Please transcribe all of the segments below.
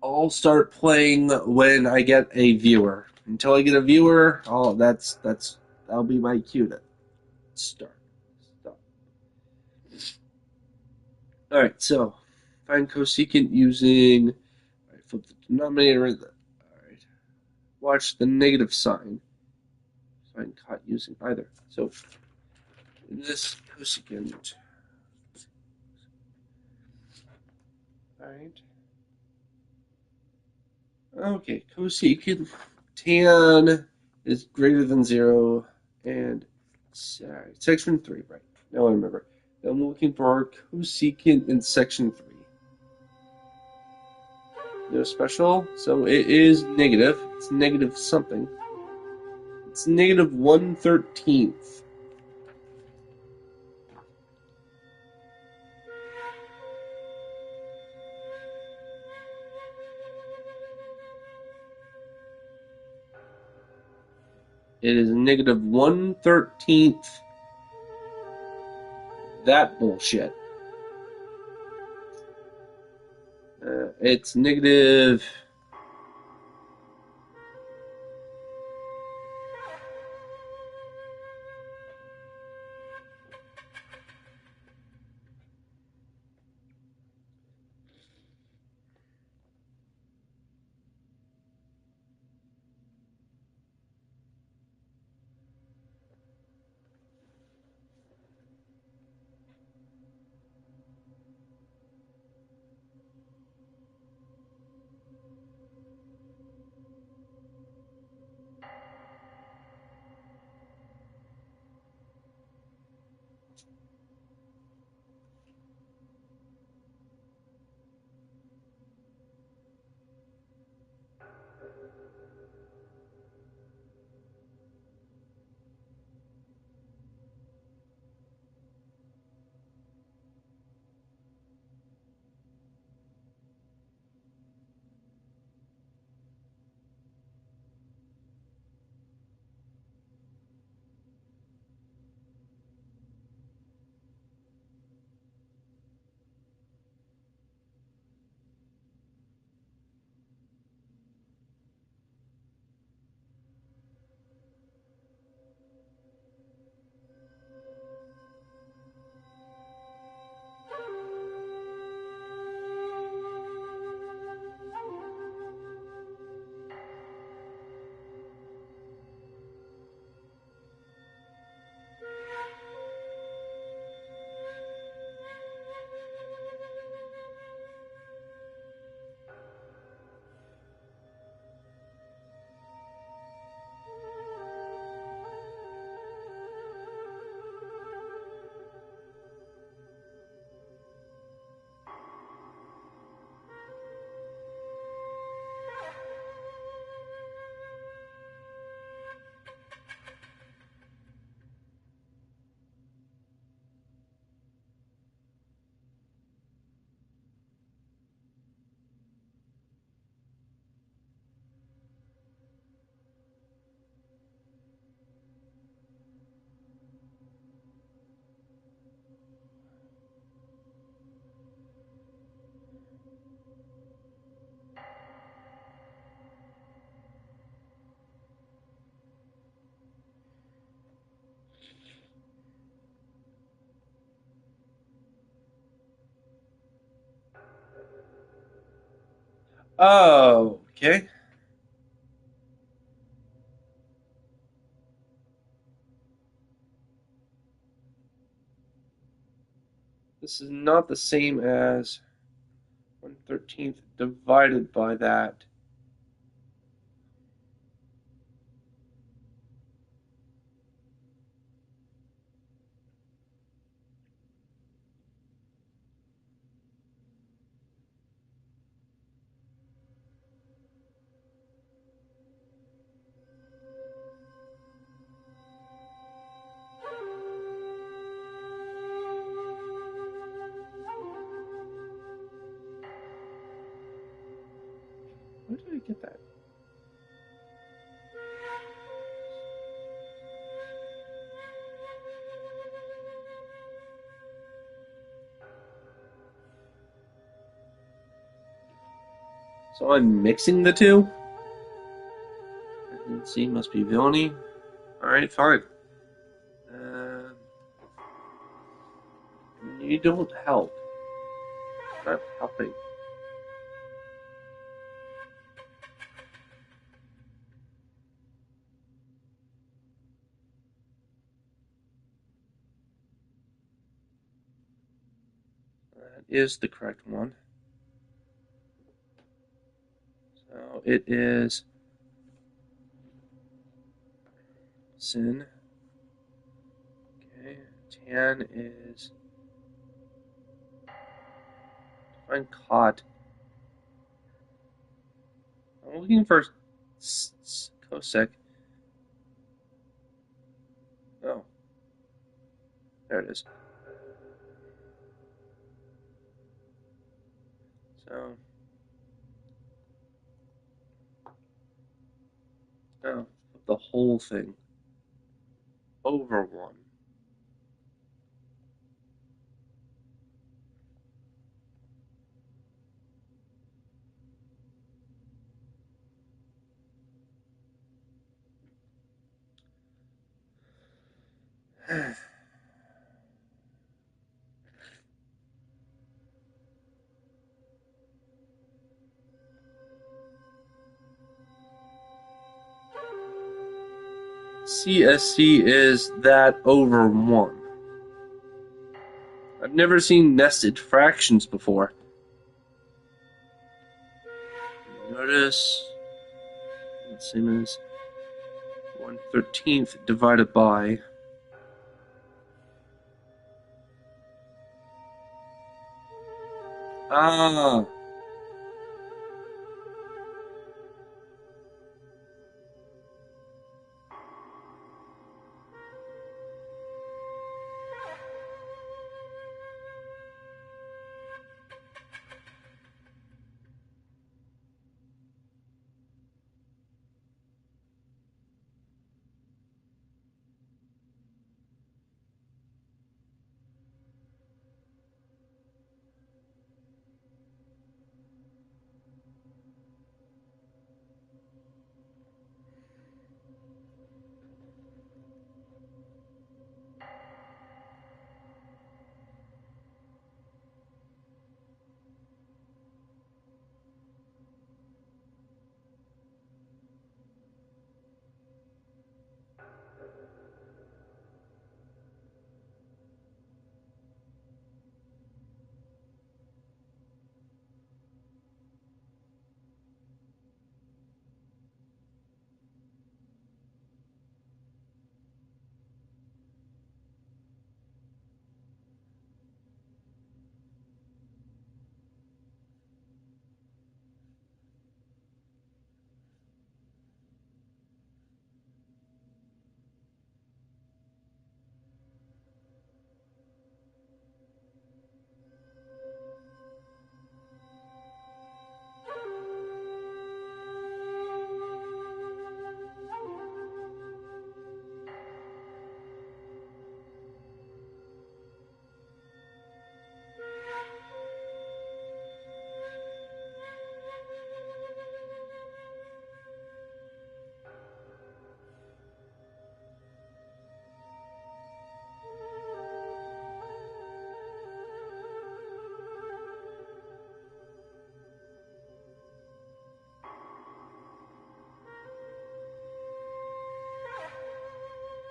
I'll start playing when I get a viewer. Until I get a viewer, that'll be my cue to start. Stop. All right, so find cosecant using. All right, flip the denominator. All right, watch the negative sign. Find cot using either. So in this cosecant. All right. Okay, cosecant tan is greater than 0, and section 3, right. Now I remember. Now I'm looking for our cosecant in section 3. No special, so it is negative. It's negative something. It's negative 1/13th. It is negative 1/13th. That bullshit. It's negative. Oh, okay. This is not the same as 1/13th divided by that. Where did I get that? So I'm mixing the two? C must be villainy. Alright, fine. Uh, you don't help. Not helping. That is the correct one. So it is sin. Okay. Tan is define cot. I'm looking for cosec. Oh, there it is. So, oh, the whole thing over one. CSC is that over one. I've never seen nested fractions before. Notice the same as 1/13 divided by. Ah,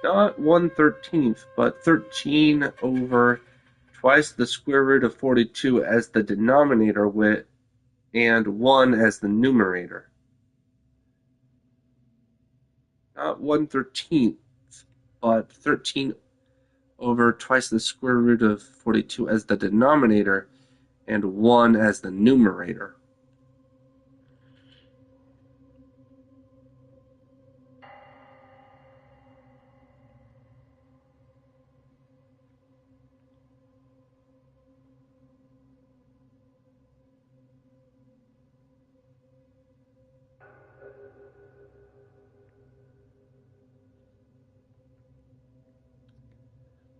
not 1/13, but 13 over twice the square root of 42 as the denominator with and 1 as the numerator. Not 1/13, but 13 over twice the square root of 42 as the denominator and 1 as the numerator.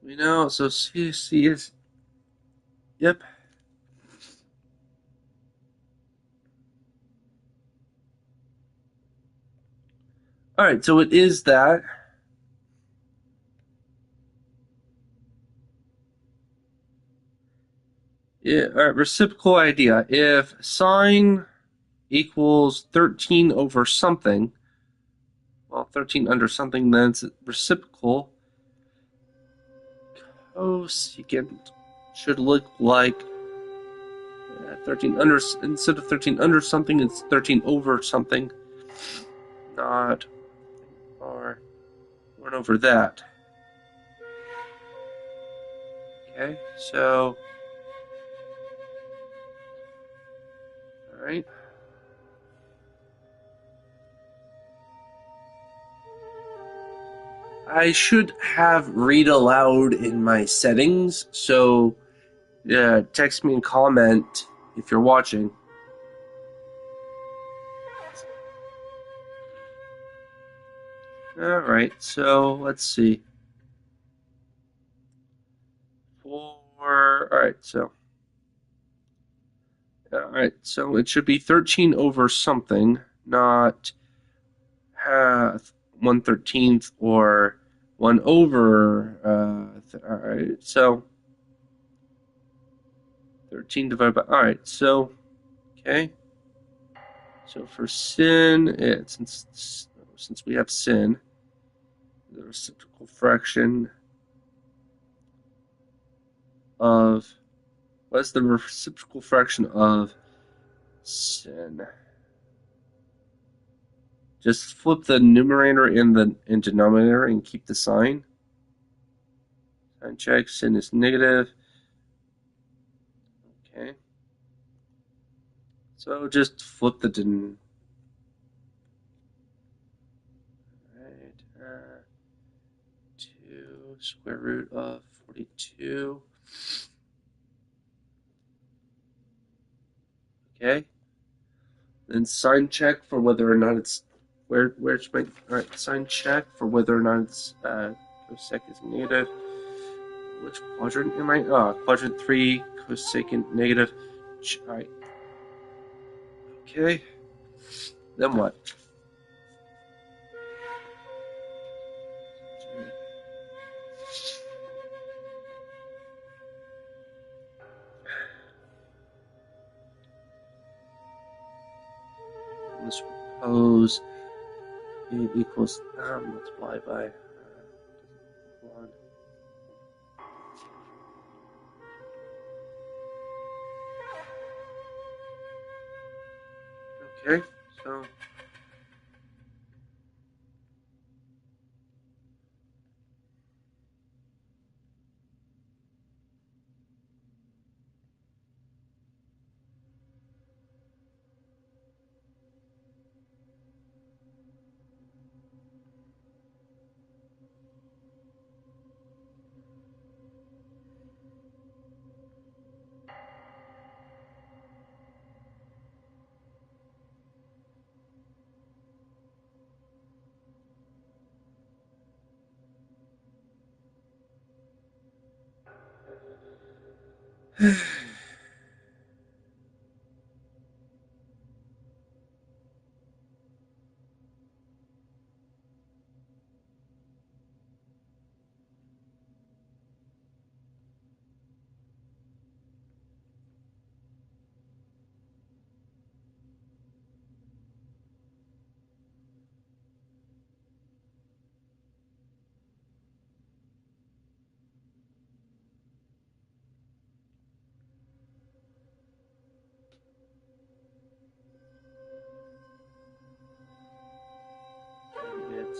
We know, so CSC is, yep. All right, so it is that. Yeah, all right, reciprocal idea. If sine equals 13 over something, well, 13 under something, then it's reciprocal. Cosecant should look like 13 under, instead of 13 under something, it's 13 over something, not or 1 over that. Okay, so, all right. I should have read aloud in my settings, so text me and comment if you're watching. All right, so let's see. All right, so it should be 13 over something, not half 1/13 or 1 over. All right, so 13 divided by. All right, so okay. So for sin, since we have sin, the reciprocal fraction of what's the reciprocal fraction of sin? Just flip the numerator in the denominator and keep the sign. Sign check. Sin is negative. Okay. So just flip the right. 2 square root of 42. Okay. Then sign check for whether or not it's where's my sign check for whether or not it's cosec is negative. Which quadrant am I? Quadrant 3, cosecant negative. All right. Okay. Then what? Let's suppose it equals multiply by 1. Okay, so it's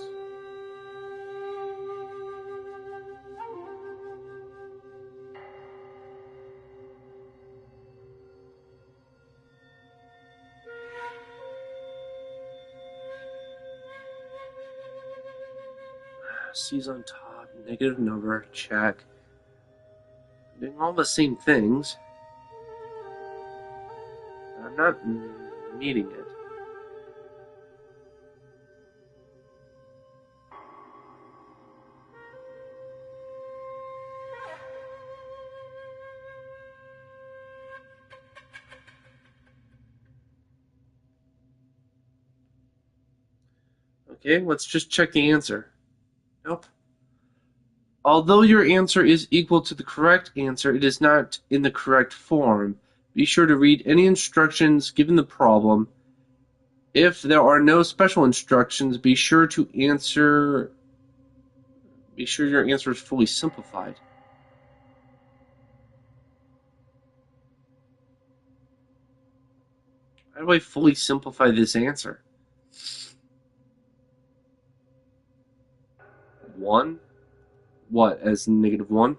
C's on top, negative number, check. Doing all the same things. I'm not meeting it. Okay, let's just check the answer. Nope. Although your answer is equal to the correct answer, it is not in the correct form. Be sure to read any instructions given the problem. If there are no special instructions, be sure your answer is fully simplified. How do I fully simplify this answer? 1? What, as -1?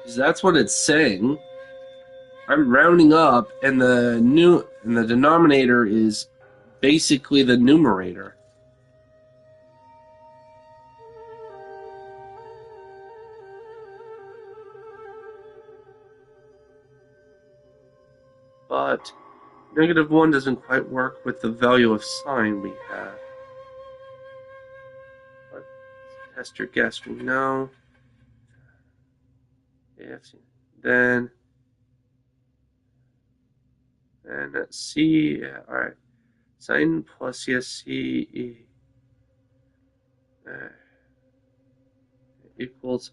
Because that's what it's saying. I'm rounding up, and the denominator is basically the numerator. But -1 doesn't quite work with the value of sine we have. But test your guess. We know. If then C. Yeah, all right. Sine plus C equals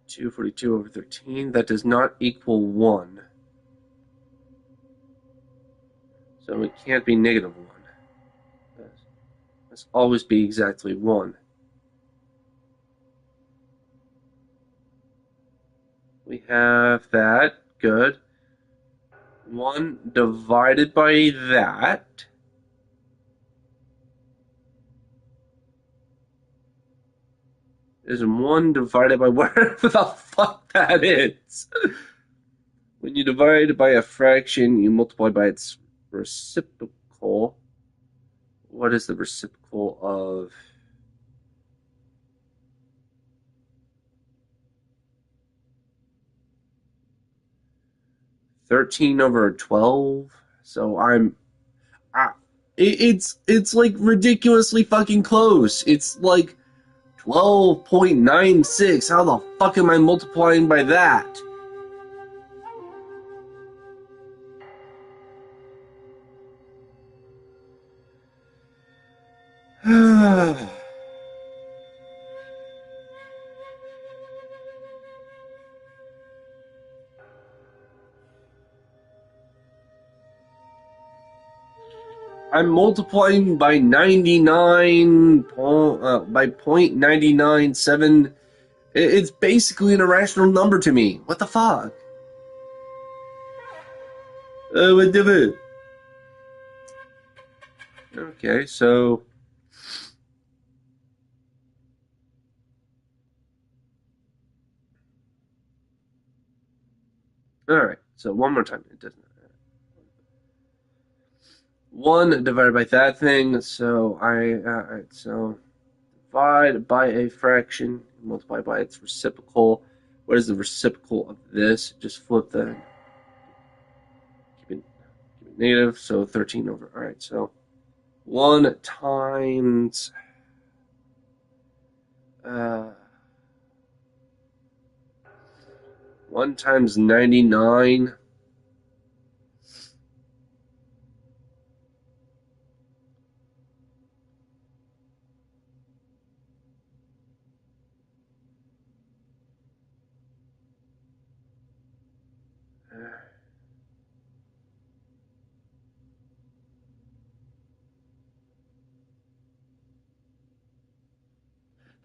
242 over 13. That does not equal 1. So it can't be -1. It must always be exactly 1. We have that. Good. 1 divided by that. Is 1 divided by whatever the fuck that is. When you divide by a fraction, you multiply by its reciprocal. What is the reciprocal of 13 over 12? So it's like ridiculously fucking close. It's like 12.96. How the fuck am I multiplying by that? I'm multiplying by 99 by 0.997. It's basically an irrational number to me. What the fuck? What do it? Okay, so all right. So one more time. It doesn't. 1 divided by that thing. So all right. So divide by a fraction, multiply by its reciprocal. What is the reciprocal of this? Just flip the keep it negative. So 13 over. All right. So 1 times 1 times 99.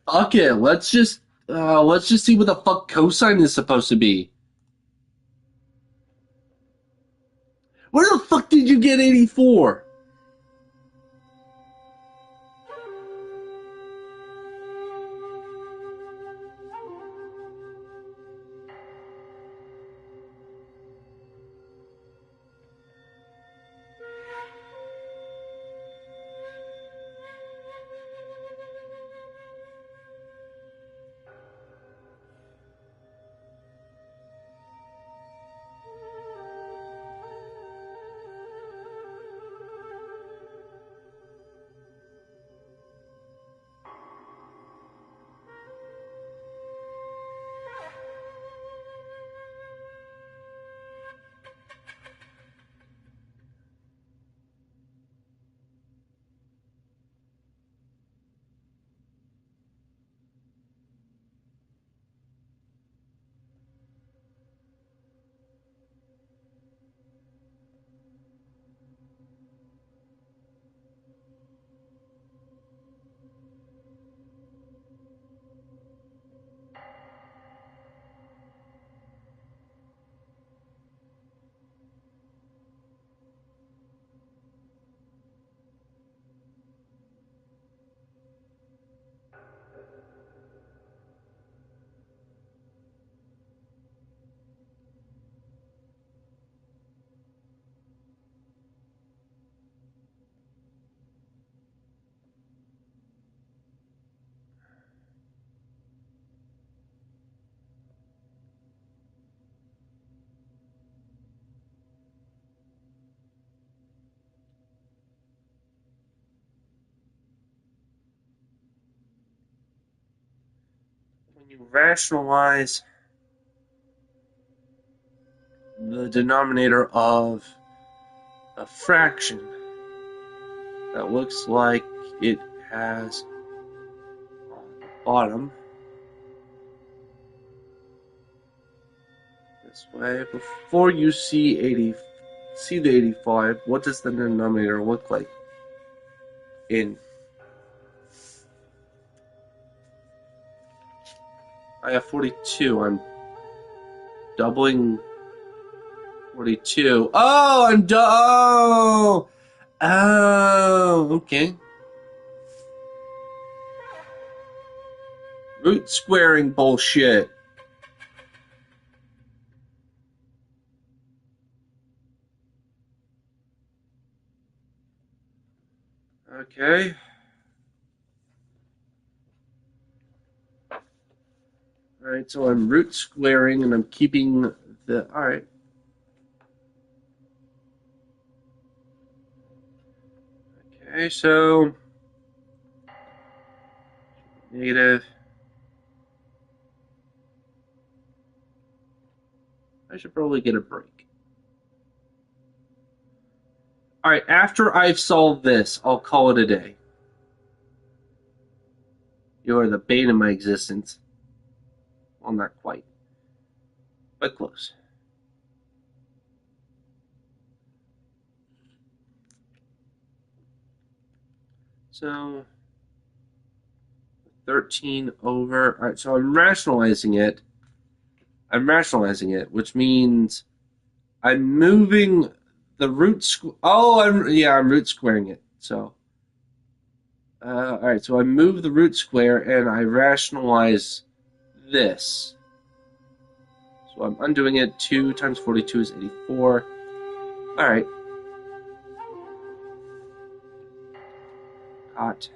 Okay, let's just see what the fuck cosine is supposed to be. Where the fuck did you get 84? When you rationalize the denominator of a fraction, that looks like it has on the bottom this way. Before you see the 85, what does the denominator look like? I have 42. I'm doubling 42. Oh, okay. Root squaring bullshit. Okay. Alright, so I'm root squaring and I'm keeping the. Alright. Okay, so. Negative. I should probably get a break. Alright, after I've solved this, I'll call it a day. You are the bane of my existence. Well, not quite, but close. So, 13 over. Alright, so I'm rationalizing it. Which means I'm moving the root. I'm root squaring it. So, all right. So I move the root square and I rationalize this. So I'm undoing it. 2 times 42 is 84. All right. Hot.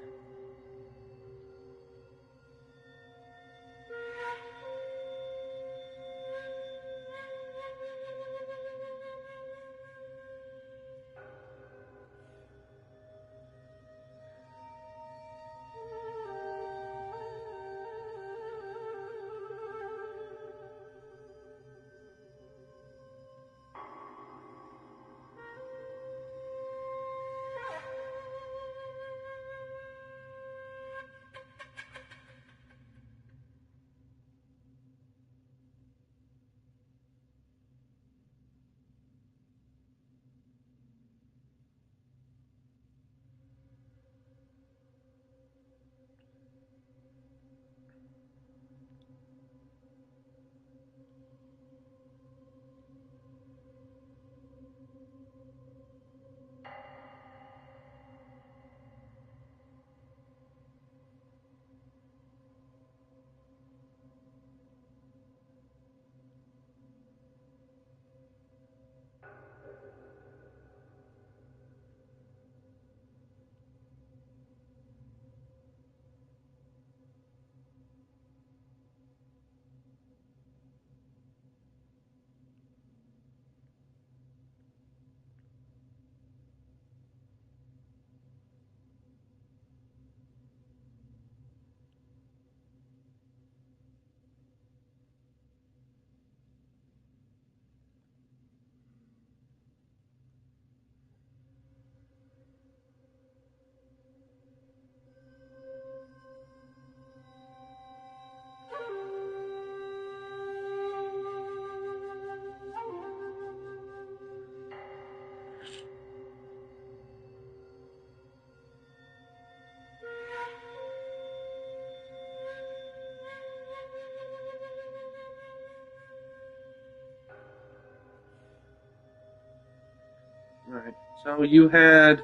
Alright, so you had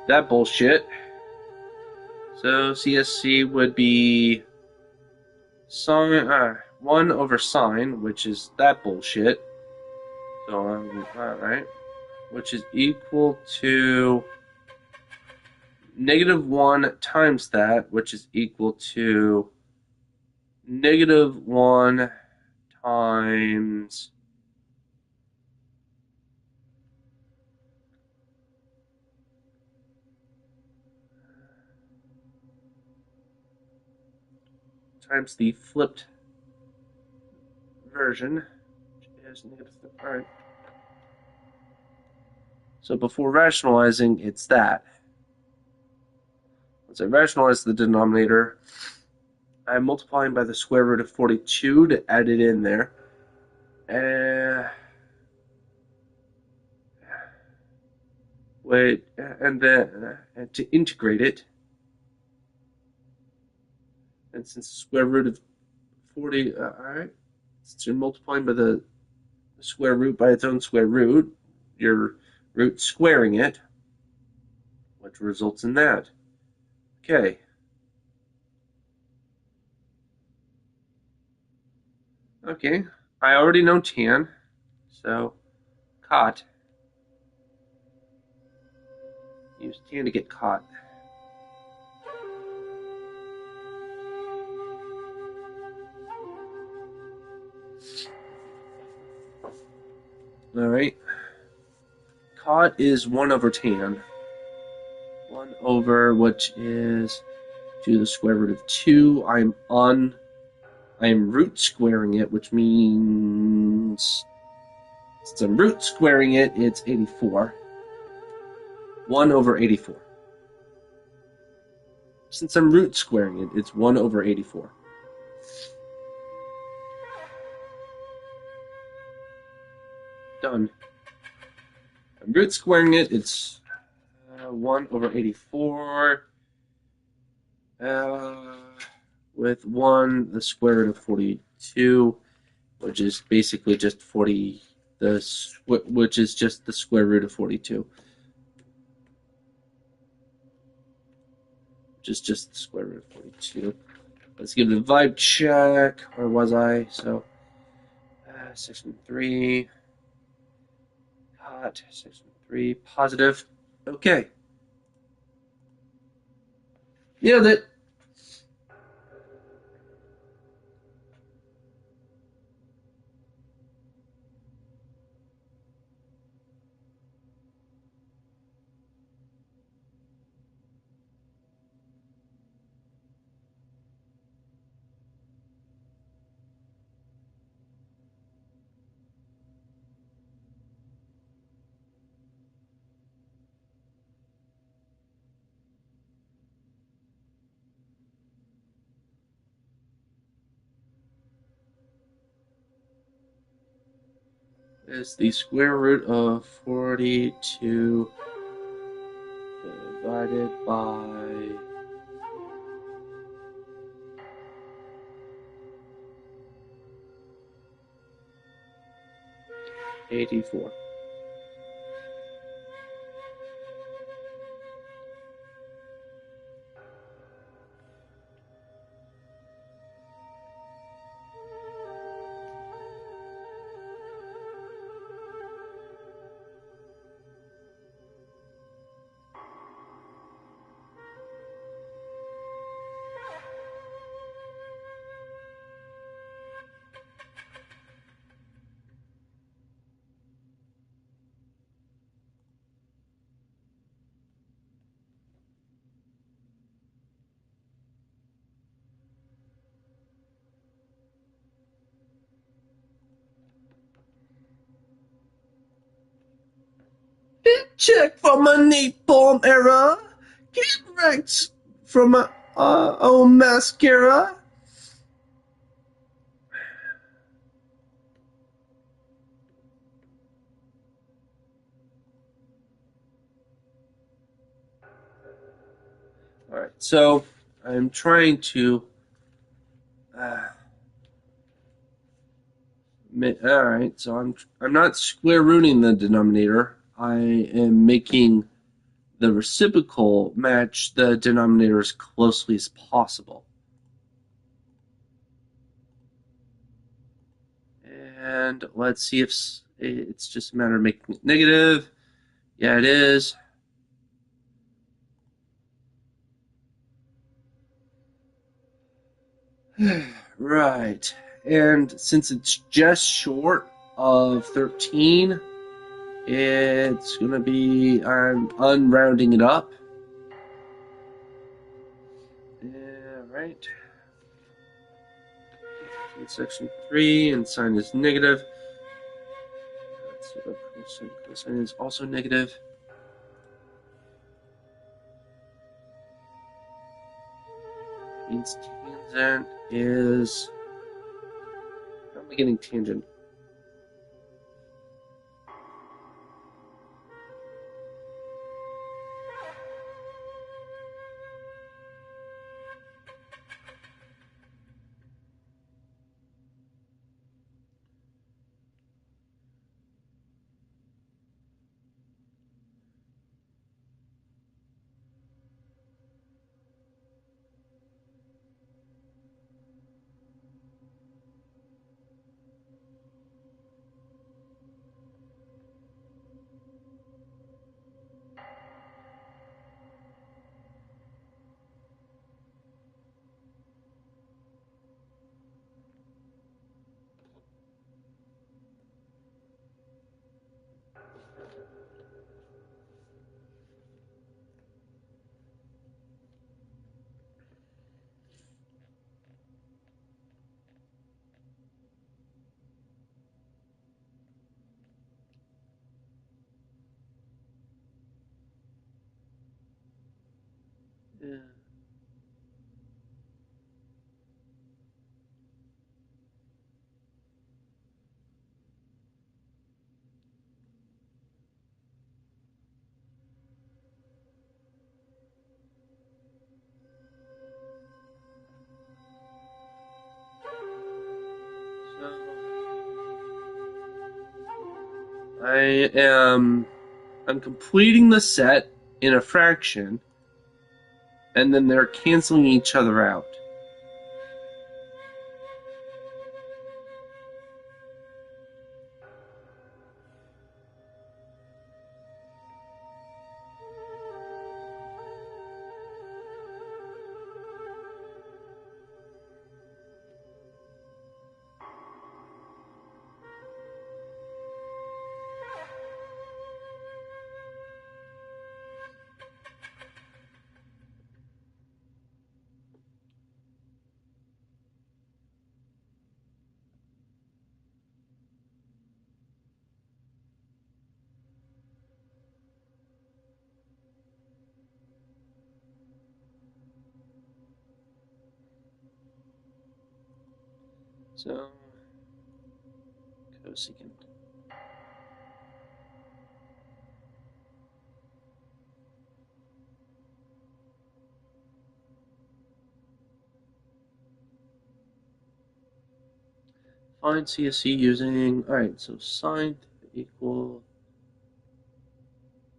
that bullshit. So CSC would be sine, 1 over sine, which is that bullshit. So, alright, which is equal to -1 times that, which is equal to -1 times the flipped version, which is negative. All right. So before rationalizing, it's that. Once I rationalize the denominator, I'm multiplying by the square root of 42 to add it in there. Wait, and then to integrate it, and since the square root of 40, all right, since you're multiplying by the square root by its own square root, you're root squaring it, which results in that. Okay. Okay, I already know tan, so cot. Use tan to get caught. Alright. Cot is 1 over tan. 1 over, which is to the square root of 2. I am root squaring it, which means since I'm root squaring it, it's 84. 1 over 84. Since I'm root squaring it, it's 1 over 84. Done. I'm root squaring it, it's 1 over 84. With 1, the square root of 42, which is basically just 40, which is just the square root of 42. Which is just the square root of 42. Let's give it a vibe check. Where was I? So, section 3. Hot. Section 3. Positive. Okay. Nailed it. Is the square root of 42 divided by 84. Check for my napalm era. Get wrecked from my own mascara. Alright, so I'm trying to. Alright, so I'm not square rooting the denominator. I am making the reciprocal match the denominator as closely as possible. And let's see if it's just a matter of making it negative. Yeah, it is. Right. And since it's just short of 13, it's going to be, I'm unrounding it up. Yeah, right. In section 3, and sign is negative. So the cosine is also negative. Means tangent is. How am I getting tangent? Yeah. So I'm completing the set in a fraction, and then they're canceling each other out. So cosecant. Find CSC using, alright, so sine equal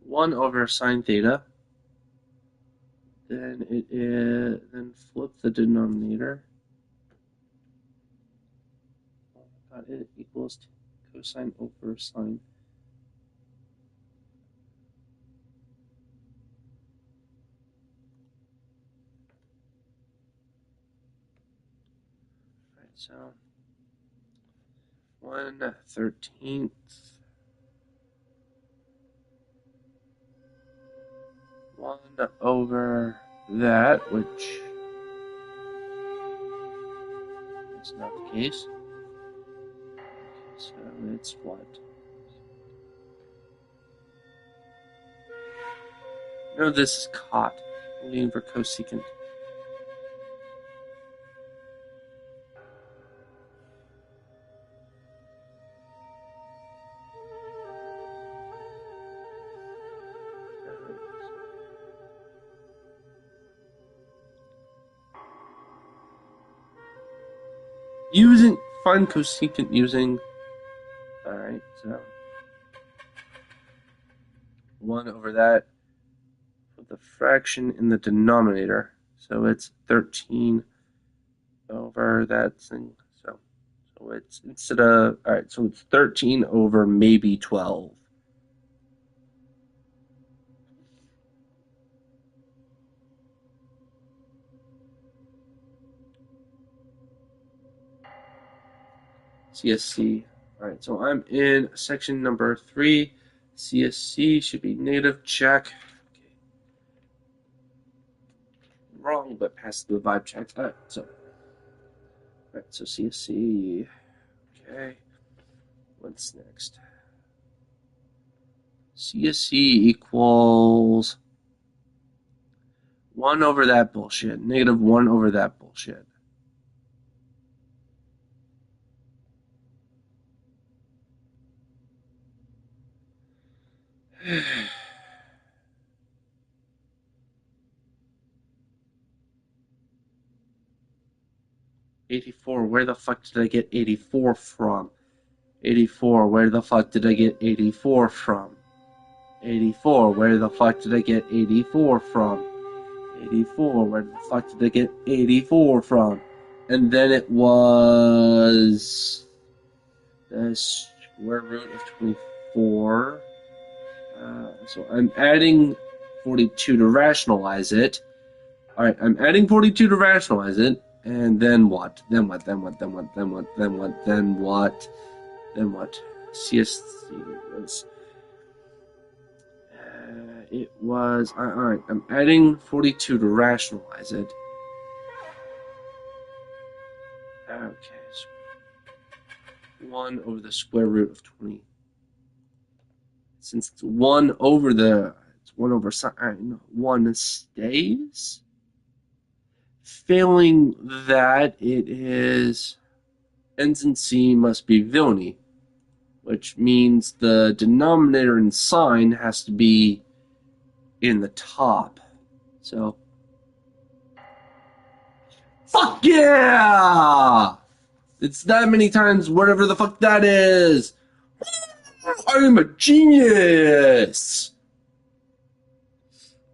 1 over sine theta. Then then flip the denominator. It equals cosine over sine. Alright, so 1/13 1 over that, which is not the case. So it's what? No, this is cot. I'm looking for cosecant. Find cosecant using. Alright, so 1 over that with the fraction in the denominator. So it's 13 over that thing. So it's instead of, all right, so it's 13 over maybe 12. CSC. All right, so I'm in section number 3. CSC should be negative check. Okay. Wrong, but pass the vibe check. All right, so CSC. Okay. What's next? CSC equals 1 over that bullshit. Negative 1 over that bullshit. '84. Where the fuck did I get '84 from? '84. Where the fuck did I get '84 from? '84. Where the fuck did I get '84 from? '84. Where the fuck did I get '84 from? And then it was the square root of 24. So I'm adding 42 to rationalize it. Alright, I'm adding 42 to rationalize it. And then what? Then what? Then what? Then what? Then what? Then what? Then what? Then what? CSC was. It was. Alright, I'm adding 42 to rationalize it. Okay. 1 over the square root of 20. Since it's 1 over the. It's 1 over. 1 stays. Failing that, it is ends in C must be villainy, which means the denominator in sign has to be in the top. So, fuck yeah! It's that many times, whatever the fuck that is. I am a genius!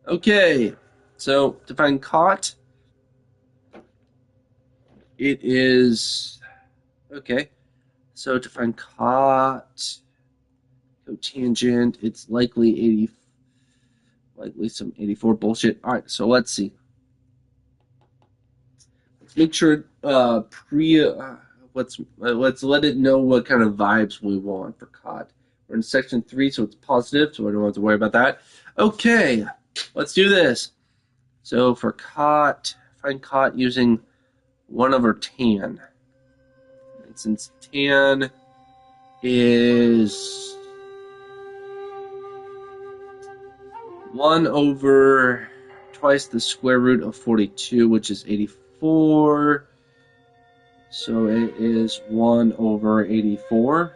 Okay, so to find cot, it is. Okay, so to find cot, cotangent, it's likely some 84 bullshit. All right, so let's see. Let's make sure let's let it know what kind of vibes we want for cot. We're in section 3, so it's positive, so I don't have to worry about that. Okay, let's do this. So for cot, find cot using 1 over tan. And since tan is 1 over twice the square root of 42, which is 84. So it is 1 over 84.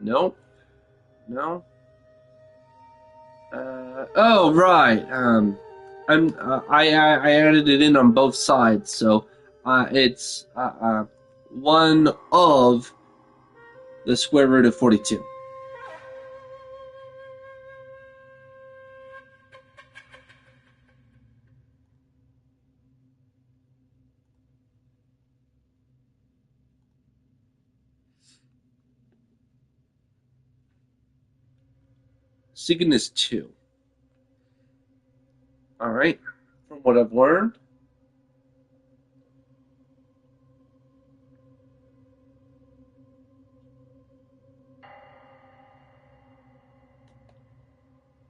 Nope. No. Oh, right. I added it in on both sides, so it's 1 of the square root of 42. Secant is 2. All right. From what I've learned,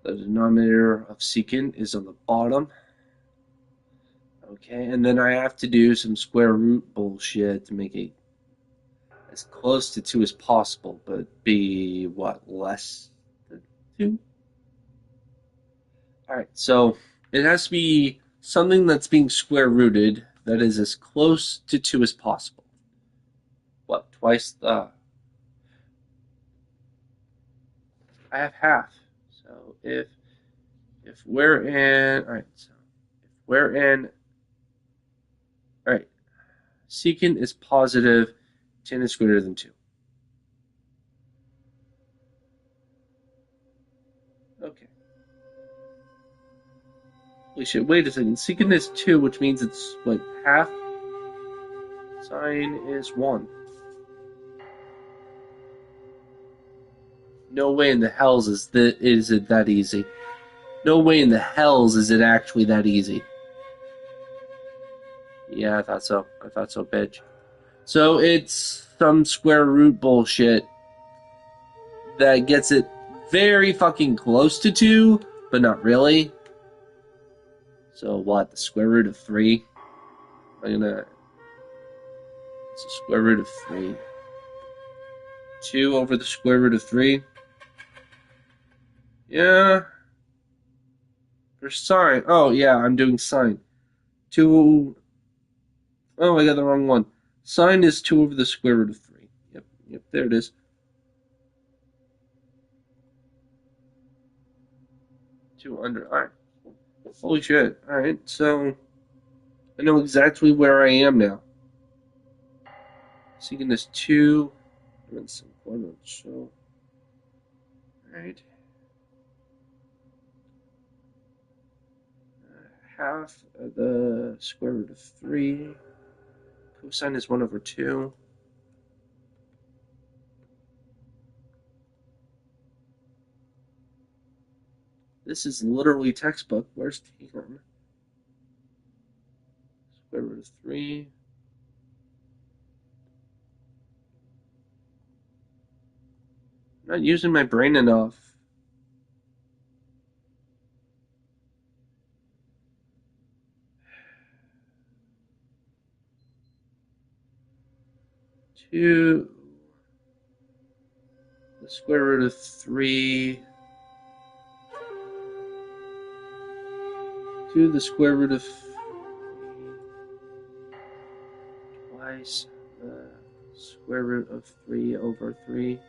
the denominator of secant is on the bottom. Okay, and then I have to do some square root bullshit to make it as close to 2 as possible, but be, what, less than 2? Alright, so it has to be something that's being square rooted that is as close to 2 as possible. What, twice the... I have half. So if we're in... Alright, so if we're in... Alright, secant is positive, tan is greater than 2. Holy shit, wait a second. Secant is 2, which means it's, what, half? Sine is 1. No way in the hells is it that easy. No way in the hells is it actually that easy. Yeah, I thought so. I thought so, bitch. So it's some square root bullshit that gets it very fucking close to 2, but not really. So what, the square root of 3? It's the square root of 3. 2 over the square root of 3? Yeah. For sine. Oh, yeah, I'm doing sine. 2. Oh, I got the wrong one. Sine is 2 over the square root of 3. Yep, there it is. Alright. Holy shit. Alright, so I know exactly where I am now. Secant is 2. And some quadrants, so. Alright. Half of the square root of 3. Cosine is 1 over 2. This is literally textbook. Where's tan? Square root of 3. I'm not using my brain enough. Two. The square root of 3. To the square root of 3. Twice the square root of 3 over 3.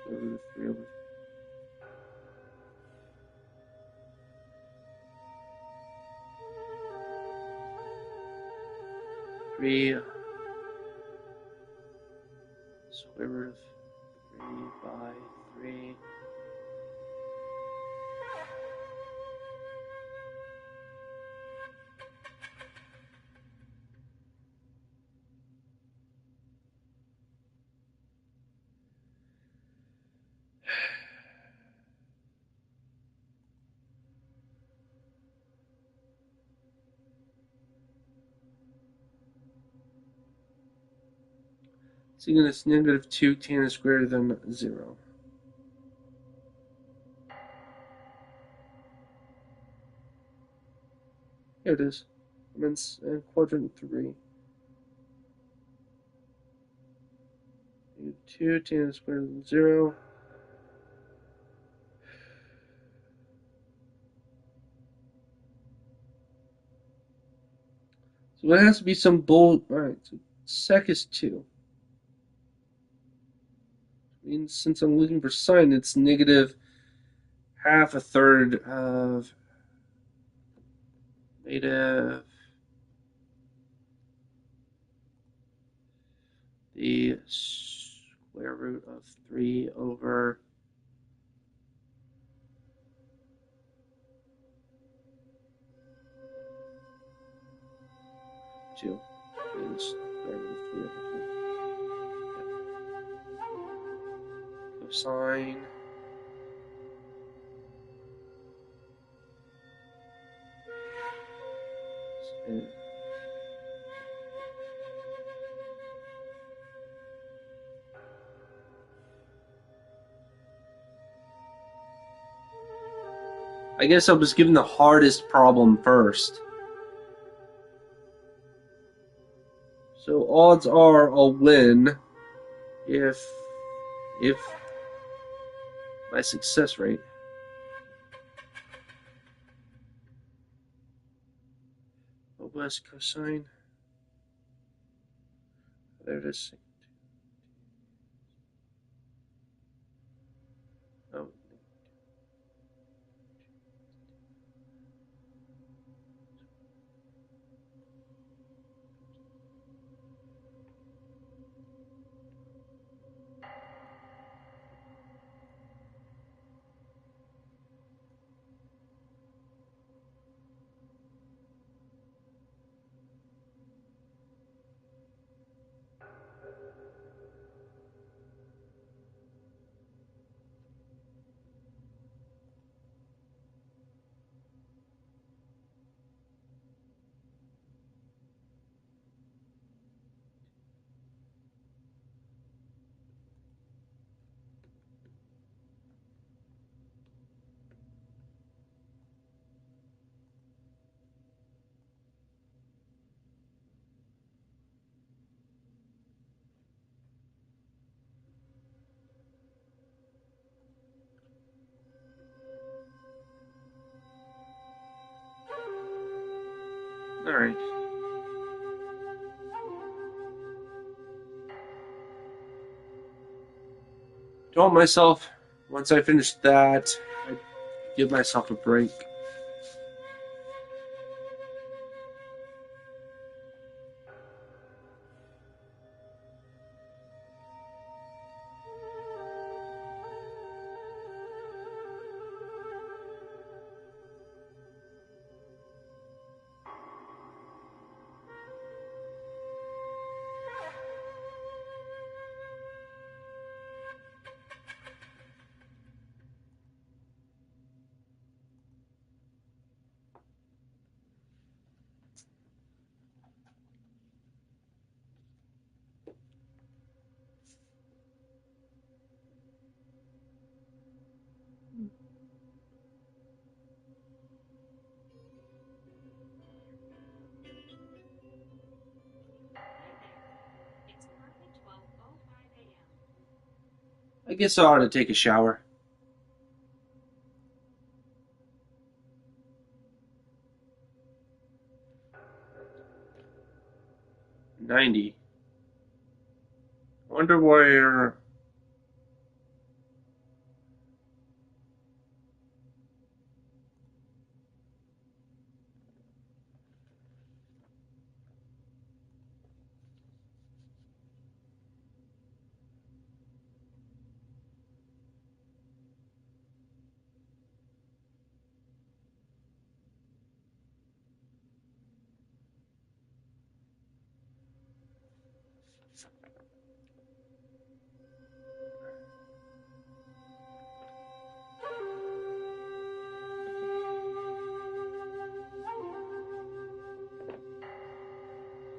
Square root of 3 over 3. Square root of 3 by 3. Secant is negative 2, tan is greater than 0. Here it is. I'm in quadrant 3. 2, tan is greater than 0. So it has to be some bold. Alright, so sec is 2. Means since I'm looking for sine, it's negative half a third of negative the square root of 3 over 2. And square root of 3 over 2. Cosine. I guess I was given the hardest problem first. So odds are I'll win if my success rate. What was cosine? There it is. Oh. Alright. Told myself once I finished that, I'd give myself a break. I guess I ought to take a shower. 90. I wonder where.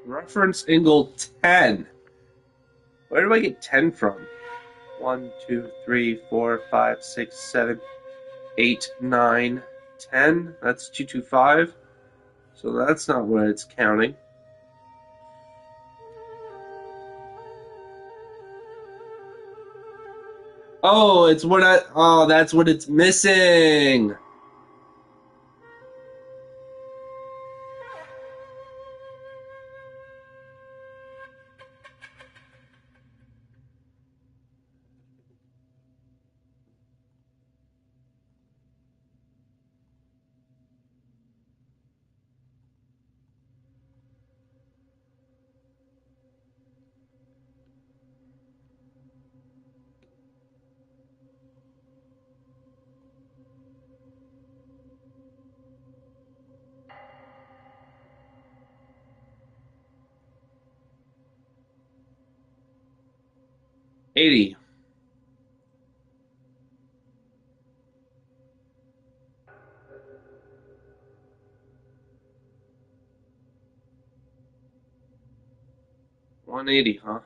Reference angle 10. Where do I get 10 from? 1, 2, 3, 4, 5, 6, 7, 8, 9, 10. That's 225. So that's not what it's counting. Oh, it's what I. Oh, that's what it's missing. $80. $180, huh?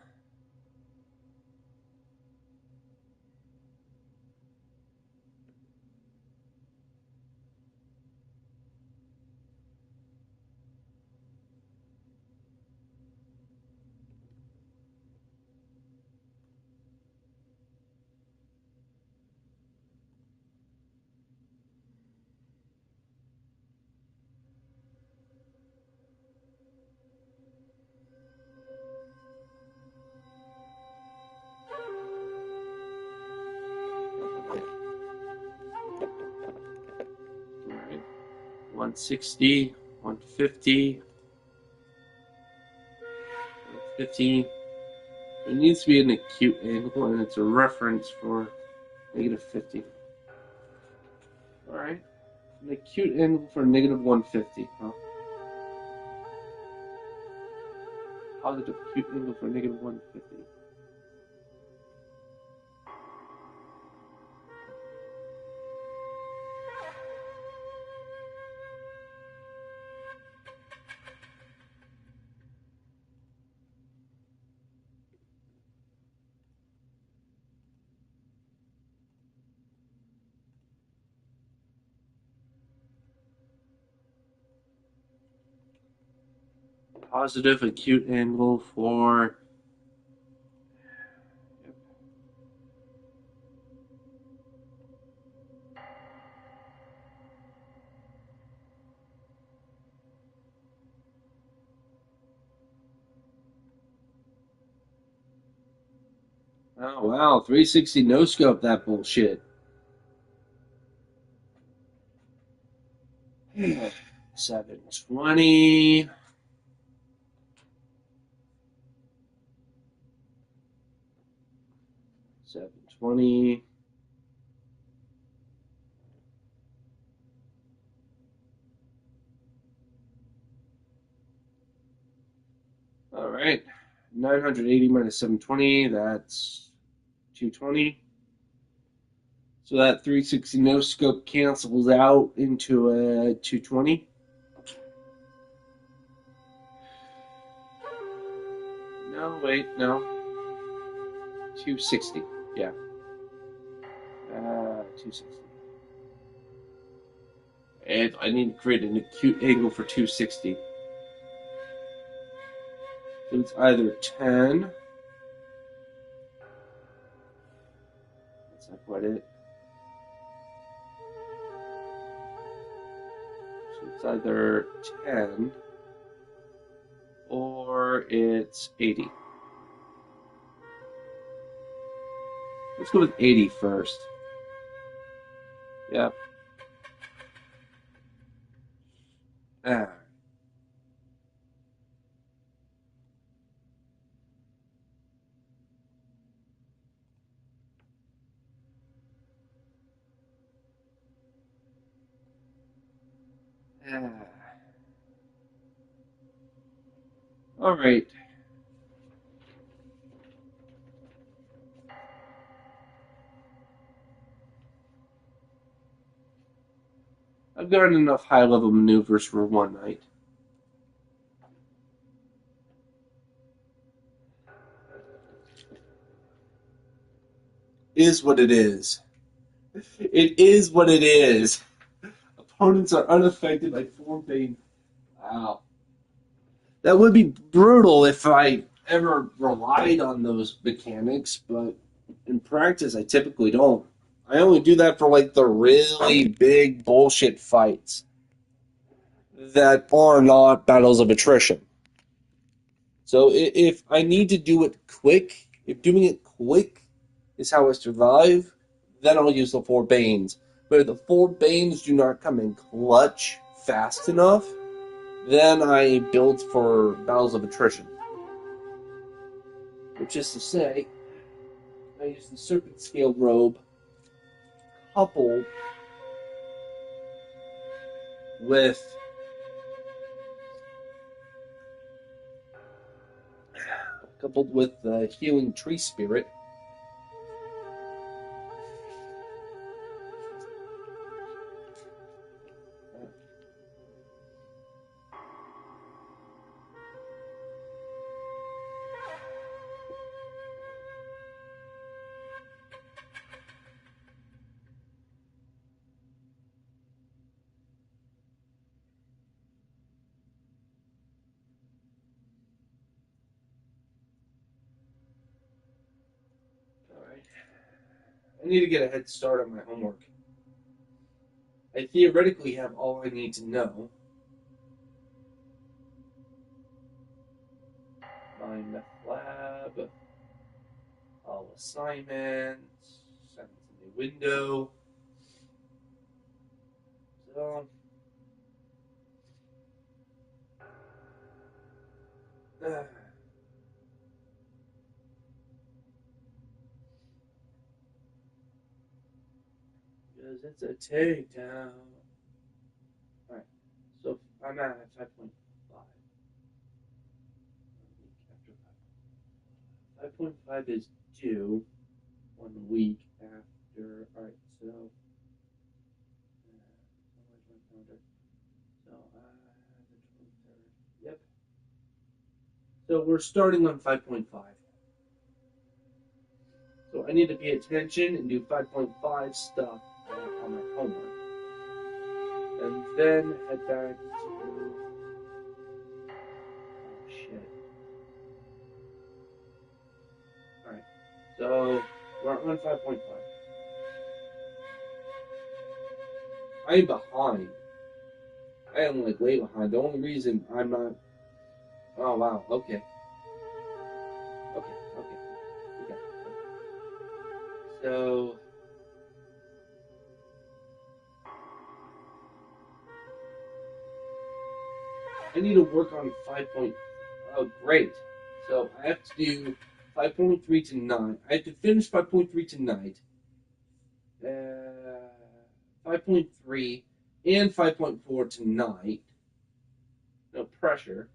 Alright. 160, 150, 150. It needs to be an acute angle, and it's a reference for -50. Alright. An acute angle for -150, huh? Positive acute angle for -150. Positive acute angle for. Oh wow, 360 no scope that bullshit. 720. 720. All right. 980 minus 720, that's 220. So that 360 no scope cancels out into a 220. No, wait, no. 260. Yeah. 260. And I need to create an acute angle for 260. So it's either 10. That's not quite it. So it's either 10 or it's 80. Let's go with 80 first. Yeah. Ah. Ah. All right. I've gotten enough high level maneuvers for one night. Is what it is. It is what it is. Opponents are unaffected by form being. Wow. That would be brutal if I ever relied on those mechanics, but in practice, I typically don't. I only do that for like the really big bullshit fights that are not battles of attrition. So if I need to do it quick, if doing it quick is how I survive, then I'll use the four Banes. But if the four Banes do not come in clutch fast enough, then I build for battles of attrition. Which is to say, I use the Serpent Scale Robe coupled with the Healing Tree Spirit. Alright. I need to get a head start on my homework. I theoretically have all I need to know. My meth lab, all assignments, assignments in the window. So, because it's a takedown. Alright, so I'm at 5.5. 5.5 is due 1 week after. Alright, so. So, the 23rd. Yep. So we're starting on 5.5. So I need to pay attention and do 5.5 stuff on my homework. And then head back to. Oh, shit. Alright. So we're on 5.5. I'm behind. I am like way behind. The only reason I'm not. Oh wow. Okay. Okay. Okay. Okay. So I need to work on 5 point. Oh, great. So I have to do 5.3 tonight. I have to finish 5.3 tonight. 5.3 and 5.4 tonight. No pressure.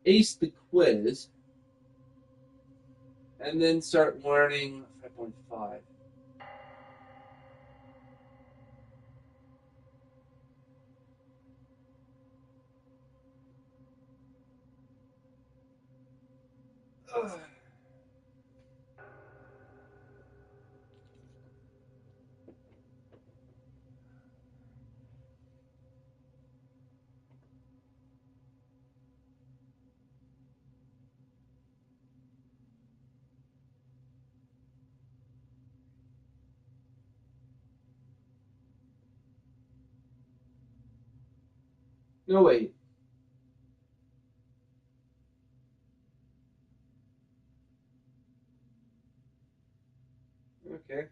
Ace the quiz. And then start learning 5.5. Ugh. No, wait. Okay.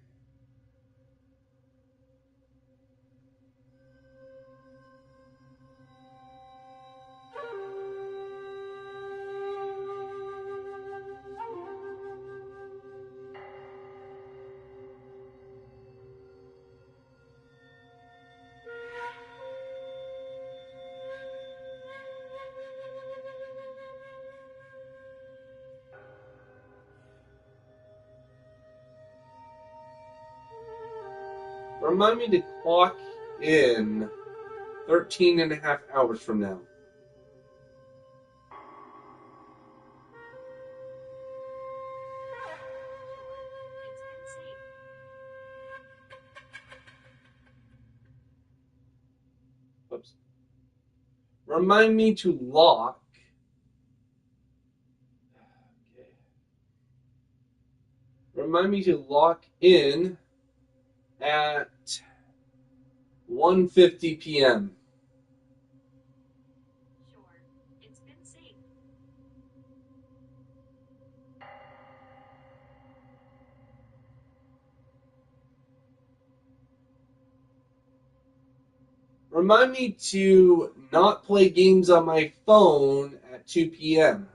Remind me to clock in 13 and a half hours from now. Whoops. Remind me to lock. Okay. Remind me to lock in at 1:50 p.m. Remind me to not play games on my phone at 2 p.m.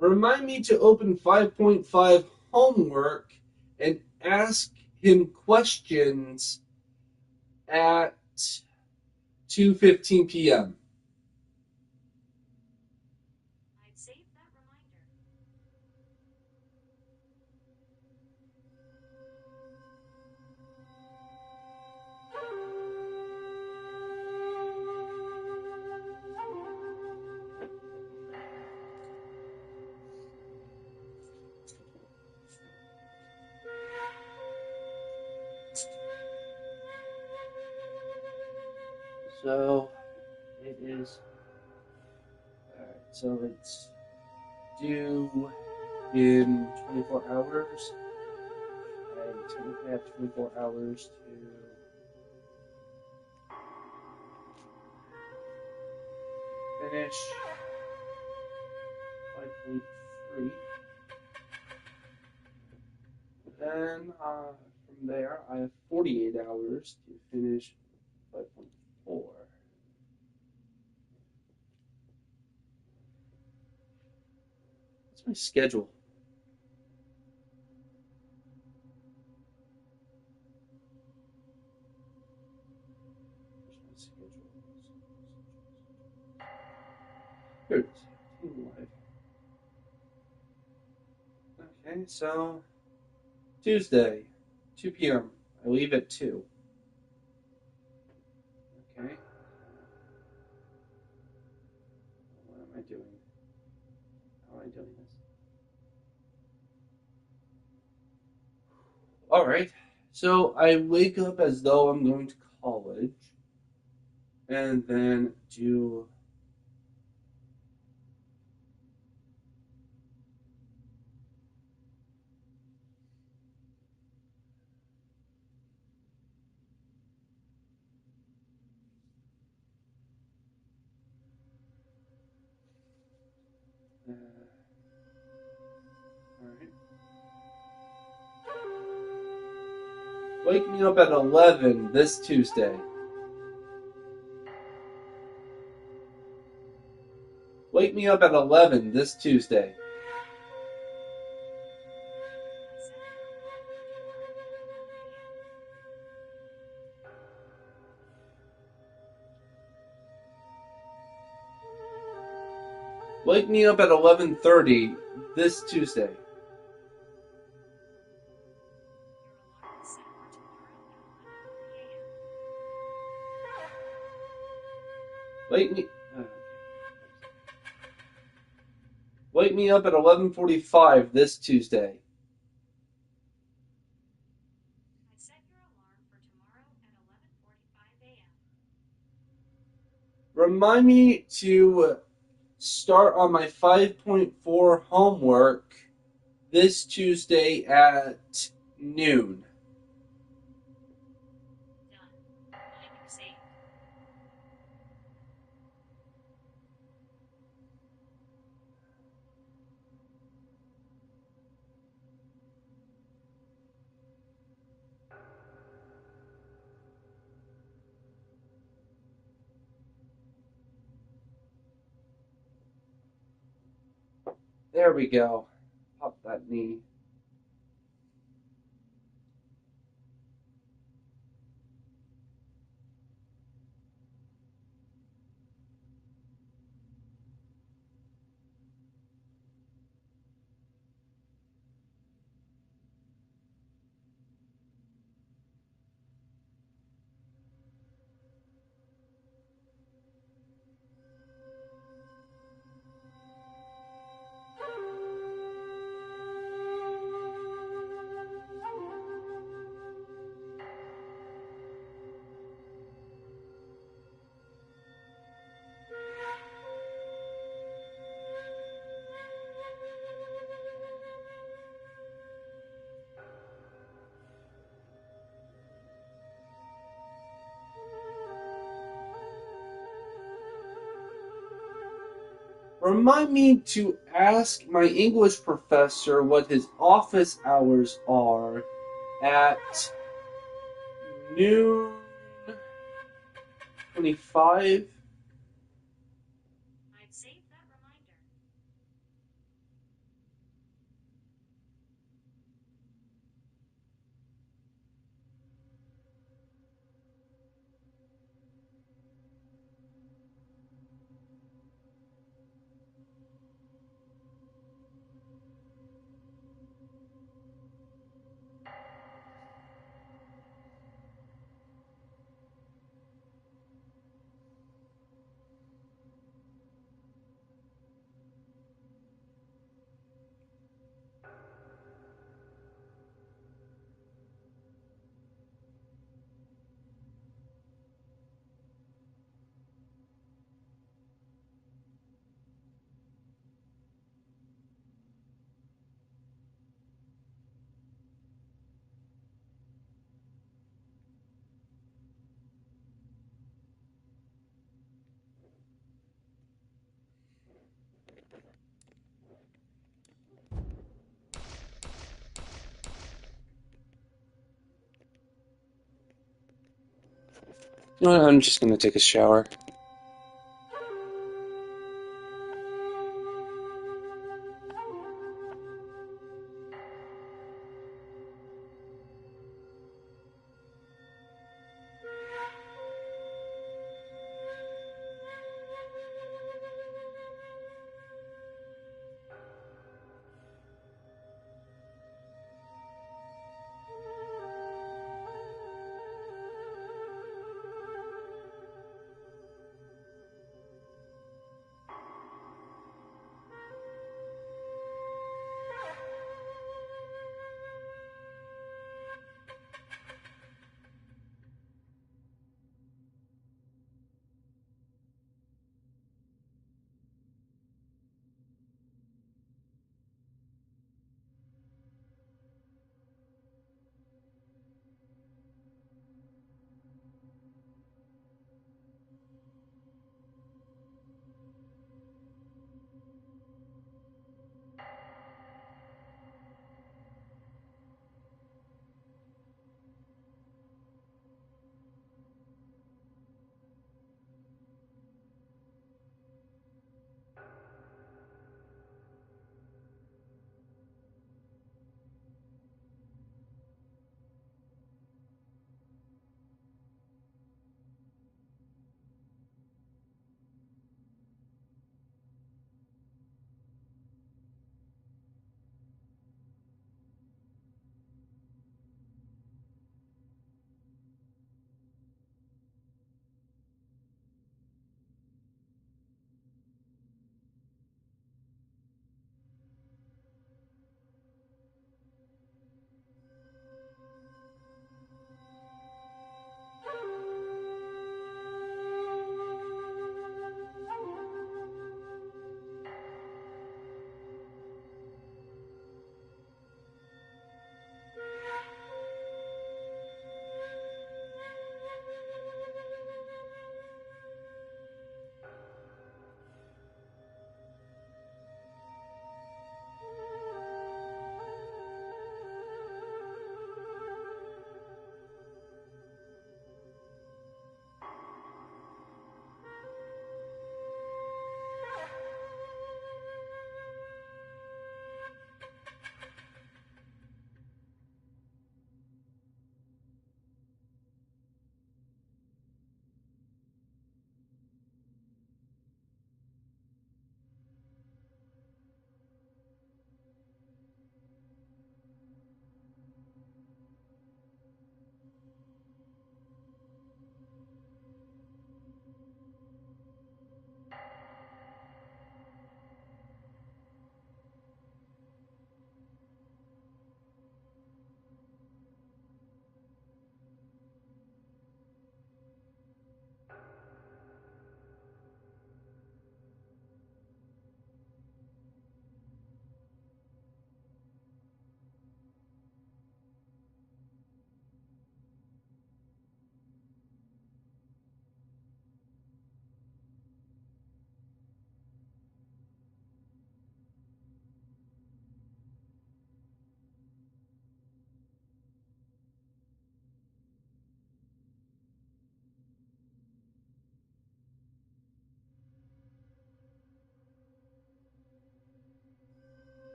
Remind me to open 5.5 homework and ask him questions at 2:15 p.m. So it is. Alright, so it's due in 24 hours. I technically have 24 hours to finish 5.3. Then from there, I have 48 hours to finish 5.4. What's my schedule? Where's my schedule? Here it is. Team Live. Okay, so Tuesday, 2 p.m. I leave at 2. Okay. What am I doing? How am I doing this? All right. So I wake up as though I'm going to college, and then do All right. Wake me up at 11 this Tuesday. Wake me up at 11 this Tuesday. Wake me up at 11:30 this Tuesday. Wake me. Wake me up at 11:45 this Tuesday. Remind me to start on my 5.4 homework this Tuesday at noon. There we go. Pop that knee. Remind me to ask my English professor what his office hours are at noon 25. You know what? I'm just going to take a shower.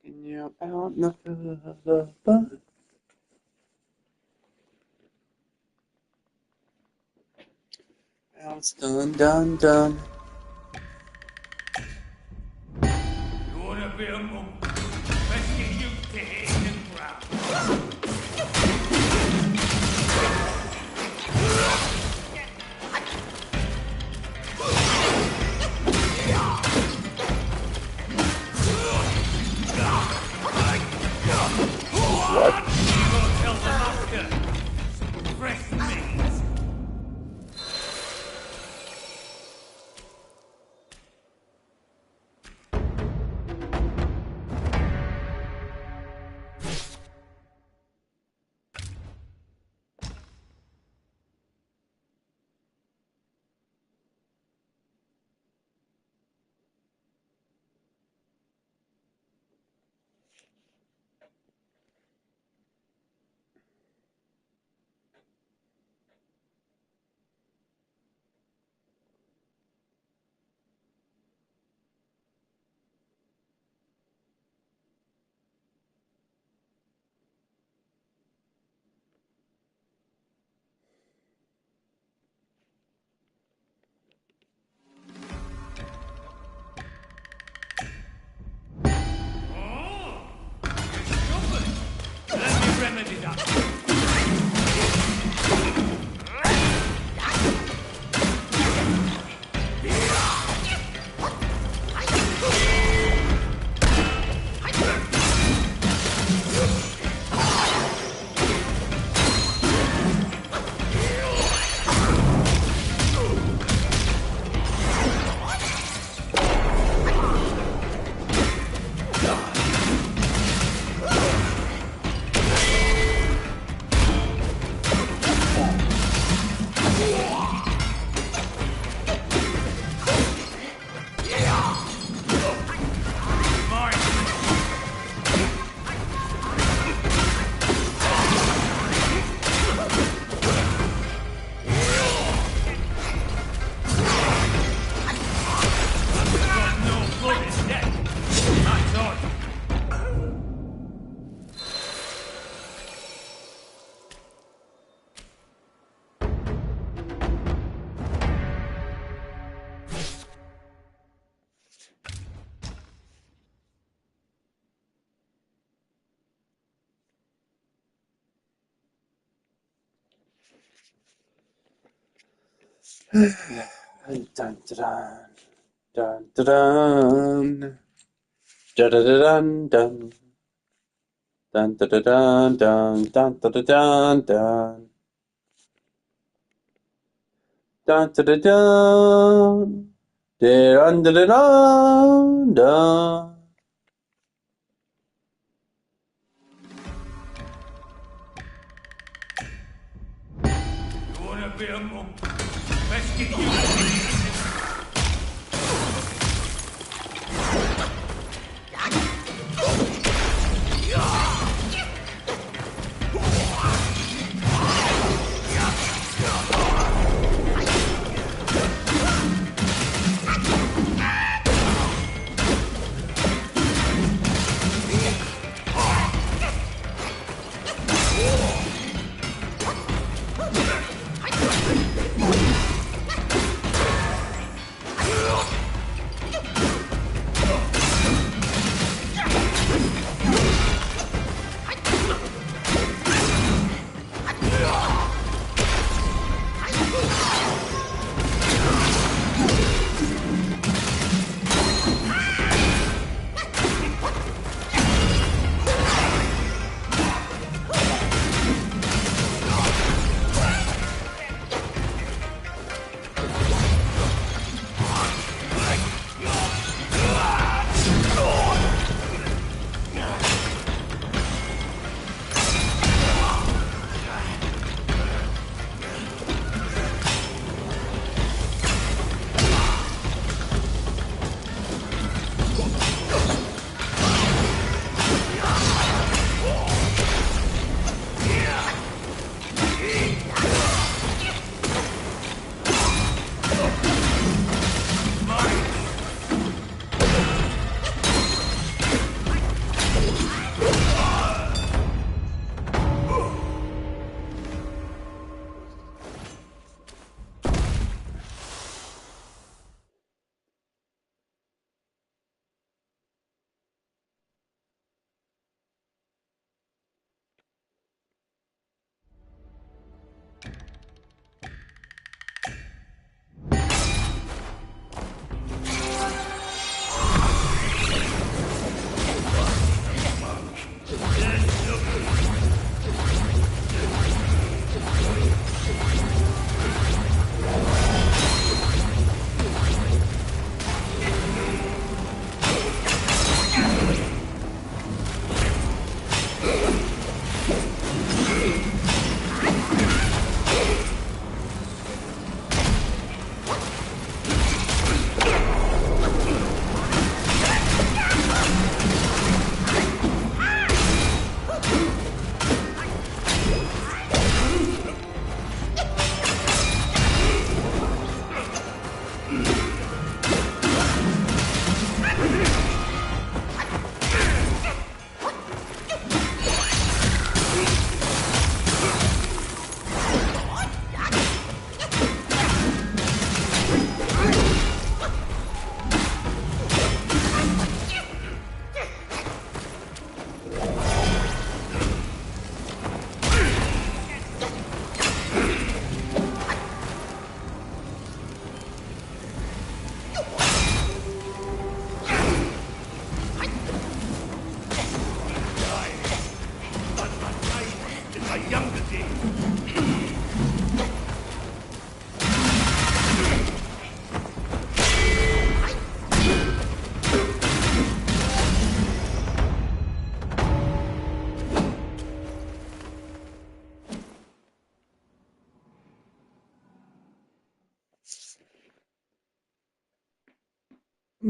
Taking you out in the butt. Now it's done, done, done. You wanna be a monk? Let's get you to hitting the ground. What? You go tell the master. Some fresh meat. Let me remedy that. No blood is dead. That's all. Dun, dun, dun, dun, dun, dun, dun, dun, dun, dun, dun, dun, dun, dun, dun, dun, dun. Dun, dun, dun, dun. Dun, dun, dun, dun, dun. You wanna be a monk? Let's get you to hitting the ground.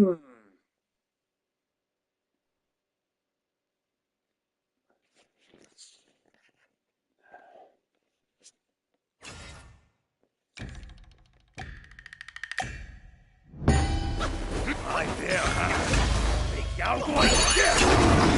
I dare her. Make y'all going to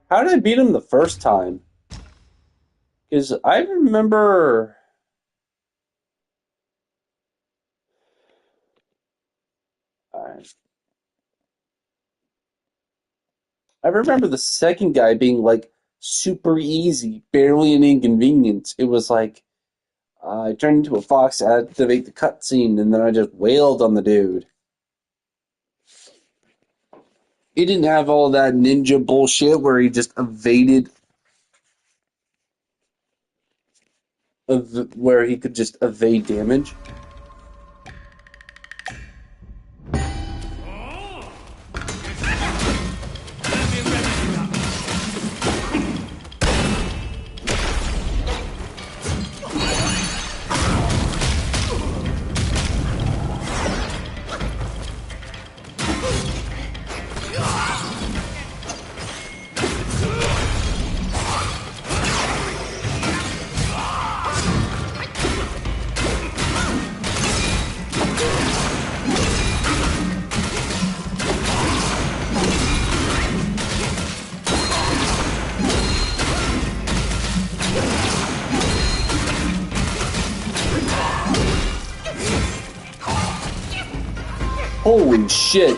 How did I beat him the first time? Because I remember. I remember the second guy being like super easy, barely an inconvenience. It was like I turned into a fox, activate the cutscene, and then I just wailed on the dude. He didn't have all that ninja bullshit where he just evaded, where he could just evade damage. Holy shit.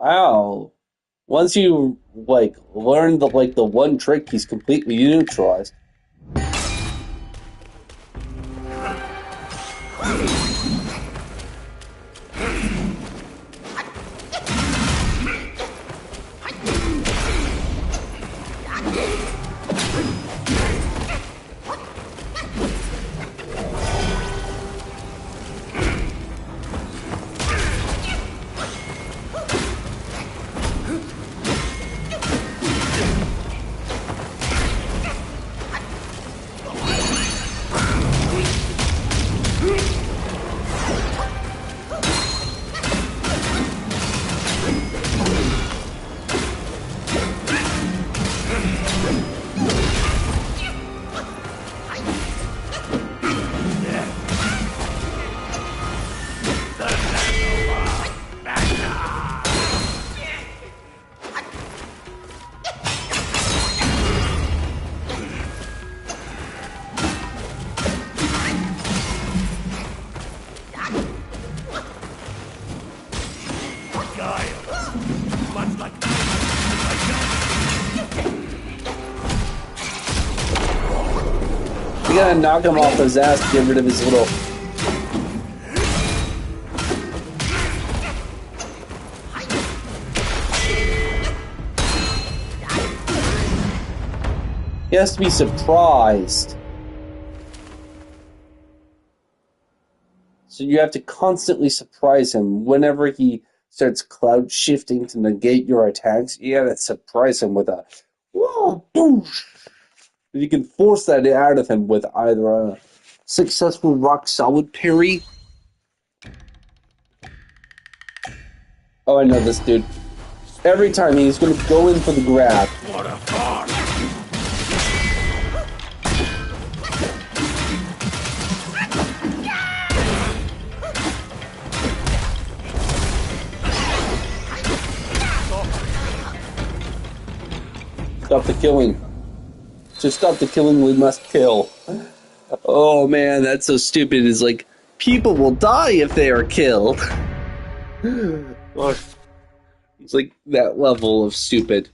Wow. Once you like learn the one trick, he's completely neutralized. You gotta knock him off his ass to get rid of his little... He has to be surprised. So you have to constantly surprise him. Whenever he starts cloud shifting to negate your attacks, you gotta surprise him with a whoa, boosh. You can force that out of him with either a successful rock solid parry. Oh, I know this dude. Every time he's gonna go in for the grab. What a farce! Stop the killing. To stop the killing, we must kill. Oh man, that's so stupid. It's like, people will die if they are killed. It's like that level of stupid.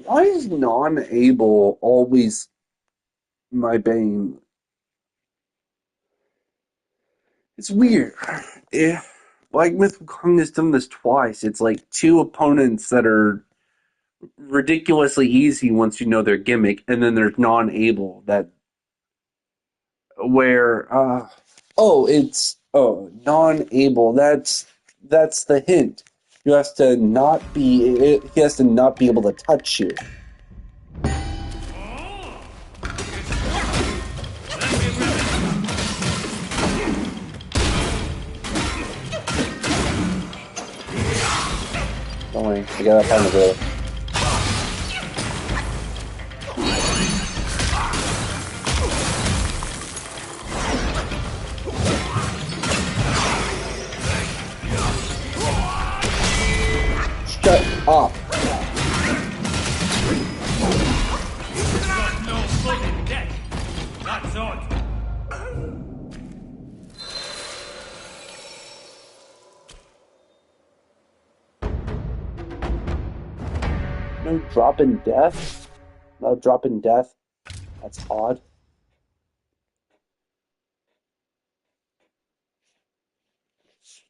Why is non-able always my bane? It's weird. Yeah. Like Myth Wukong has done this twice. It's like two opponents that are ridiculously easy once you know their gimmick, and then there's non-able that where it's non-able. That's the hint. You have to not be. He has to not be able to touch you. Don't worry, I got up on the road. Shut up. Got no floating deck. That's odd. No drop in death? No drop in death? That's odd.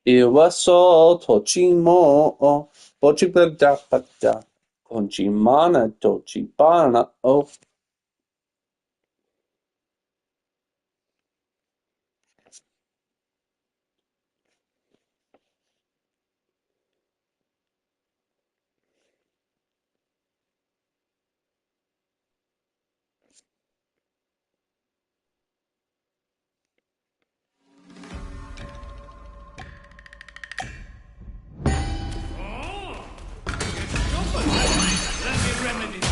Iwaso Tochimo Bochibada Konchimana Tochibana Oh. Let me remedy that.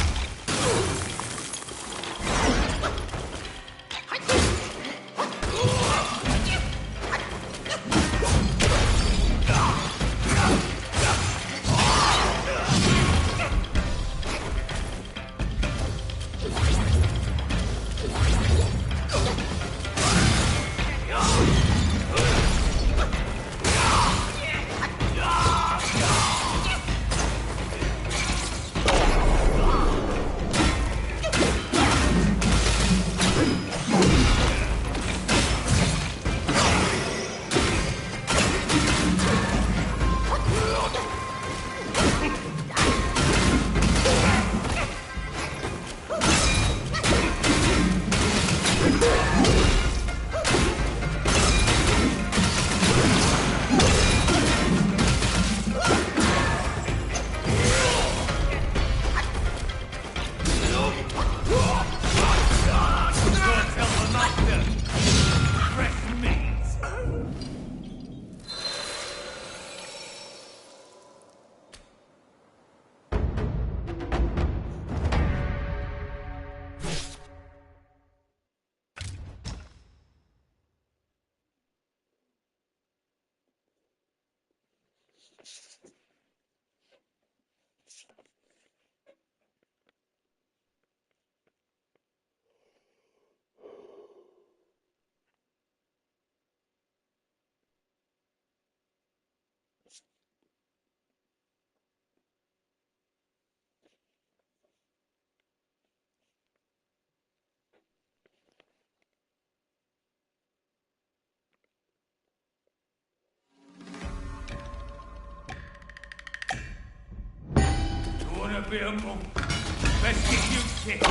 wanna be a monk? Best get used to it.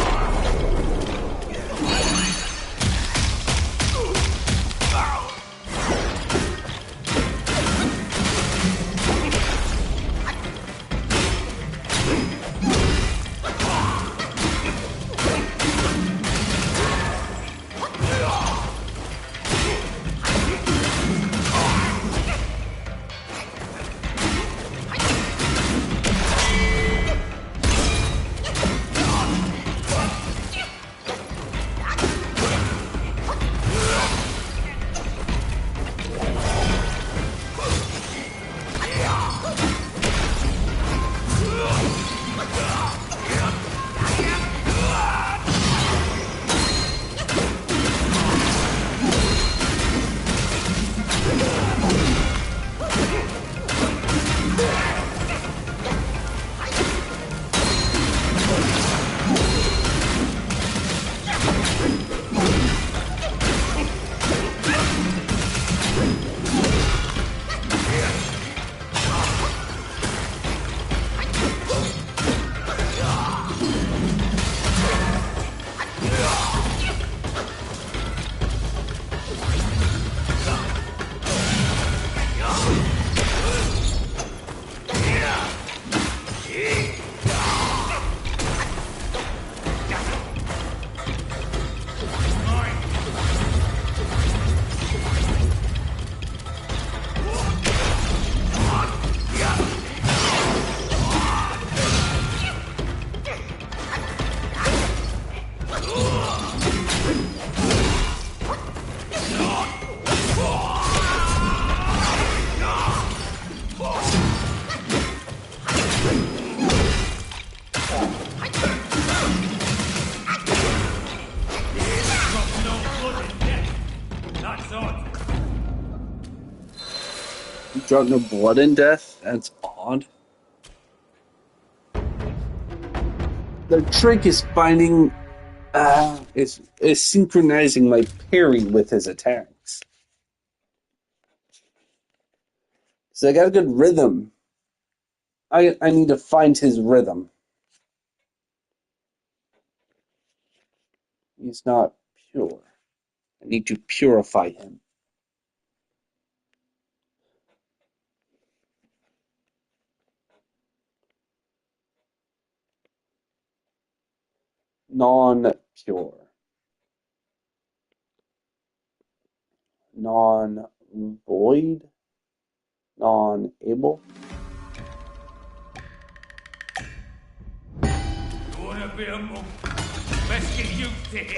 Drunk no blood in death? That's odd. The trick is finding is synchronizing my parry with his attacks. So I got a good rhythm. I need to find his rhythm. He's not pure. I need to purify him. Non-pure. Non-void. Non-able. You wanna be a monk? Best get used to it.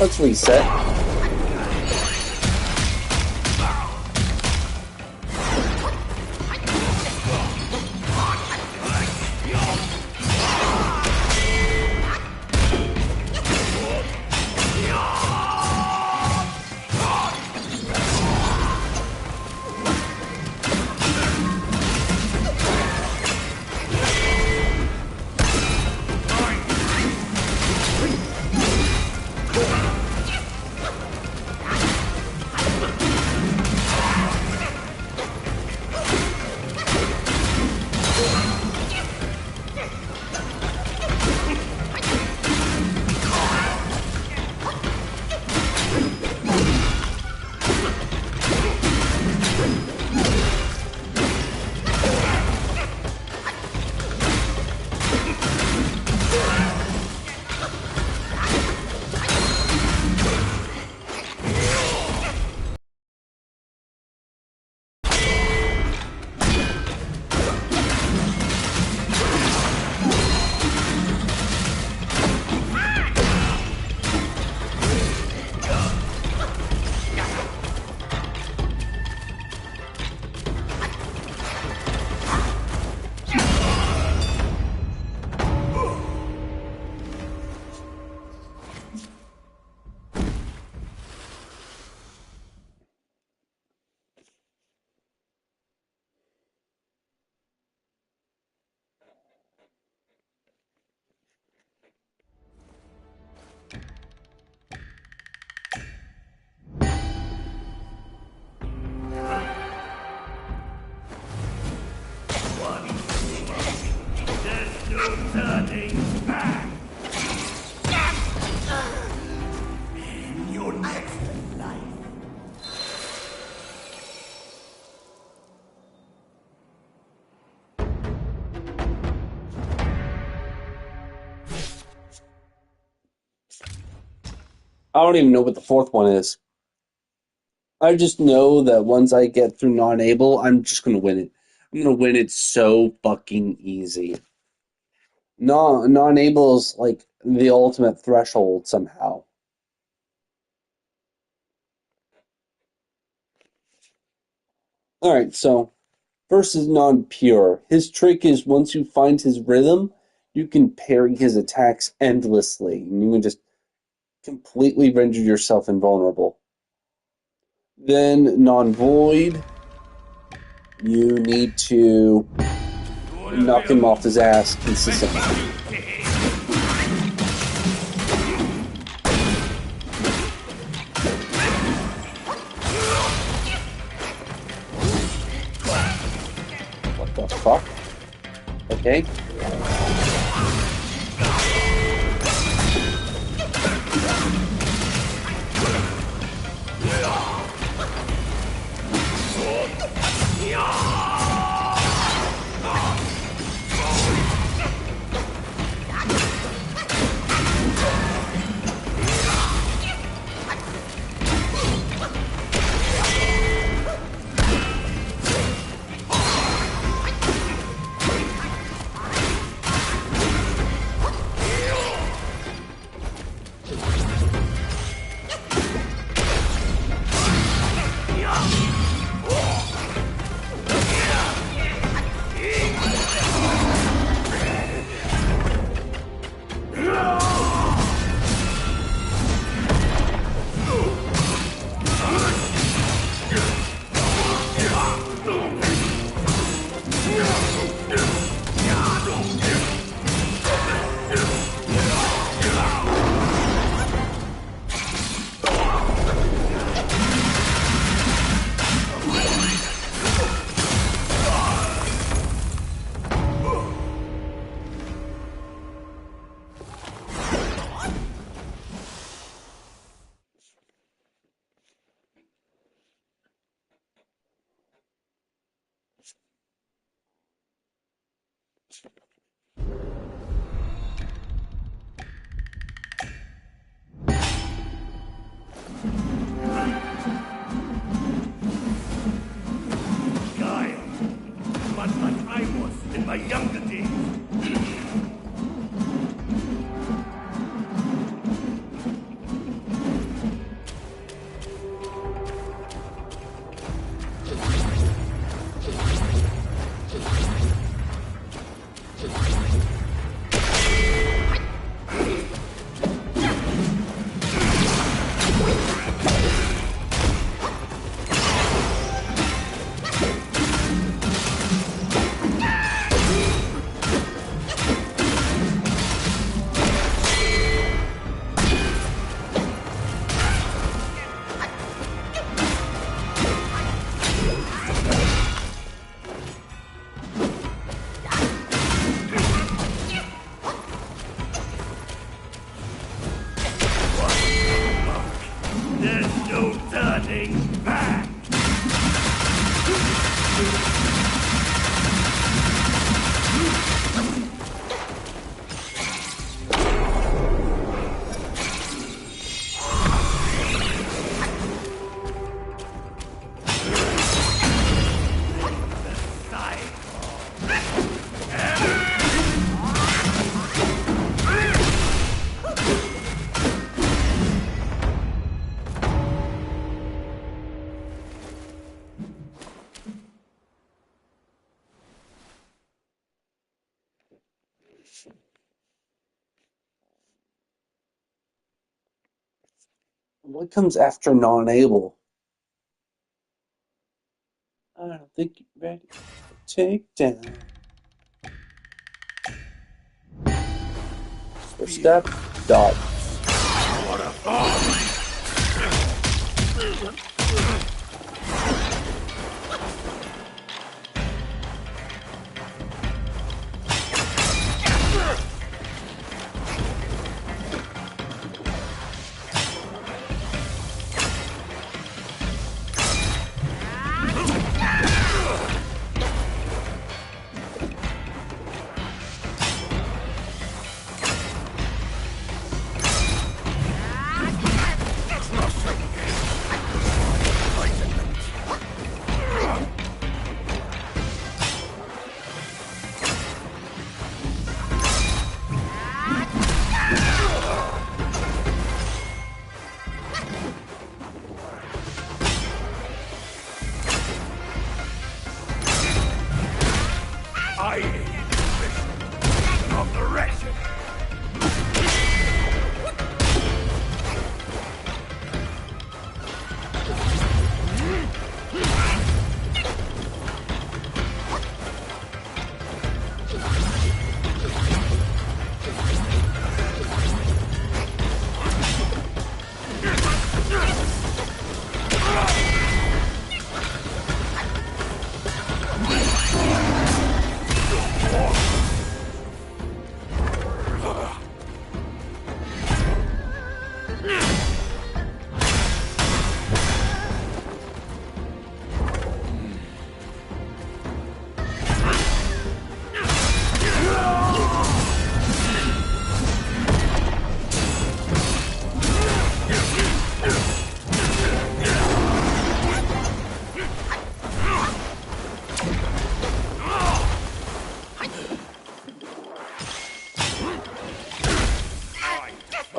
Let's reset. There's no turning back. In your next life. I don't even know what the fourth one is. I just know that once I get through non-able, I'm just gonna win it. I'm gonna win it so fucking easy. Non-able is like the ultimate threshold somehow. Alright, so first is non-pure. His trick is once you find his rhythm, you can parry his attacks endlessly, and you can just completely render yourself invulnerable. Then non-void, you need to knock him off his ass consistently. What the fuck? Okay. Guile. Much like I was in my younger days. There's no turning back. What comes after non-able? I don't think you're ready. Take down. Switch step. Dot. What a fall! I aid the mission of the wretched.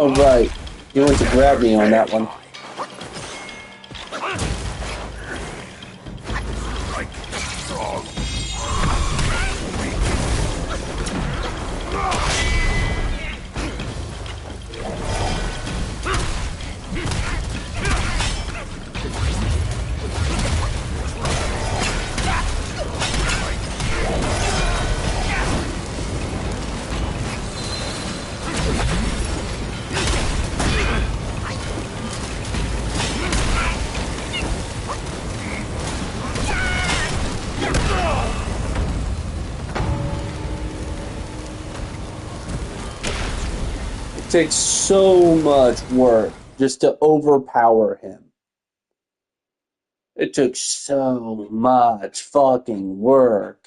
Oh, right. You went to grab me on that one. It takes so much work just to overpower him. It took so much fucking work.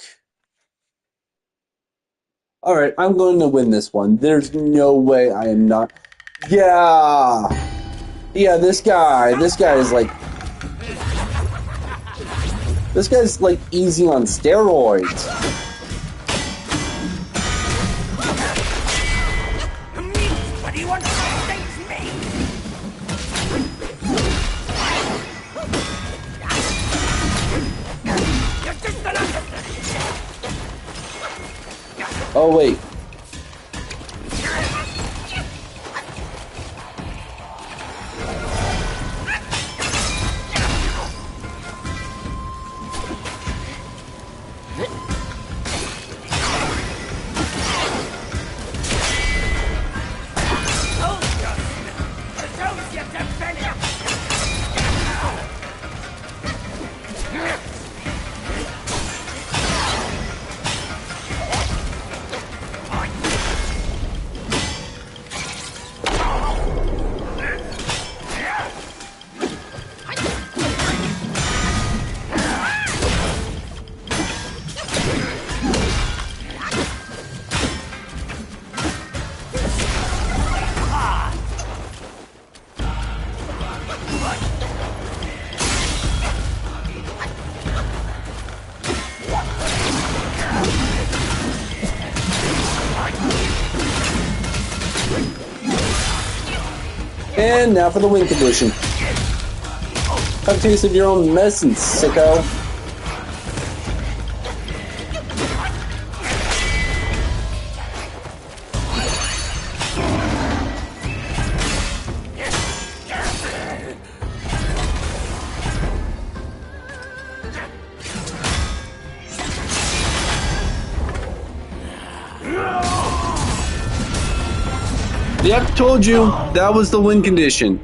Alright, I'm going to win this one. There's no way I am not. Yeah! Yeah, this guy is like. This guy's like easy on steroids. What do you want to say to me? You're just another. Oh, wait. And now for the win condition. Have a taste of your own medicine, sicko. Yep, told you. That was the win condition.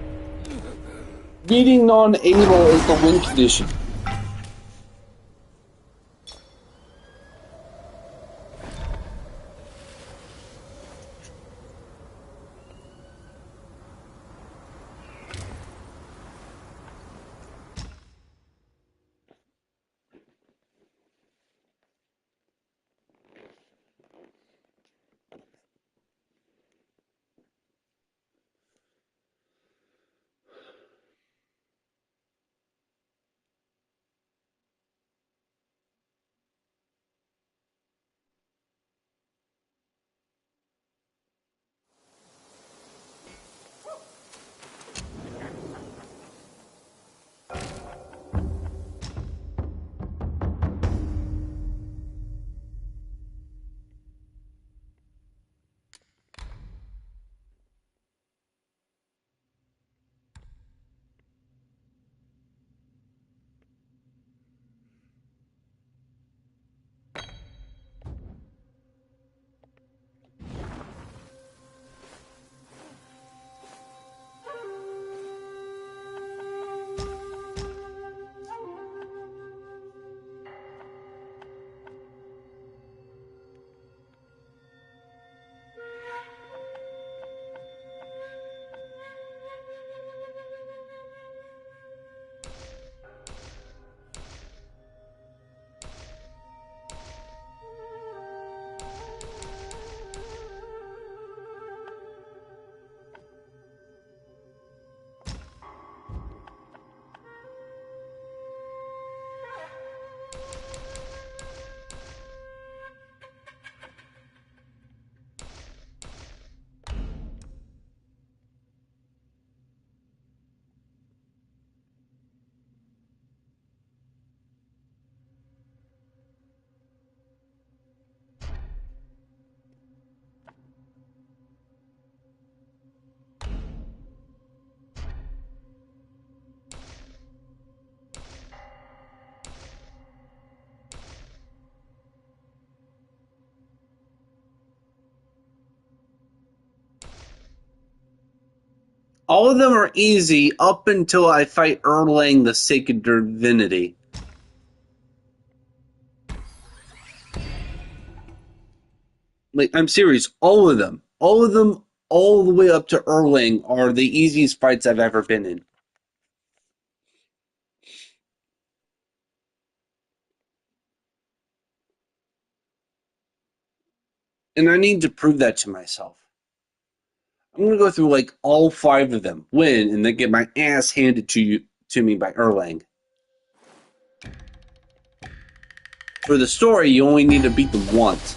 Beating non-able is the win condition. All of them are easy up until I fight Erlang, the Sacred Divinity. Like, I'm serious, all of them, all the way up to Erlang are the easiest fights I've ever been in. And I need to prove that to myself. I'm gonna go through like all 5 of them, win, and then get my ass handed to me by Erlang. For the story, you only need to beat them once.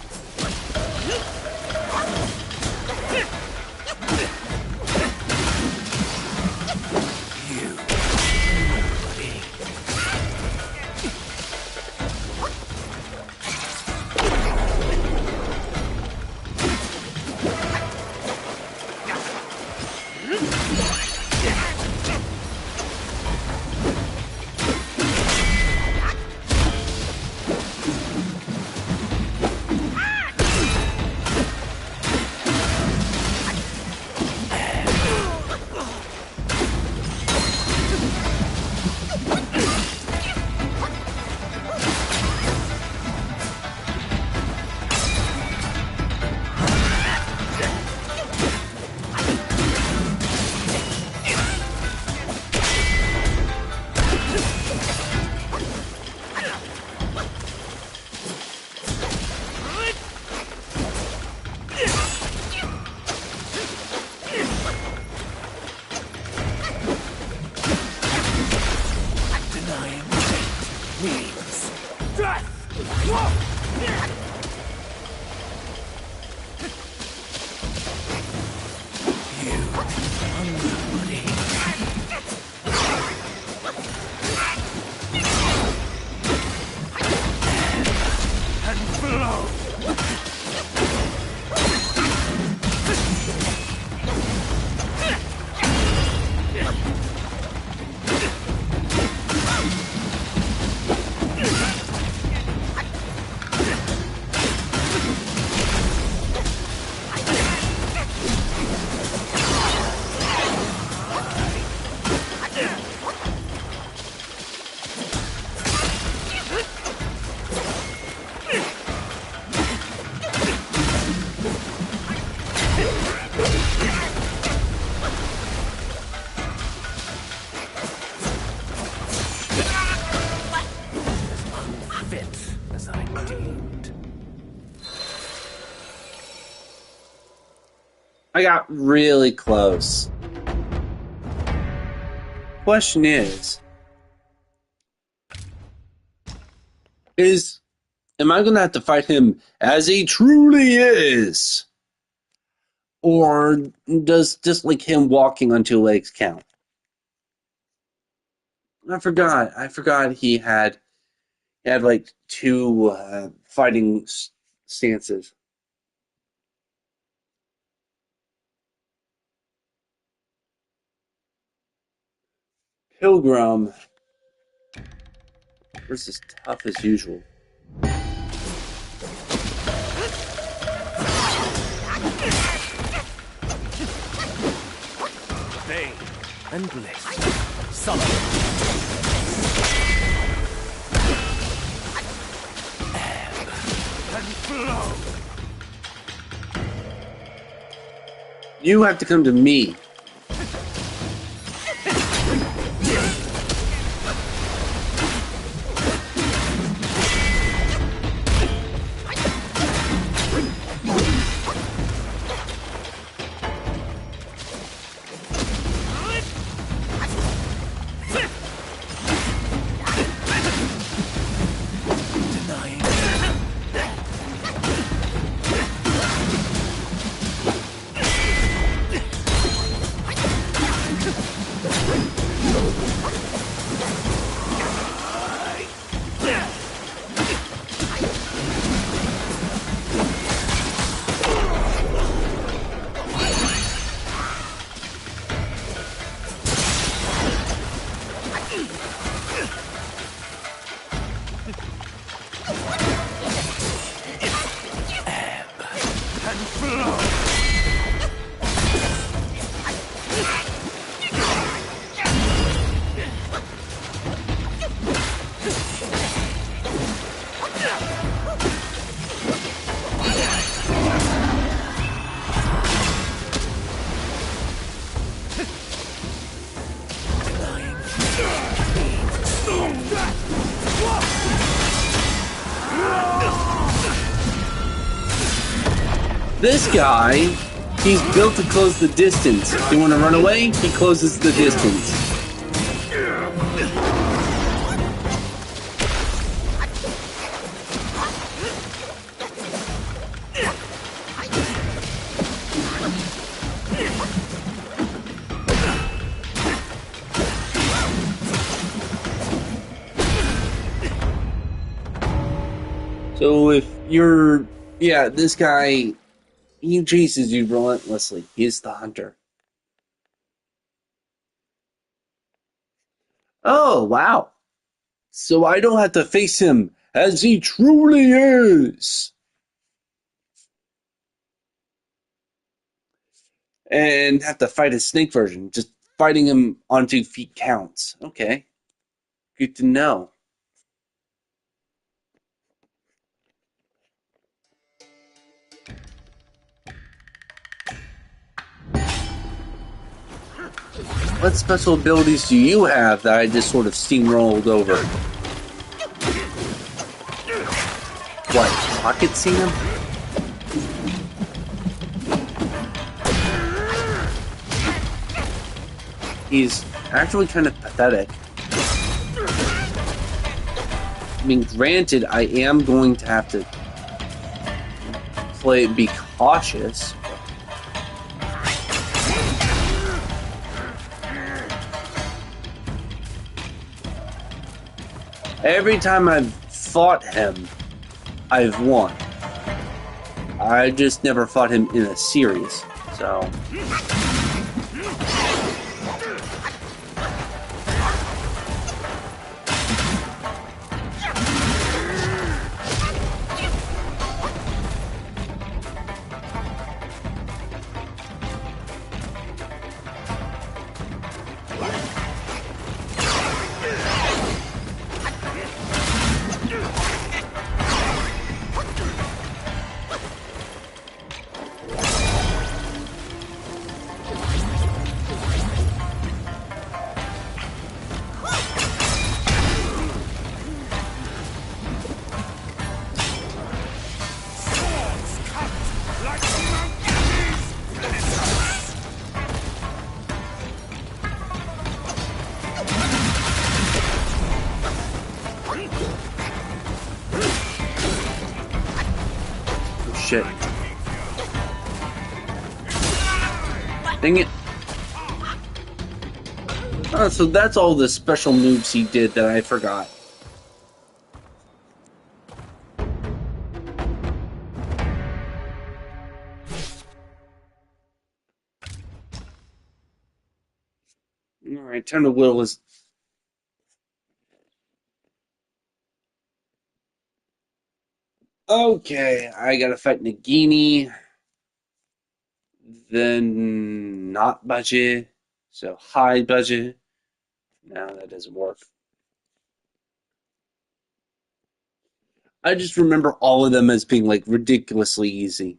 I got really close. Question is am I going to have to fight him as he truly is? Or does just like him walking on two legs count? I forgot he had like two fighting stances. Pilgrim versus tough as usual. Bane and bliss. Summon. Ebb and flow. You have to come to me. This guy, he's built to close the distance. If you want to run away, he closes the distance. So if you're, yeah, this guy, he chases you relentlessly. He's the hunter. Oh, wow. So I don't have to face him as he truly is. And have to fight a snake version. Just fighting him on 2 feet counts. Okay. Good to know. What special abilities do you have that I just sort of steamrolled over? What, pocket seeing him? He's actually kind of pathetic. I mean, granted, I am going to have to be cautious. Every time I've fought him, I've won. I just never fought him in a series, so... Shit. Dang it. Oh, so that's all the special moves he did that I forgot. Alright, time to whittle his... Okay, I gotta fight Nagini. Then not budget. So high budget. No, that doesn't work. I just remember all of them as being like ridiculously easy.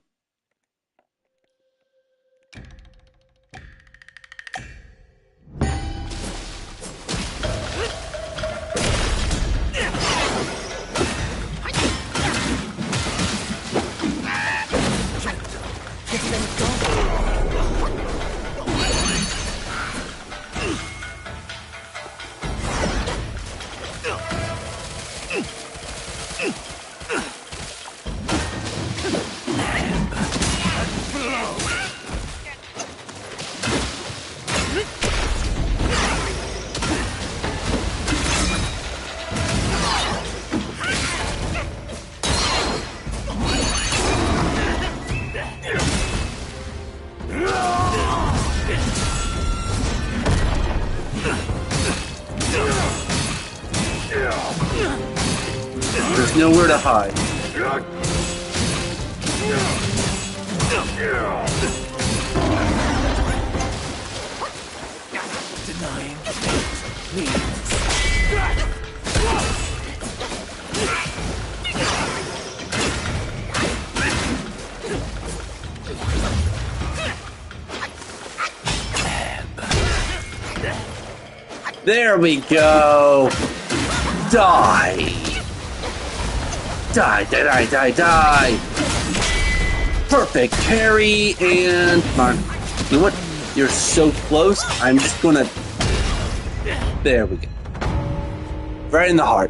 There's nowhere to hide. Denying me. There we go. Die. Die, die, die, die, die. Perfect parry and come on. You know what? You're so close. I'm just gonna. There we go. Right in the heart.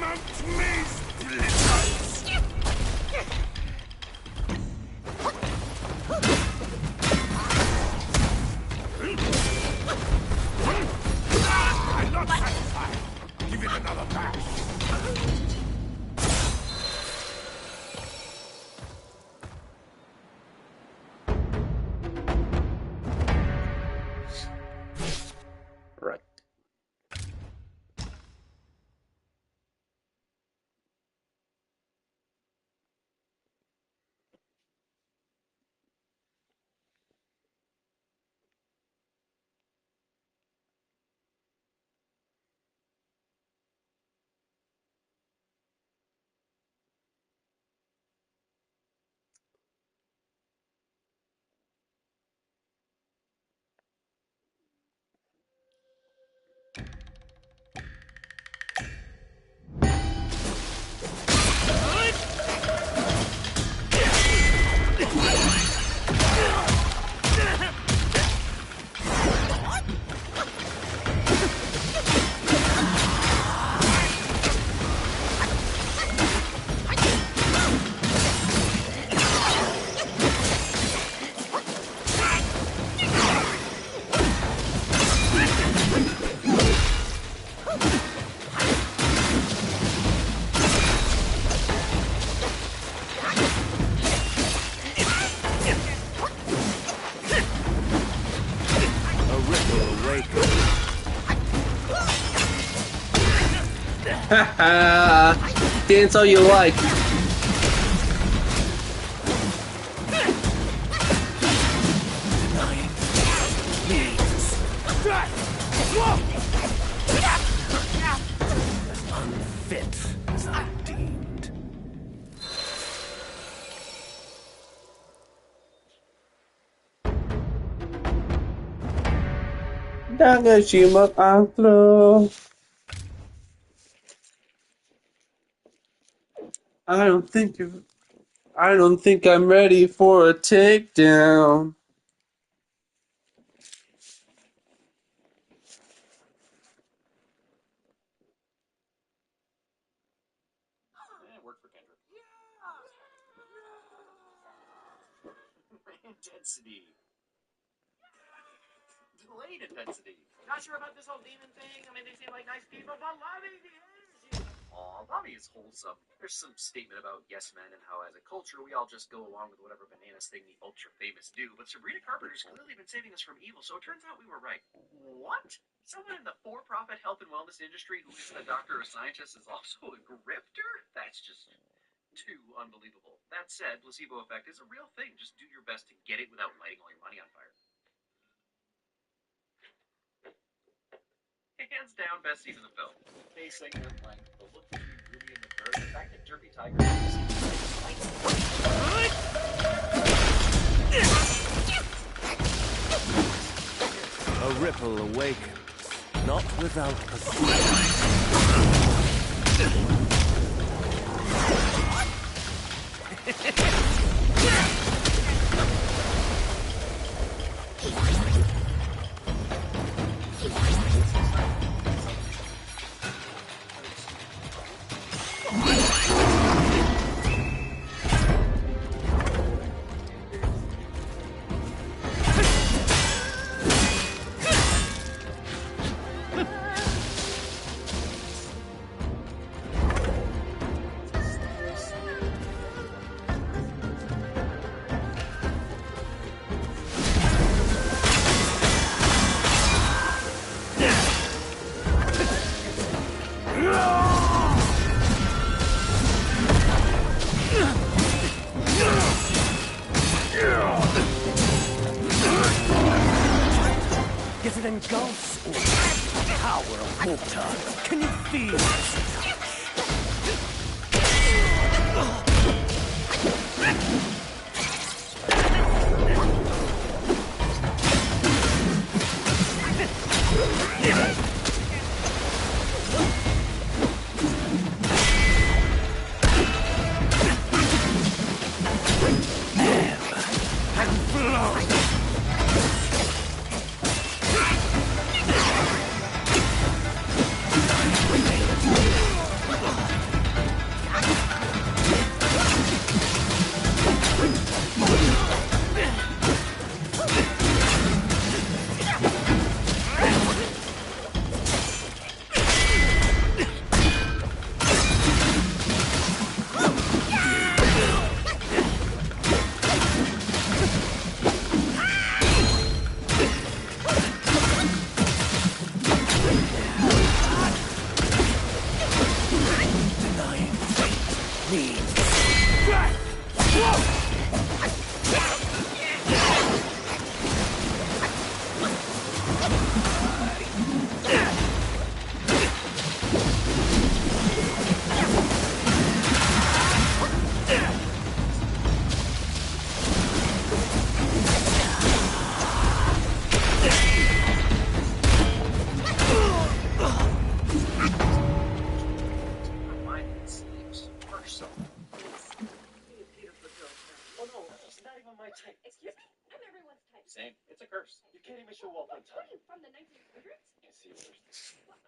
amongst me, splitters! I'm not satisfied. Give it another bash. Right. Haha! Dance all you like. Denying means unfit as I'm deemed. Nagashima Astro. I don't think I'm ready for a takedown. It worked for Kendrick. Intensity. Delayed intensity. Not sure about this whole demon thing. I mean, they seem like nice people, but loving the energy. Aw, Bobby is wholesome. There's some statement about yes men and how, as a culture, we all just go along with whatever bananas thing the ultra famous do. But Sabrina Carpenter's clearly been saving us from evil, so it turns out we were right. What? Someone in the for-profit health and wellness industry who isn't a doctor or scientist is also a grifter? That's just too unbelievable. That said, placebo effect is a real thing. Just do your best to get it without lighting all your money on fire. Hands down, best scene in the film. Pacing and length, the look between Ruby and the bird, the fact that Derpy Tiger A ripple awakens, not without Yet it engulfs all the power of water. Can you feel it? You can't even show up on time. From the 1900s? You see orders.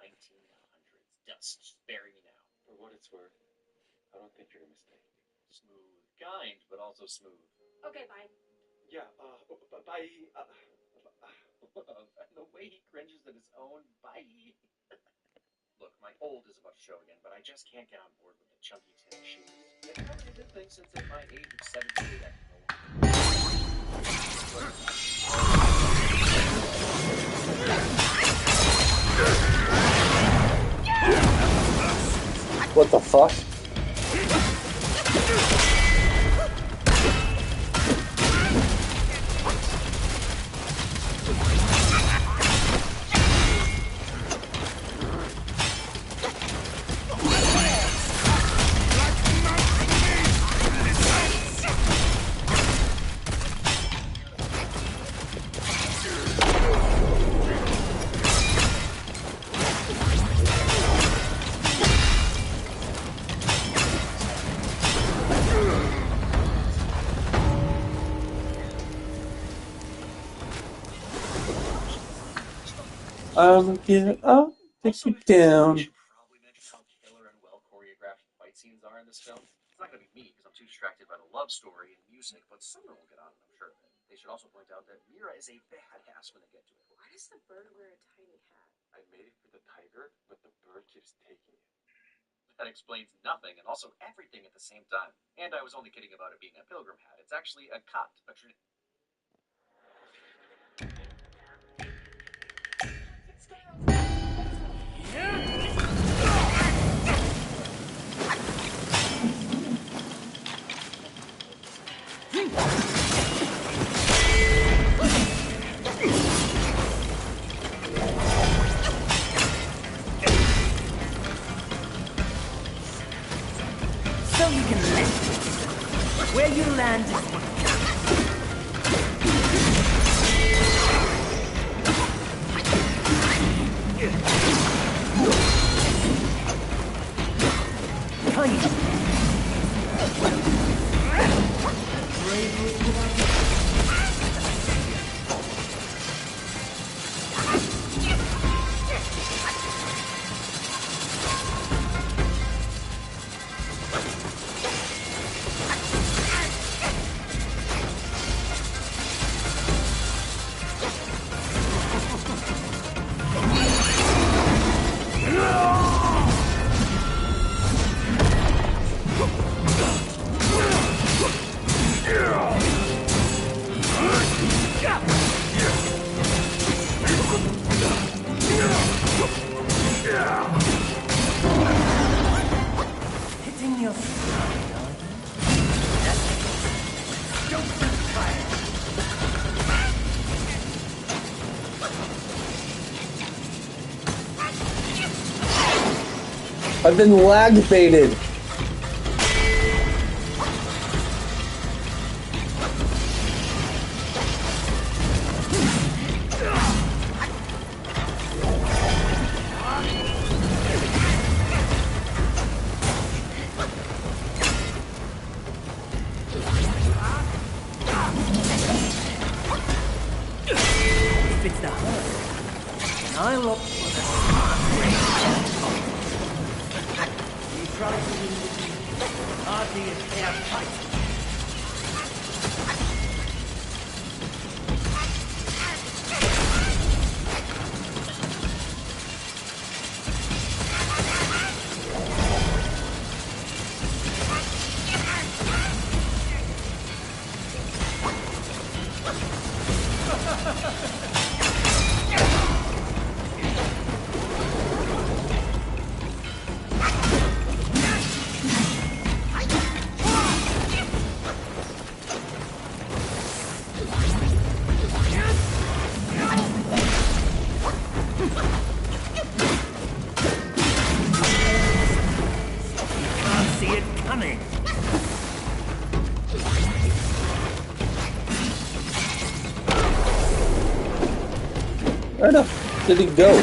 1900s. Just spare me now. For what it's worth, I don't think you're a mistake. Smooth. Kind, but also smooth. Okay, bye. Yeah, bye. And the way he cringes at his own bye. Look, my old is about to show again, but I just can't get on board with the chunky tennis shoes. They've covered a good thing since at my age of 78, I can no What the fuck? Get up, take you down. should probably mention how killer and well choreographed fight scenes are in this film. It's not going to be me because I'm too distracted by the love story and music, but someone will get on it, I'm sure. They should also point out that Mira is a badass when they get to it. Why does the bird wear a tiny hat? I made it for the tiger, but the bird keeps taking it. That explains nothing and also everything at the same time. And I was only kidding about it being a pilgrim hat. It's actually a cut, a tradition. So you can land. Where you land is what Tiny. Bravery without hitting your stride, aren't you? Don't be tired. I've been lag baited. If it's the herd, then I'll opt for the smart way. You try to win with me, hardly a fair fight. Can't see it coming. Where the did he go?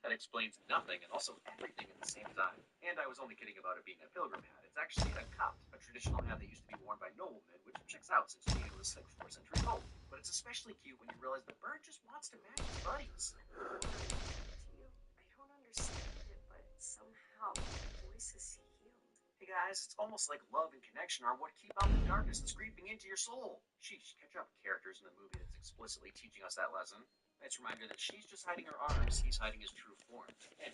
That explains nothing and also everything at the same time. And I was only kidding about it being a pilgrim hat. It's actually a cup, a traditional hat that used to be worn by noblemen, which checks out since Gino is like 4 centuries old. But it's especially cute when you realize the bird just wants to match his buddies. I don't understand it, but somehow my voice is healed. Hey guys, it's almost like love and connection are what keep out the darkness that's creeping into your soul. Sheesh, catch up with characters in the movie that's explicitly teaching us that lesson. Nice reminder that she's just hiding her arms, he's hiding his true form. And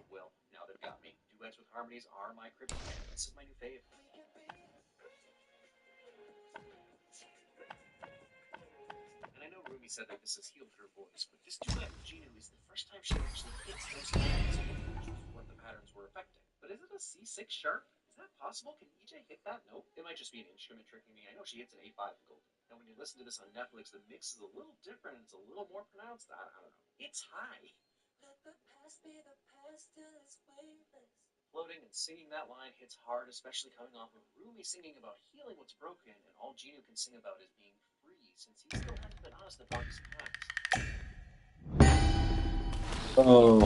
well, now they've got me. Duets with harmonies are my kryptonite. This is my new fave. And I know Rumi said that this has healed her voice, but this duet with Gino is the first time she actually hits those notes, which was what the patterns were affecting. But is it a C6 sharp? Is that possible? Can EJ hit that note? It might just be an instrument tricking me. I know she hits an A5 in Golden. And when you listen to this on Netflix, the mix is a little different and it's a little more pronounced. I don't know. It's high. Floating and singing that line hits hard, especially coming off of Rumi singing about healing what's broken, and all Gino can sing about is being free, since he still hasn't been honest about his past. Oh.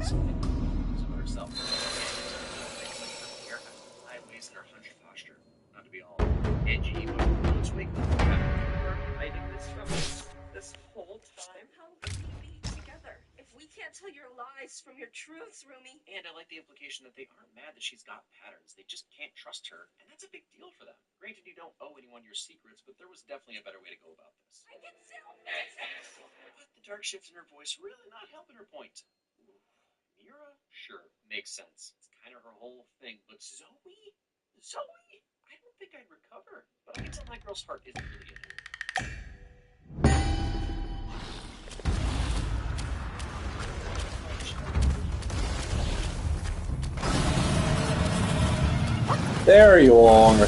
something about herself. Things like her haircut, high waist, and her hunched posture. Not to be all edgy, but Rose Wakeman were hiding this from us this whole time. How can we be together if we can't tell your lies from your truths, Rumi? And I like the implication that they aren't mad that she's got patterns. They just can't trust her, and that's a big deal for them. Granted, you don't owe anyone your secrets, but there was definitely a better way to go about this. I can still fix it! But the dark shift in her voice really not helping her point. Ooh, Mira? Sure, makes sense. It's kind of her whole thing, but Zoe? Zoe? I don't think I'd recover. But I can tell my girl's heart isn't really in it. There you are.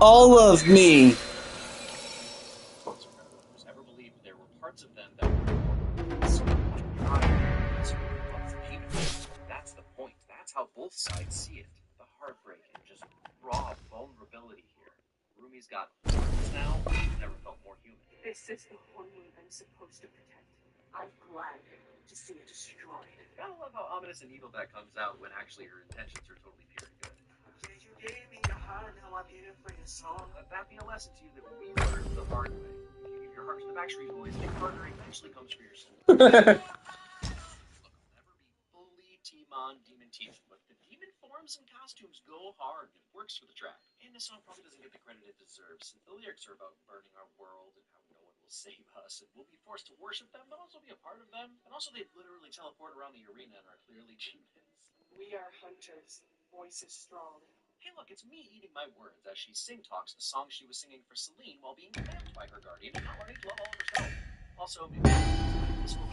All of me. Ever believed there were parts of them that were so that's the point. That's how both sides see it. The heartbreak and just raw vulnerability here. Rumi's got parts now. Never felt more human. This is the one we've been supposed to protect. I'm glad to see it destroyed. Gotta love how ominous and evil that comes out when actually her intentions are totally pure and good. You gave me your heart, now I'm here for your soul. Let that be a lesson to you that we learned the hard way. If you give your heart to the Backstreet Boys, Nick Carter eventually comes for your soul. Look, I'll never be fully Timon Demon Team, but the demon forms and costumes go hard. It works for the track. And this song probably doesn't get the credit it deserves, since the lyrics are about burning our world and how no one will save us, and we'll be forced to worship them, but also be a part of them. And also they literally teleport around the arena and are clearly demons. We are hunters. Voice is strong. Hey look, it's me eating my words as she sing-talks the song she was singing for Celine while being vamped by her guardian and not learning to love all of herself. Also, maybe this will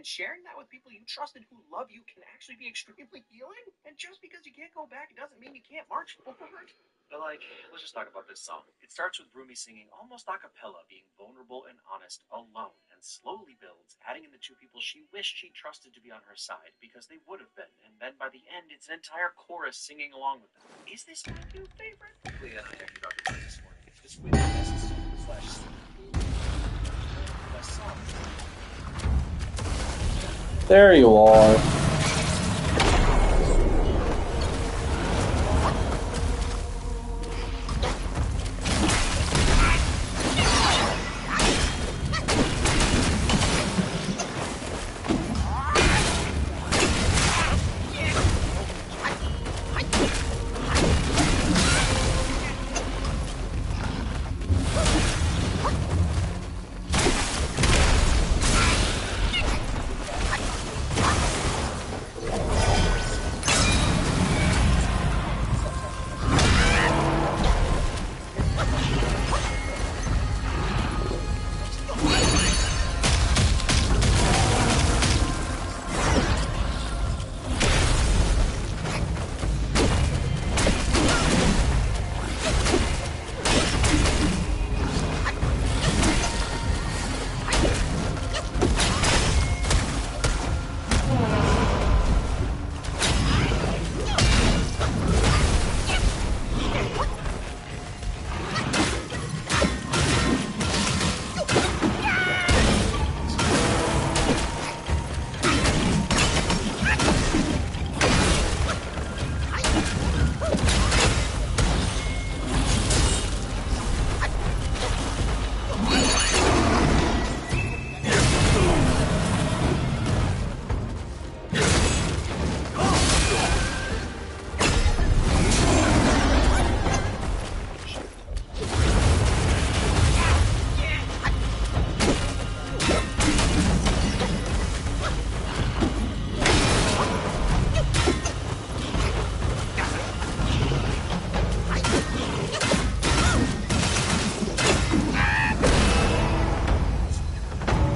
and sharing that with people you trust and who love you can actually be extremely healing. And just because you can't go back doesn't mean you can't march forward. But like, let's just talk about this song. It starts with Rumi singing almost a cappella, being vulnerable and honest, alone, and slowly builds, adding in the two people she wished she trusted to be on her side, because they would have been. And then by the end, it's an entire chorus singing along with them. Is this my new favorite? Leah and I actually talked about this morning. This way the best song / best song. There you are.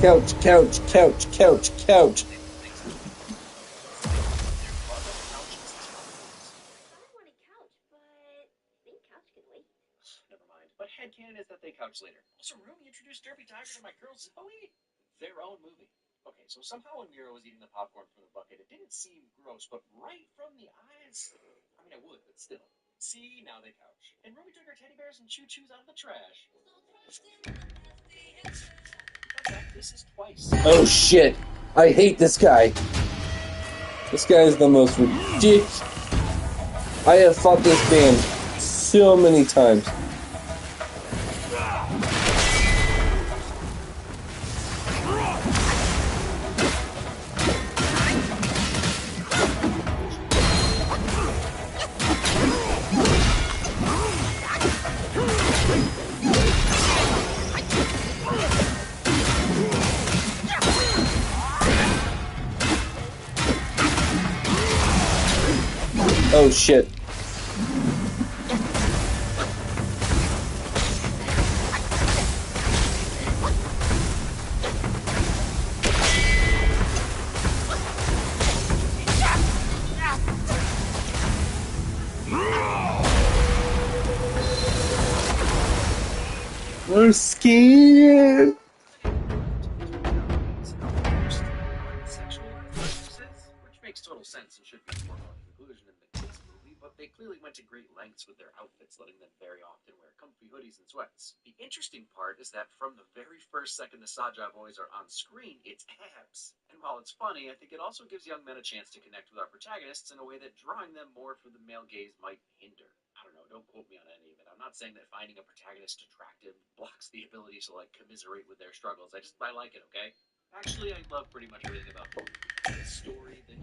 Couch, couch, couch, couch, couch. I want a couch, but I think couch can wait. Never mind. But headcanon is that they couch later. Also, Rumi introduced Derpy Tiger to my girl Zoe. Their own movie. Okay, so somehow when Mira was eating the popcorn from the bucket, it didn't seem gross, but right from the eyes, I mean, I would, but still. See, now they couch. And Rumi took her teddy bears and choo-choos out of the trash. In fact, this is twice. Oh shit. I hate this guy. This guy is the most ridiculous. I have fought this band so many times. Oh shit. We're scared. Sexual preferences, which makes total sense and should be a foregone conclusion in the kids' movie, but they clearly went to great lengths with their outfits, letting them very often wear comfy hoodies and sweats. The interesting part is that from the very first second the Saja boys are on screen, it's abs. And while it's funny, I think it also gives young men a chance to connect with our protagonists in a way that drawing them more for the male gaze might hinder. I don't know, don't quote me on any of it. I'm not saying that finding a protagonist attractive blocks the ability to, like, commiserate with their struggles. I like it, okay? Actually, I love pretty much everything about the movie. The story, the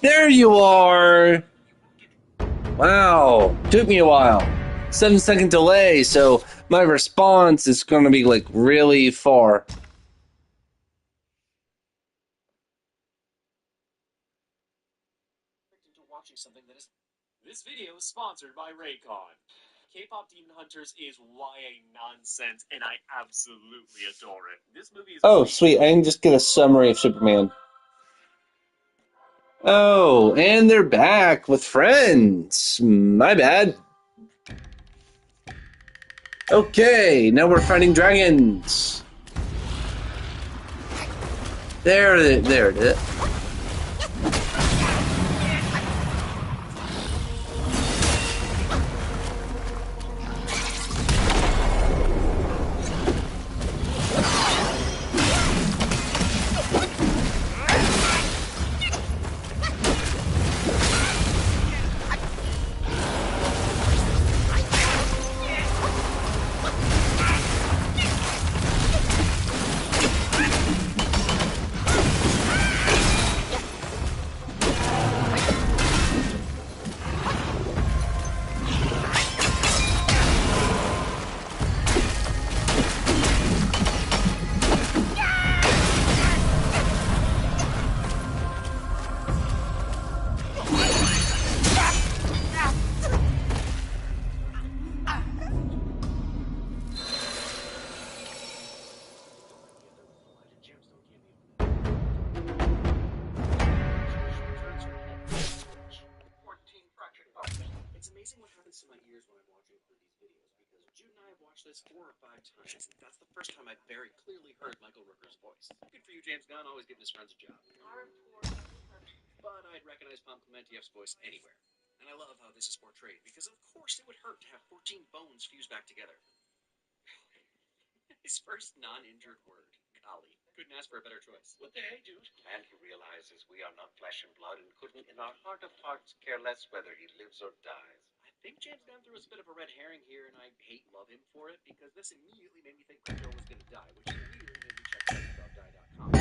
There you are! Wow, took me a while. 7-second delay, so my response is gonna be like really far. Into watching something that is. This video is sponsored by Raycon. K-pop Demon Hunters is YA nonsense, and I absolutely adore it. This movie is. Oh, sweet, I can just get a summary of Superman. Oh, and they're back with friends. My bad. Okay, now we're fighting dragons. There it is. watched this 4 or 5 times. That's the first time I very clearly heard Michael Rooker's voice. Good for you, James Gunn, always giving his friends a job. Our poor Cooper. But I'd recognize Pom Clementieff's voice anywhere. And I love how this is portrayed, because of course it would hurt to have 14 bones fused back together. His first non-injured word. Golly, couldn't ask for a better choice. What the hey, dude? And he realizes we are not flesh and blood and couldn't, in our heart of hearts, care less whether he lives or dies. I think James Gunn threw us a bit of a red herring here, and I love him for it, because this immediately made me think Crypto was going to die, which immediately made me check cryptodie.com.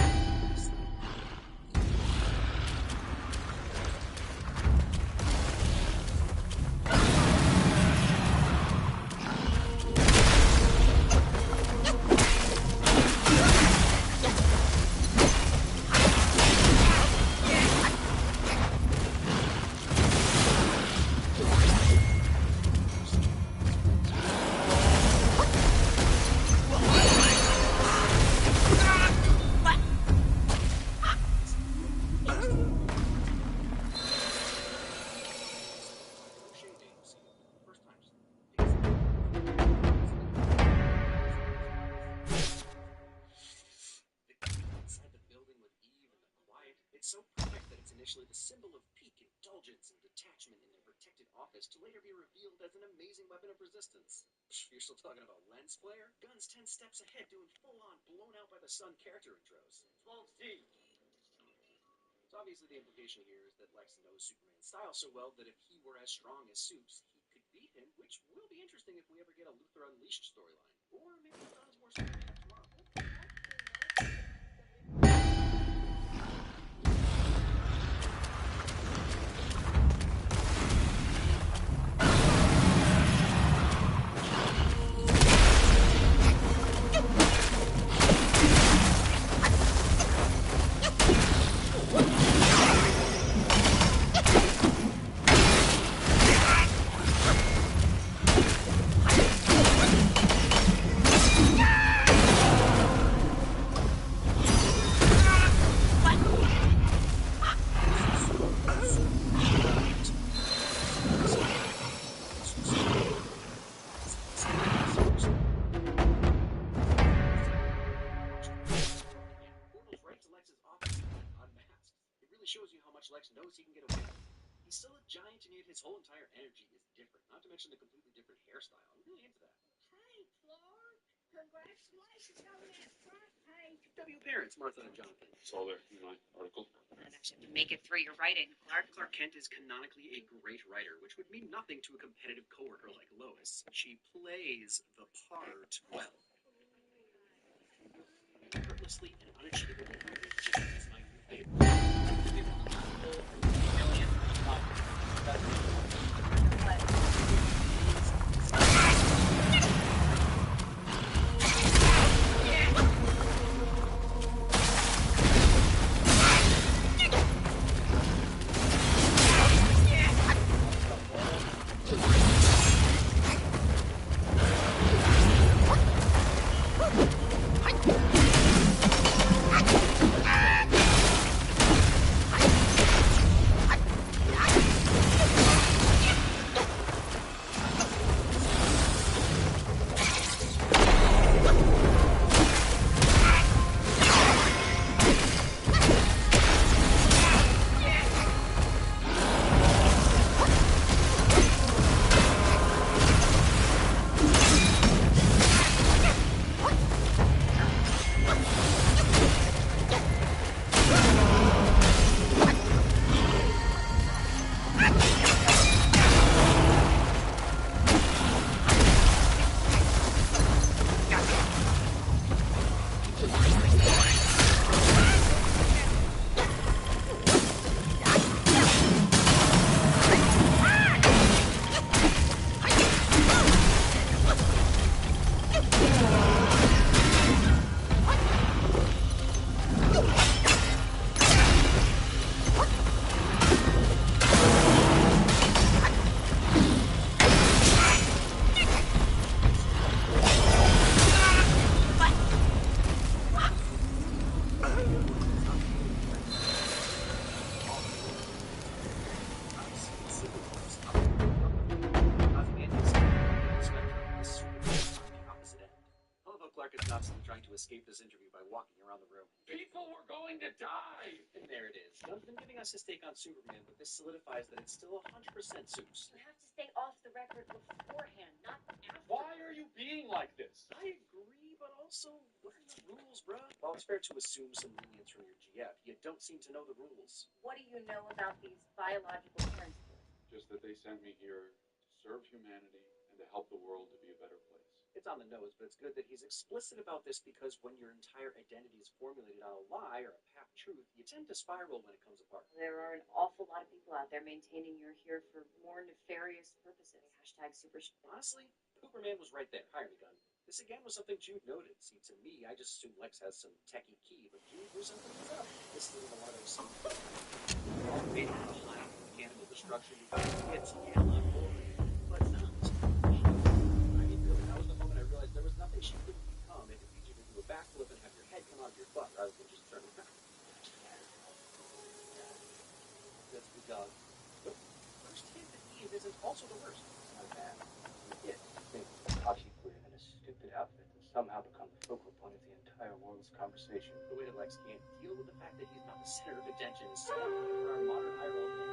It's so perfect that it's initially the symbol of peak indulgence and detachment in their protected office to later be revealed as an amazing weapon of resistance. You're still talking about lens flare? Gunn's 10 steps ahead doing full-on blown out by the sun character intros. Full steam. So obviously the implication here is that Lex knows Superman's style so well that if he were as strong as Supes, he could beat him, which will be interesting if we ever get a Luthor Unleashed storyline. Or maybe Gunn's more Superman tomorrow. Shows you how much Lex knows he can get away with. He's still a giant, and yet his whole entire energy is different, not to mention the completely different hairstyle. I'm really into that. Hey, Clark. Congratulations on that birthday. W parents, Martha and Jonathan. It's all there in my article. And actually have to make it through your writing, Clark. Clark Kent is canonically a great writer, which would mean nothing to a competitive coworker like Lois. She plays the part well. Effortlessly and unachievably is my new favorite. tape this interview by walking around the room. People were going to die! And there it is. Gunn's been giving us his take on Superman, but this solidifies that it's still 100% Supes. You have to stay off the record beforehand, not after. Why are you being like this? I agree, but also learn the rules, bruh. While it's fair to assume some lenience from your GF, you don't seem to know the rules. What do you know about these biological principles? Just that they sent me here to serve humanity and to help the world to be a better place. It's on the nose, but it's good that he's explicit about this because when your entire identity is formulated on a lie or a half-truth, you tend to spiral when it comes apart. There are an awful lot of people out there maintaining you're here for more nefarious purposes. Hashtag super. Honestly, Superman was right there. Hire me, Gunn. This again was something Jude noted. See, to me, I just assume Lex has some techie key, but Jude knew something was up. This isn't one of those scenes. Behind mechanical destruction, it's on board, but not. I mean, really, that was the moment I realized there was nothing she couldn't become. It could lead you to do a backflip and have your head come out of your butt rather than just turn around. That's the dog. But first hit at Eve isn't also the worst. It's not bad. Yet, I think OxyClear in a stupid outfit has somehow become the focal point of the entire world's conversation. The way that Lex can't deal with the fact that he's not the center of attention is so unfair for our modern hierarchy.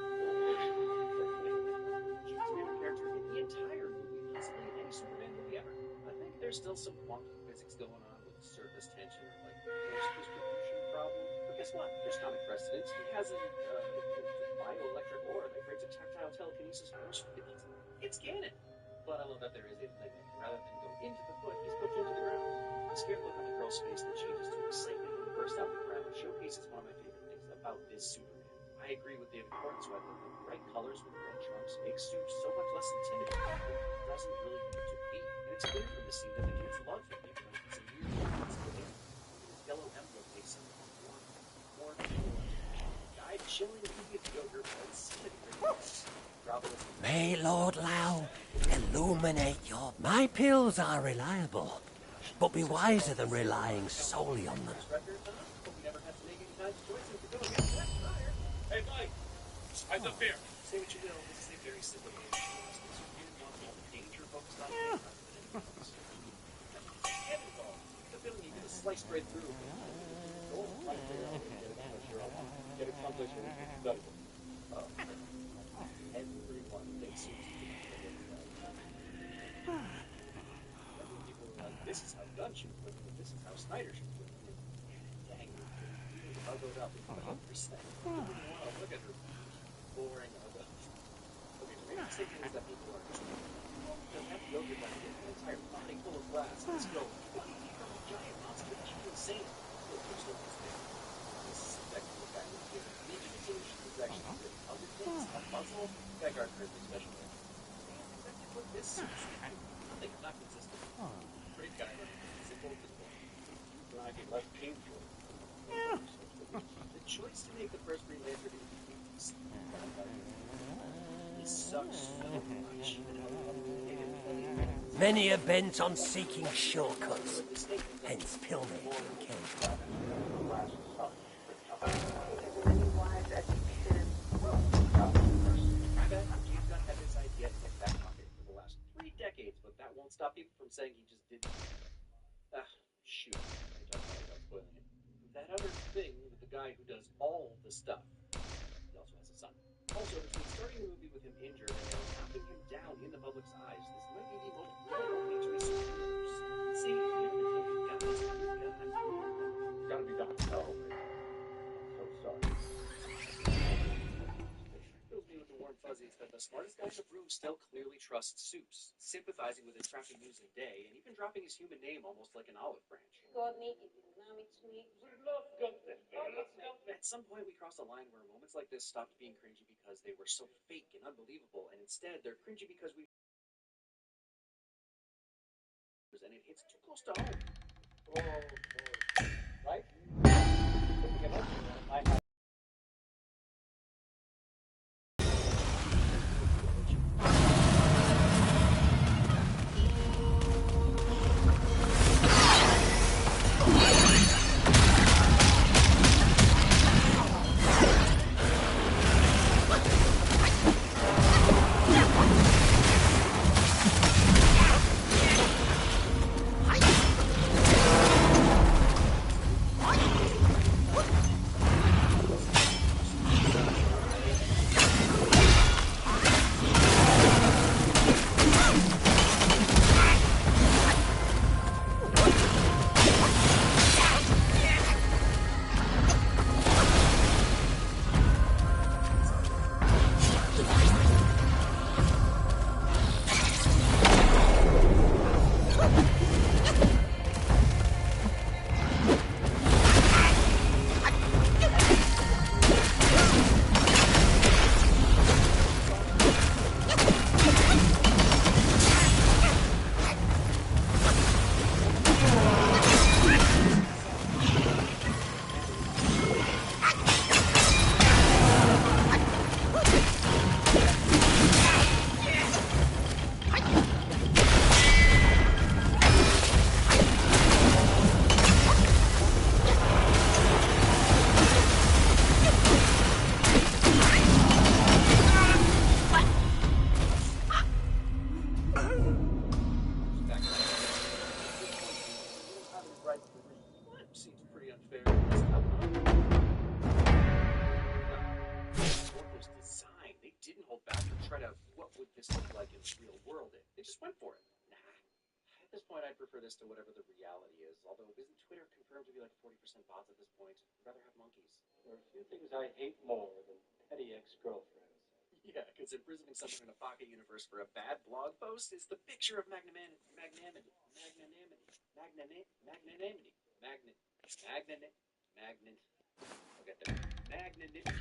Jude's favorite character in the entire movie, possibly in any Superman movie ever. I think there's still some wonky physics going on with surface tension, like force distribution problem. But guess what? There's comic precedence. He has a bioelectric aura that creates a tactile telekinesis force field. It's canon. But I love that there is a limit. Rather than go into the foot, he's pushed into the ground. The scared look on the girl's face that changes to excitement when he bursts out the ground showcases one of my favorite things about this Superman. I agree with David Cornsweat that the bright colors with red trunks make Supe so much less intimidating. It doesn't really need to be. And it's clear from the scene that the kids love him even though he's a weird responsibility. His yellow emblem makes him more guy chilling with yogurt and May Lord Lao illuminate your... My pills are reliable, but be wiser than relying solely on them. Hey, Mike! How's the beer? Say what you will, this is a very simple game. You didn't want all the danger focused on the get involved. The feeling you get sliced right through. Get it someplace where we can study it. Everyone thinks people are like, this is how Gunn should put it, this is how Snyder should put it. Dang, I'll go up 100%. Look at her boring. Okay, the main mistake is that people are just have yogurt like an entire body full of glass. Let's go. Giant monster, she's insane. This is effectively the guy who's given Legion of Solutions is actually good. Other things, a puzzle, that guard is special. Put this nothing not consistent. Great guy, simple as well. I get less painful. The choice to make the first Green Lantern he sucks so much. Many are bent on seeking shortcuts, hence pill-making came. Decades, but that won't stop people from saying he just didn't. Shoot. I talked about spoiling it. That other thing with the guy who does all the stuff. He also has a son. Also, between starting the movie with him injured and then knocking him down in the public's eyes, this might be the most brutal opening to a superheroes. See, guys, Gotta be done. No. I'm so sorry. Fills me with the warm fuzzies that the smartest guy in the room still clearly trusts Supes, sympathizing with his crappy news and day, and even dropping his human name almost like an olive branch. At some point, we crossed a line where moments like this stopped being cringy because they were so fake and unbelievable, and instead they're cringy because we. And it hits too close to home. Right? try to, what would this look like in the real world? They just went for it. Nah. At this point, I'd prefer this to whatever the reality is. Although, isn't Twitter confirmed to be like 40% bots at this point? I'd rather have monkeys. There are a few things I hate more than petty ex-girlfriends. Yeah, because imprisoning someone in a pocket universe for a bad blog post is the picture of magnanimity. I'll get there. Magnanimity.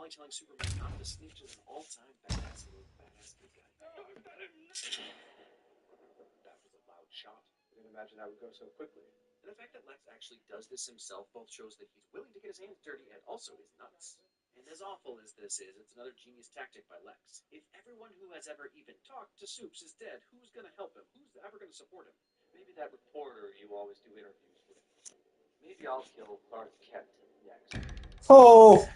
Telling Superman not to snitch is an all-time badass good guy. That was a loud shot. I didn't imagine that would go so quickly. And the fact that Lex actually does this himself both shows that he's willing to get his hands dirty and also is nuts. And as awful as this is, it's another genius tactic by Lex. If everyone who has ever even talked to Supes is dead, who's gonna help him? Who's ever gonna support him? Maybe that reporter you always do interviews with. Maybe I'll kill Clark Kent next. Oh!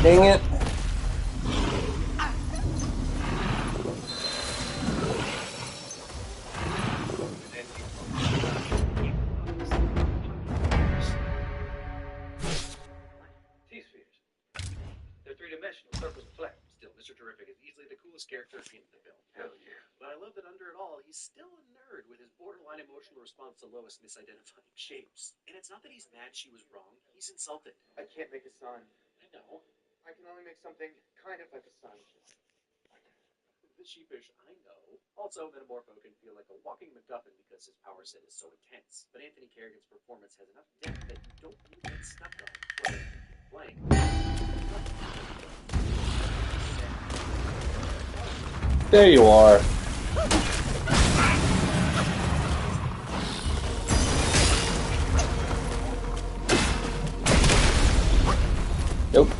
Dang it. T-spheres. They're three-dimensional, surface flat. Still, Mr. Terrific is easily the coolest character in the film. Hell yeah. But I love that under it all, he's still a nerd with his borderline emotional response to Lois misidentifying shapes. And it's not that he's mad she was wrong, he's insulted. I can't make a sun. I know. I can only make something kind of like a sun. The sheepish, I know. Also, Metamorpho can feel like a walking MacGuffin because his power set is so intense. But Anthony Carrigan's performance has enough depth that you don't really get stuck on whether he's blank. There you are. Nope.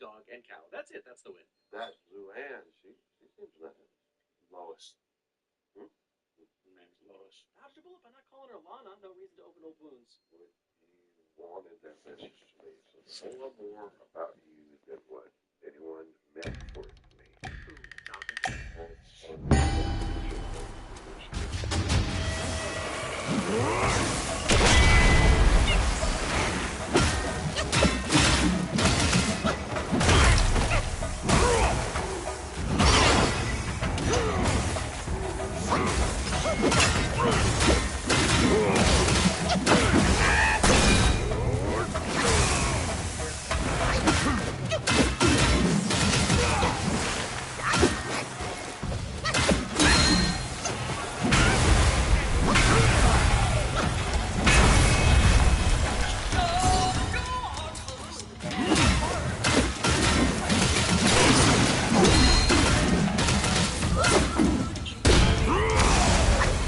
dog, and cow. That's it. That's the win. That Luann, she seems nice. Lois. Her name's Lois. Dodged a bullet by not calling her Lana. No reason to open old wounds. He wanted that message to me. So a lot more about you than what anyone meant for it to me.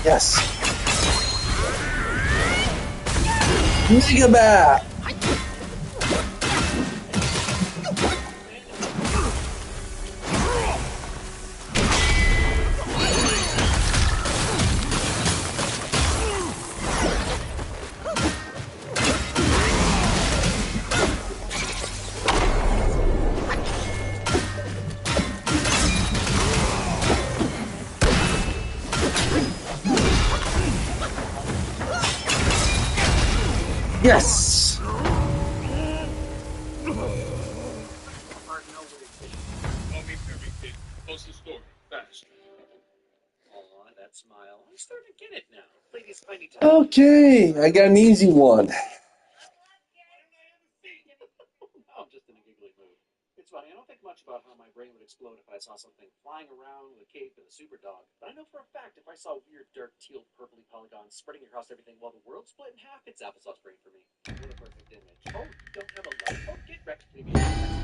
Yes. Mega Bat. Yes. Don't be perfect, kid. Post the story. Fast. Aw, that smile. I'm starting to get it now. Ladies, I need to... Okay, I got an easy one. No, I'm just in a giggly mood. It's funny, I don't think much about how my brain would explode if I saw something flying around with a cape and a super dog. But I know for a fact if I saw weird, dark, teal, purpley polygons spreading across everything while the world split in half, it's applesauce brain for me. What a perfect image. Oh, you don't have a light? Oh, get wrecked, baby. That's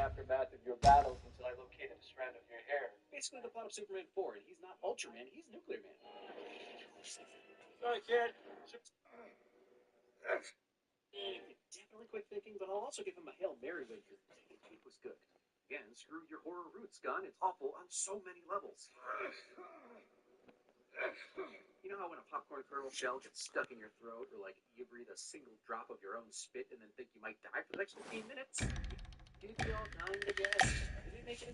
aftermath of your battles until I located a strand of your hair. Basically the plot of Superman 4, and he's not Ultraman, he's Nuclear Man. Sorry, kid. Definitely quick thinking, but I'll also give him a Hail Mary when your tape was good. Again, screw your horror roots, Gun. It's awful on so many levels. You know how when a popcorn kernel shell gets stuck in your throat, or like you breathe a single drop of your own spit and then think you might die for the next 15 minutes? Did y'all kind of guess? Did it make it?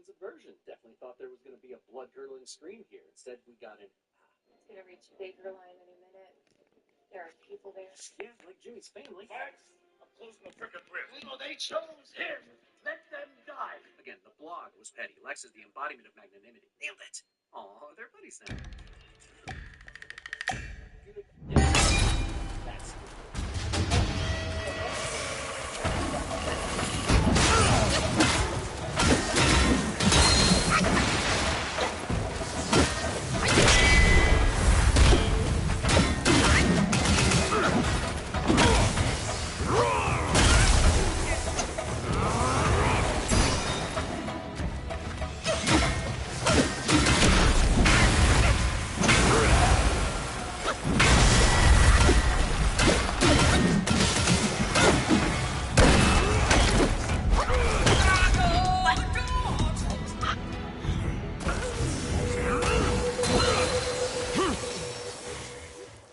subversion. Definitely thought there was going to be a blood-curdling scream here. Instead, we got an It's gonna reach Baker Line any minute. There are people there. yeah, like Jimmy's family. I'm closing the frickin' bridge. They chose him. Let them die. Again, the blog was petty. Lex is the embodiment of magnanimity. Nailed it. Aw, they're buddies now. Good. That's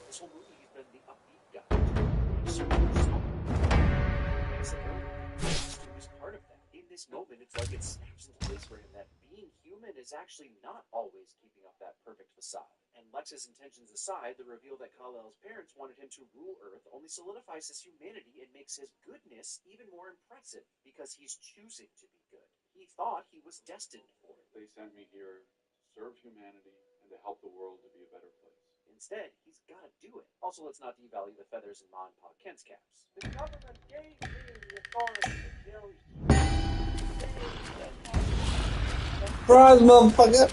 this whole movie, he's been the upbeat guy. Is part of that. In this moment, it's like it snaps into place for him that being human is actually not always keeping up that perfect facade. And Lex's intentions aside, the reveal that Kal-El's parents wanted him to rule Earth only solidifies his humanity and makes his goodness even more impressive because he's choosing to be good. He thought he was destined for it. They sent me here to serve humanity and to help the world to be a better place. Instead, he's got to do it. Also, let's not devalue the feathers in Ma and Pa Kent's caps. The government gave me the authority to kill you. Surprise, motherfucker!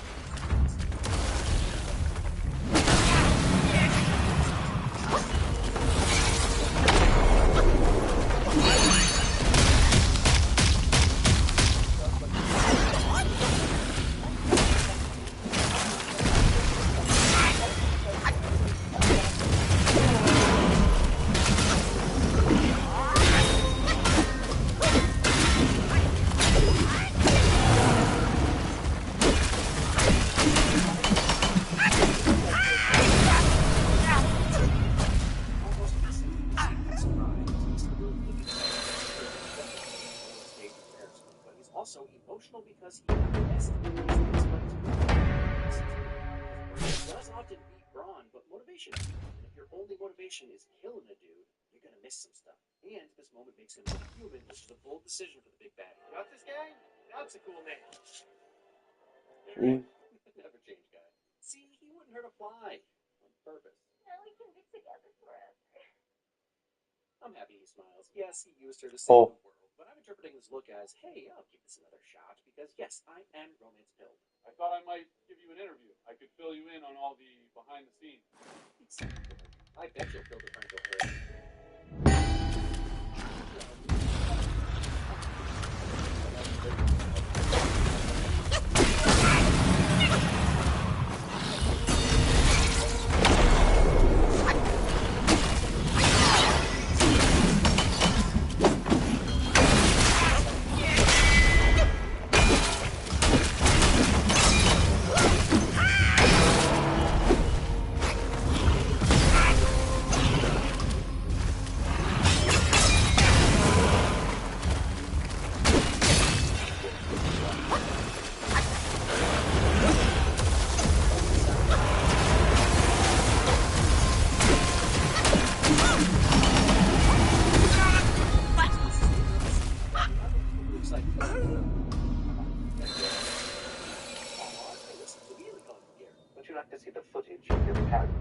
But he's also emotional because he invested in his It does often beat brawn, but motivation. And if your only motivation is killing a dude, you're gonna miss some stuff. And this moment makes him more human, which is a bold decision for the big bad. Got this gang? That's a cool name. Never change, guy. See, he wouldn't hurt a fly on purpose. Now we can be together forever. I'm happy he smiles. Yes, he used her to save the world, but I'm interpreting this look as, hey, I'll give this another shot, because yes, I am romance pilled. I thought I might give you an interview. I could fill you in on all the behind the scenes. I bet you'll build a friend over it. Would you like to see the footage of your parents?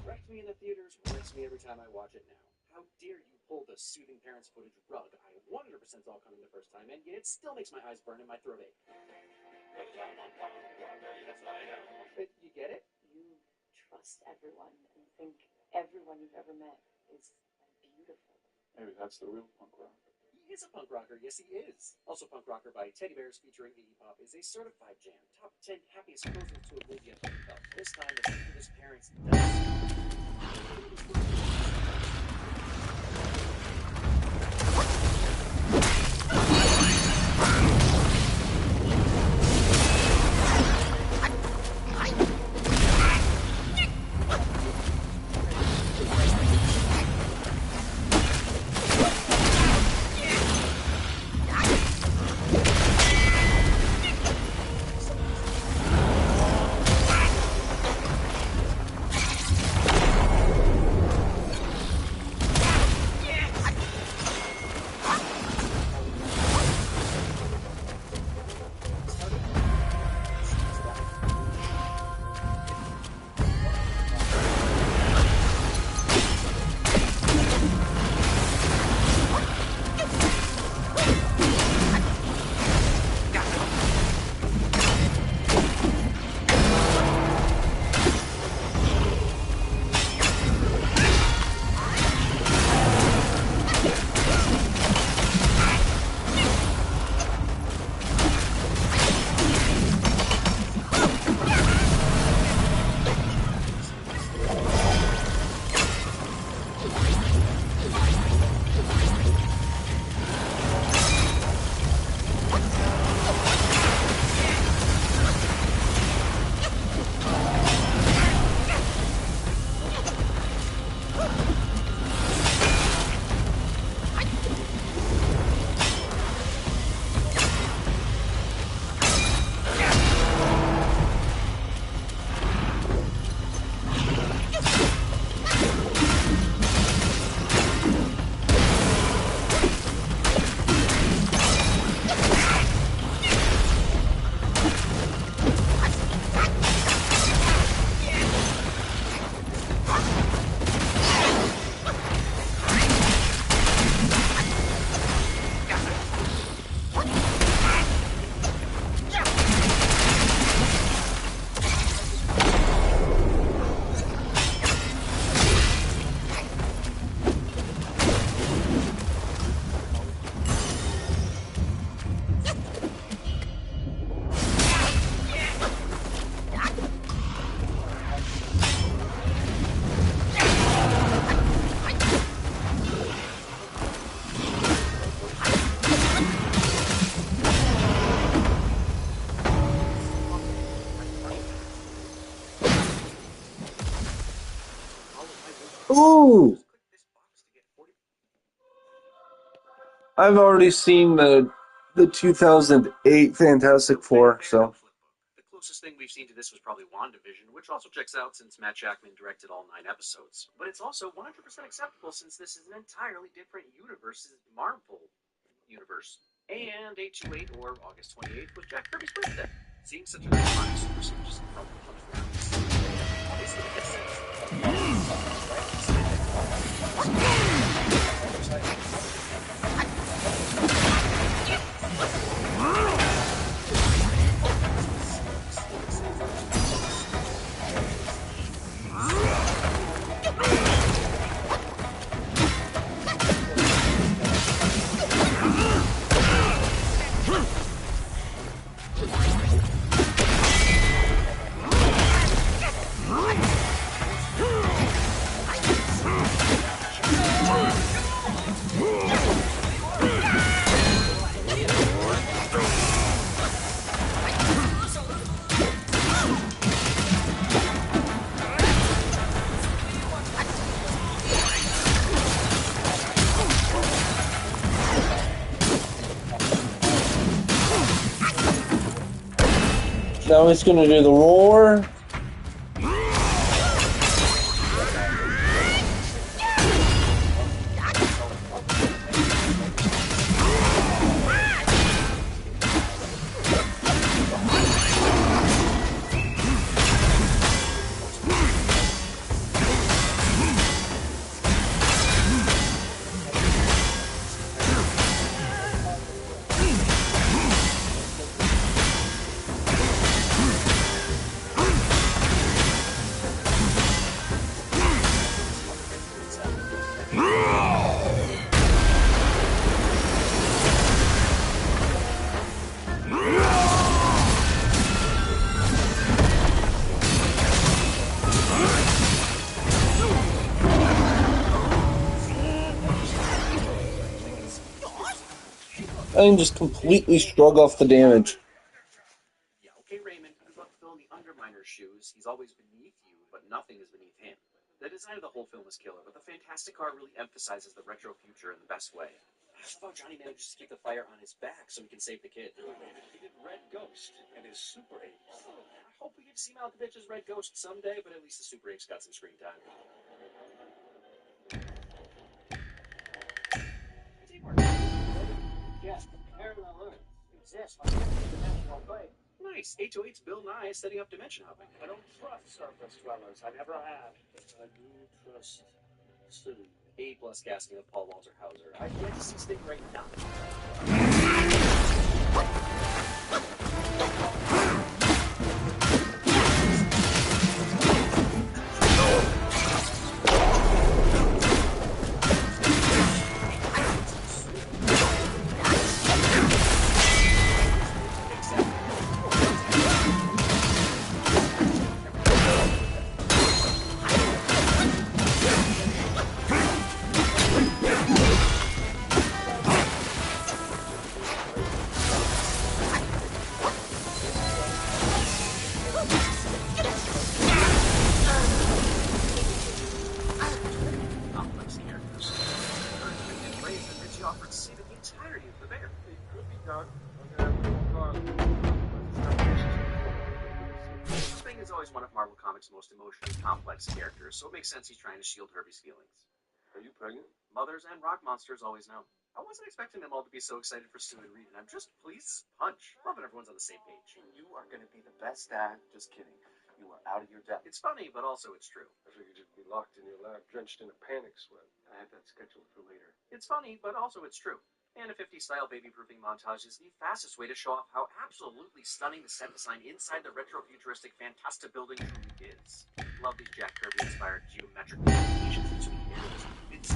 Wrecked me in the theaters, wrecks me every time I watch it now. How dare you pull the soothing parents footage rug I 100% saw coming the first time, and yet it still makes my eyes burn and my throat ache. But you get it? You trust everyone and think everyone you've ever met is beautiful. Maybe that's the real punk rock. He is a punk rocker, yes he is. Also Punk Rocker by Teddy Bears featuring Iggy Pop is a certified jam. Top 10 happiest closings to a movie I've ever felt. This time the his parents Ooh! I've already seen the 2008 Fantastic Four, so The closest thing we've seen to this was probably WandaVision, which also checks out since Matt Jackman directed all 9 episodes. But it's also 100% acceptable since this is an entirely different universe, Marvel universe. And 828, or August 28th, was Jack Kirby's birthday. Seeing such an iconic super suit just probably comes around. Obviously, it makes sense. now he's gonna do the roar. I can just completely shrug off the damage. Yeah, okay, Raymond, good luck filling the Underminer's shoes. He's always beneath you, but nothing is beneath him. The design of the whole film is killer, but the Fantastic Car really emphasizes the retro future in the best way. How about Johnny manages to keep the fire on his back so he can save the kid? He did Red Ghost and his Super Apes. I hope we get to see Malkovich's Red Ghost someday, but at least the Super Apes got some screen time. Yes, parallel Earths exist on a dimensional plane. Nice. 828's Bill Nye setting up dimension hopping. I don't trust surface dwellers. I never have. I do trust city. A+ casting of Paul Walter Hauser. I'd like to see Sting right now. Most emotionally complex characters, so it makes sense he's trying to shield Herbie's feelings. Are you pregnant? Mothers and rock monsters always know. I wasn't expecting them all to be so excited for Sue and Reed, and I'm just pleased punch. Loving everyone's on the same page. You are going to be the best dad. Just kidding. You are out of your depth. It's funny, but also it's true. I figured you'd be locked in your lab, drenched in a panic sweat. I have that scheduled for later. It's funny, but also it's true. And a 50s-style baby-proofing montage is the fastest way to show off how absolutely stunning the set design inside the retro-futuristic Fantasta building truly is. Love these Jack Kirby-inspired geometric communications between areas. It's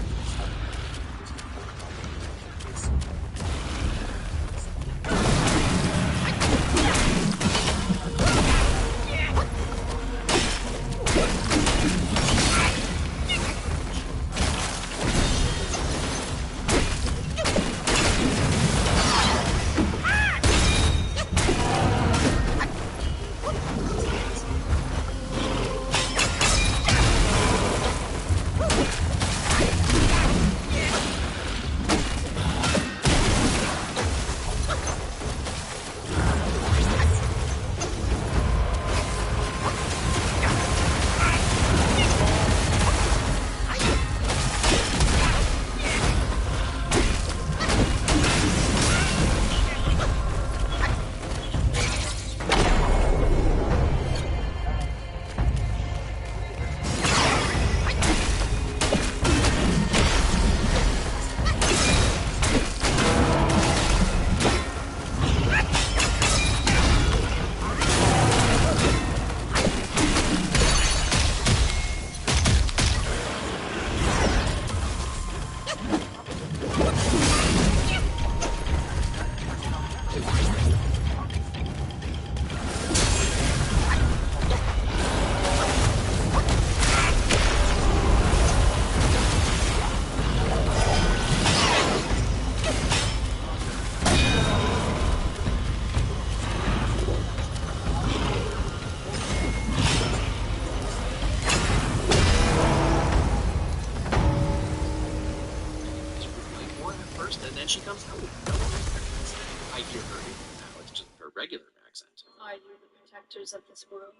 I hear her now. It's just her regular accent. Are you the protectors of this world?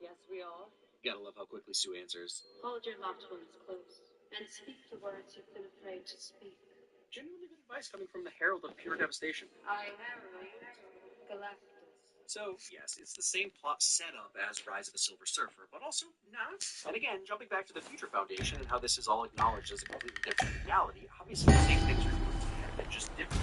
Yes, we are. Gotta love how quickly Sue answers. Hold your loved ones close and speak the words you've been afraid to speak. Genuinely good advice coming from the Herald of Pure Devastation. I herald Galactus. So, yes, it's the same plot setup as Rise of the Silver Surfer, but also not. And again, jumping back to the Future Foundation and how this is all acknowledged as a completely different reality, obviously the same things are doing, but just different.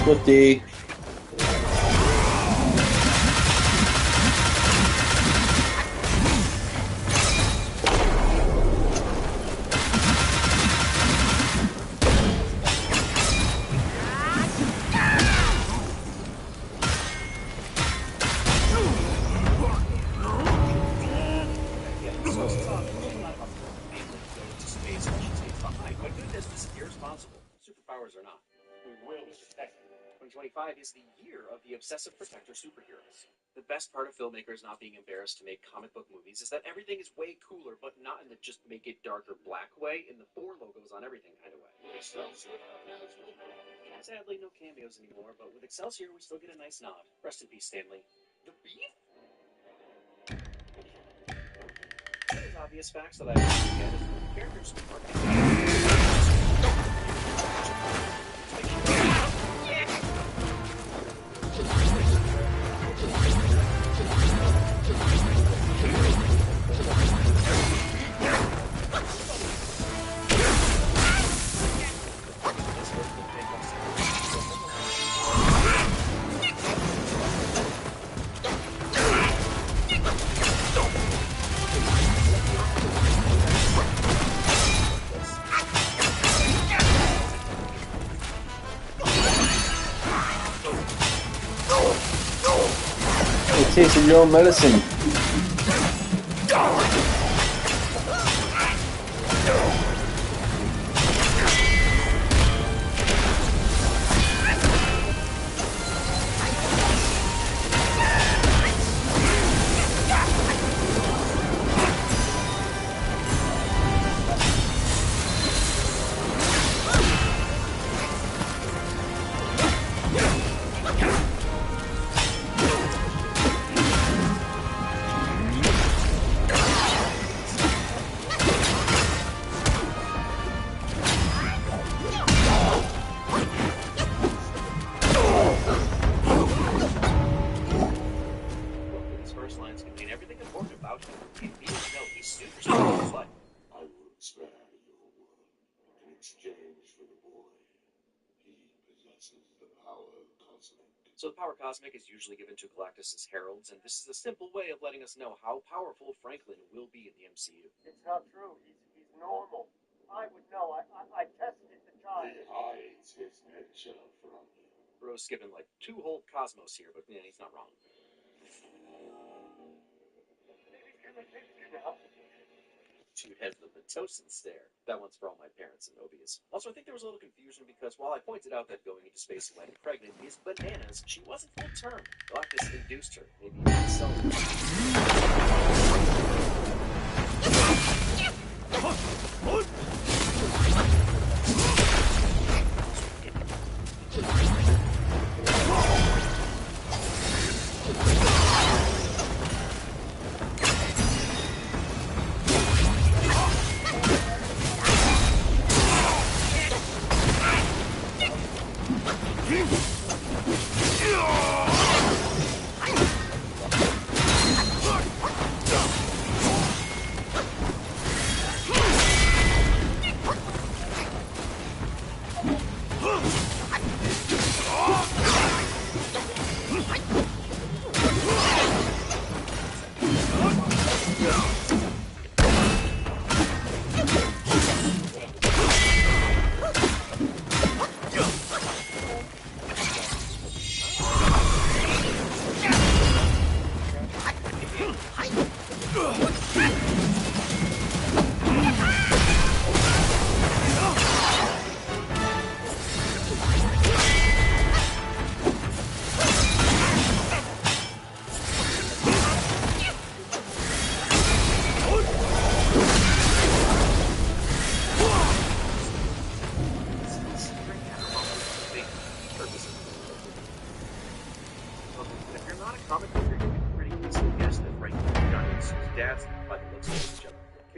Swifty. My goodness, this is irresponsible. Superpowers or not. We will protect them. 2025 is the year of the obsessive protector superheroes. The best part of filmmakers not being embarrassed to make comic book movies is that everything is way cooler, but not in the just make it darker black way, in the 4 logos on everything kind of way. Sadly, no cameos anymore, but with Excelsior, we still get a nice nod. Rest in peace, Stanley. The Beef? There's obvious facts that I don't forget is the characters Tasting your own medicine. So the power cosmic is usually given to Galactus' heralds, and this is a simple way of letting us know how powerful Franklin will be in the MCU. It's not true. He's normal. I would know. I tested the child. He hides his nature from you. Bro's skipping like 2 whole cosmos here, but yeah, he's not wrong. Dude has the Pitocin stare. That one's for all my parents and Mobius. Also, I think there was a little confusion because while I pointed out that going into space and landing pregnant is bananas, she wasn't full term. Galactus induced her. Maybe even accelerated.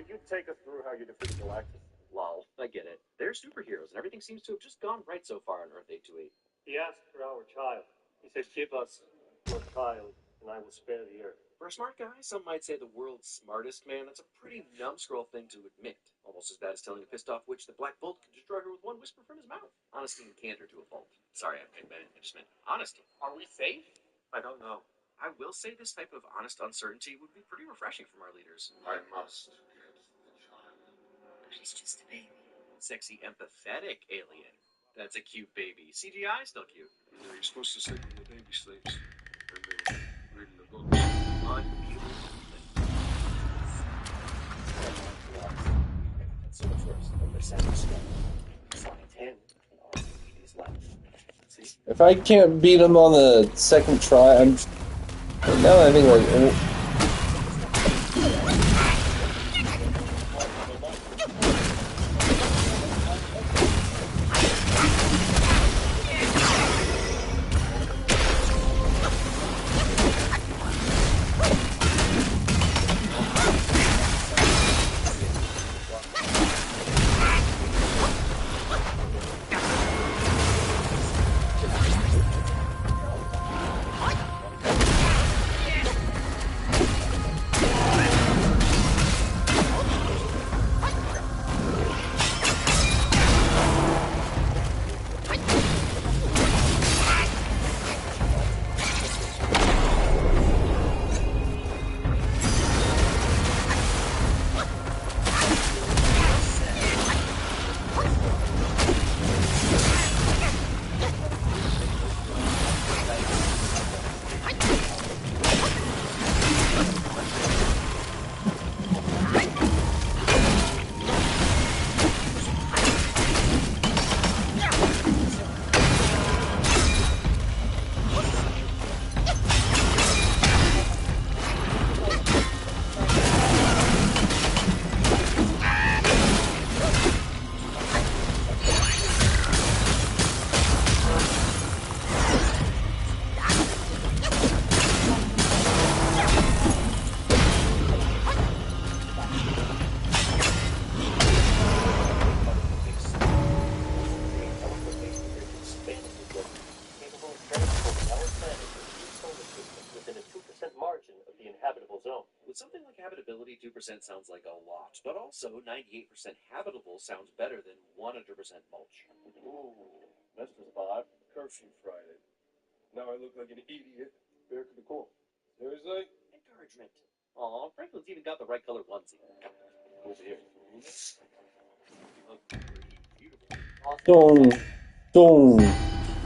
could you take us through how you defeated Galactus? Lol, I get it. They're superheroes, and everything seems to have just gone right so far on Earth 828. He asked for our child. He said, give us your child, and I will spare the Earth. For a smart guy, some might say the world's smartest man, that's a pretty numbskull thing to admit. Almost as bad as telling a pissed-off witch that Black Bolt could destroy her with one whisper from his mouth. Honesty and candor to a fault. Sorry, I just meant honesty. Are we safe? I don't know. I will say this type of honest uncertainty would be pretty refreshing from our leaders. I must get the child. She's just a baby. Sexy, empathetic alien. That's a cute baby. CGI still cute. You're supposed to say when the baby sleeps. And then reading the books. Unbeatable. So much worse. Number 7 step. Slide 10. And all is left. See? If I can't beat him on the second try, I'm just... Now I think like... With something like habitability, 2% sounds like a lot, but also 98% habitable sounds better than 100% mulch. Ooh, Mr. Spot. Curfew Friday. Now I look like an idiot. Very cool. Seriously? Encouragement. Aw, Franklin's even got the right color onesie. Over here. Dong, dong,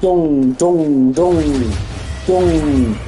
dong, dong, dong, dong, dong.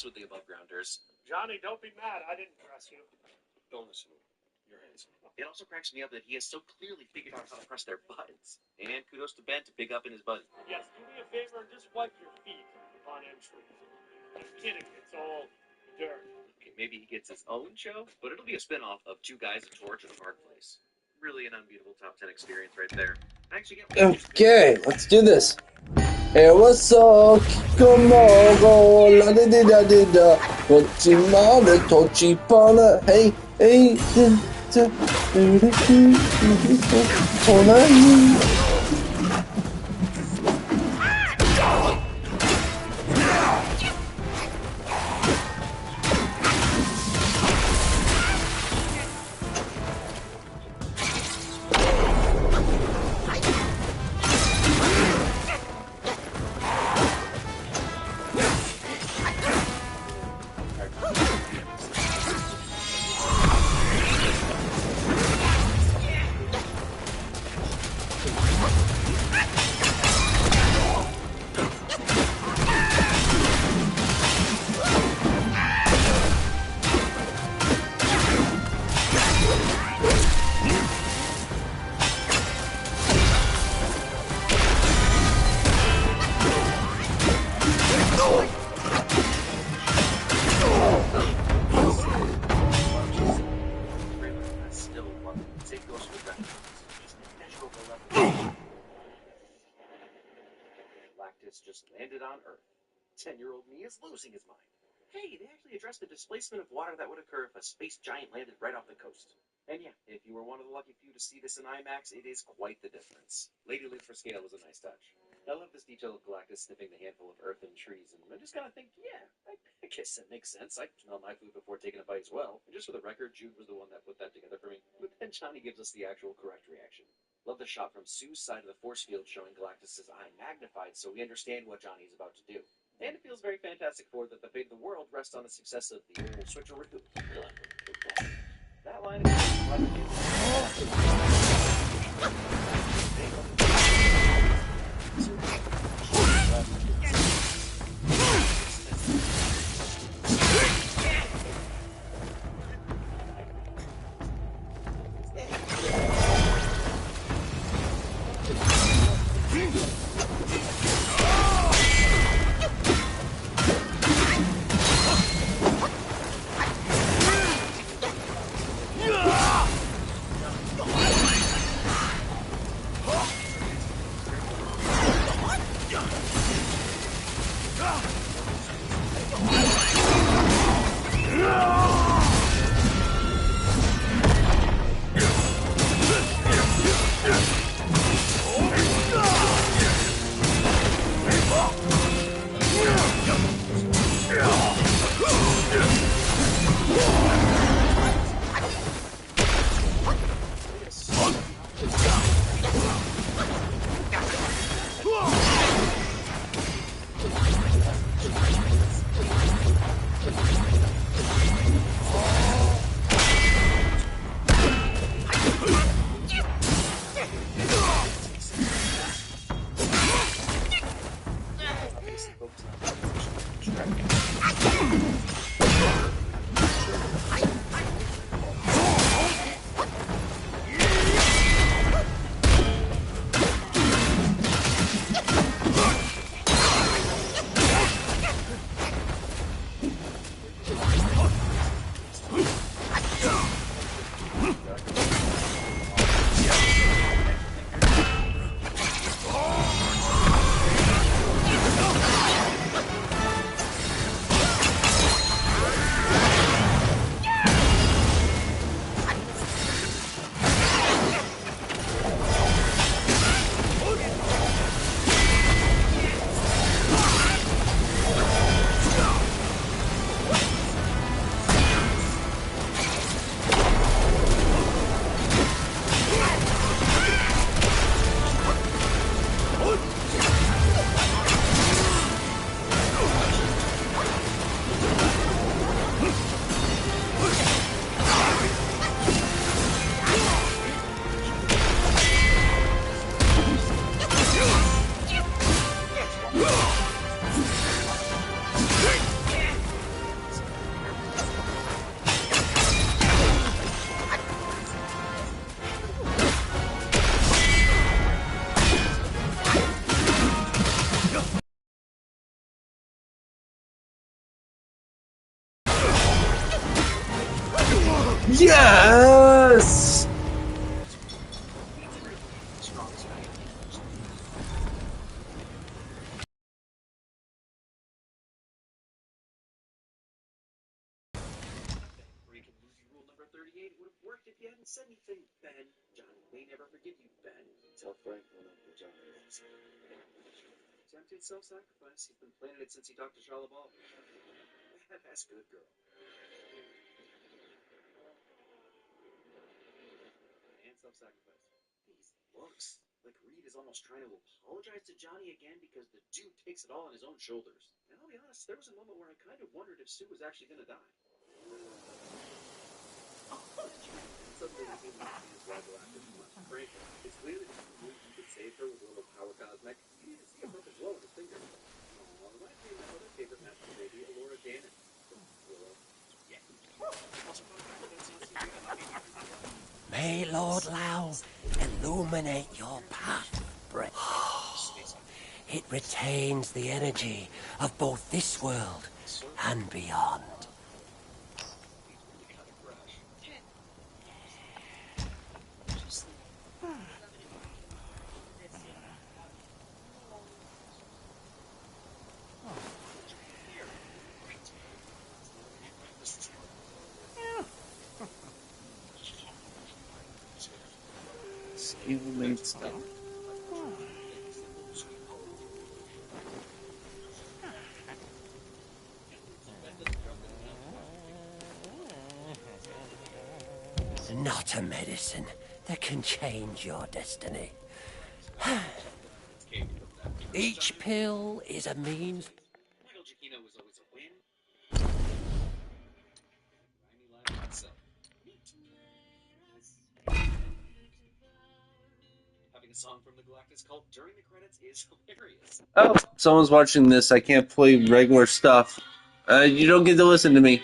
With the above grounders. Johnny, don't be mad. I didn't dress you. Don't listen to him. You're handsome. It also cracks me up that he has so clearly figured out how to press their buttons. And kudos to Ben to pick up in his buddy. Yes, do me a favor and just wipe your feet upon entry. I'm kidding. It's all dirt. Okay, maybe he gets his own show, but it'll be a spin-off of Two Guys, a Torch, and a Park Place. Really an unbeatable top 10 experience right there. Okay, let's do this. It was so Kikomogo, la di di da di da, Kochimana, Tochipana, hey, hey, Galactus just landed on Earth. 10-year-old me is losing his mind. Hey, they actually addressed the displacement of water that would occur if a space giant landed right off the coast. And yeah, if you were one of the lucky few to see this in IMAX, it is quite the difference. Lady Live for scale was a nice touch. I love this detail of Galactus sniffing the handful of earth and trees, and I just kind of think, yeah, I guess that makes sense. I smell my food before taking a bite as well. And just for the record, Jude was the one that put that together for me. But then Johnny gives us the actual correct reaction. Love the shot from Sue's side of the force field showing Galactus' eye magnified so we understand what Johnny is about to do. And it feels very Fantastic Four that the fate of the world rests on the success of the old switcheroo. That line Yes! worked if you hadn't said anything, Ben. Johnny may never forgive you, Ben. Tell Frank when Uncle Johnny loves him. Attempted self-sacrifice. He's been planning it since he talked to Charlotte Ball. That's good, girl. And self-sacrifice. These looks. Like Reed is almost trying to apologize to Johnny again because the dude takes it all on his own shoulders. And I'll be honest, there was a moment where I kind of wondered if Sue was actually going to die. Suddenly, he seems to be his rival after too much. Frank, it's clear that he could save her with a little power cosmic. He didn't see a perfect glow in his finger. Oh, reminds me of my other favorite master baby, Elora Danon. Yeah. May Lord Lao illuminate your path, Brett. It retains the energy of both this world and beyond. Evil stuff. Not a medicine that can change your destiny. Each pill is a means. Michael Giacchino was always a win. Grimy line myself. Having a song from the Galactus cult during the credits is hilarious. Oh, someone's watching this. I can't play regular stuff. You don't get to listen to me.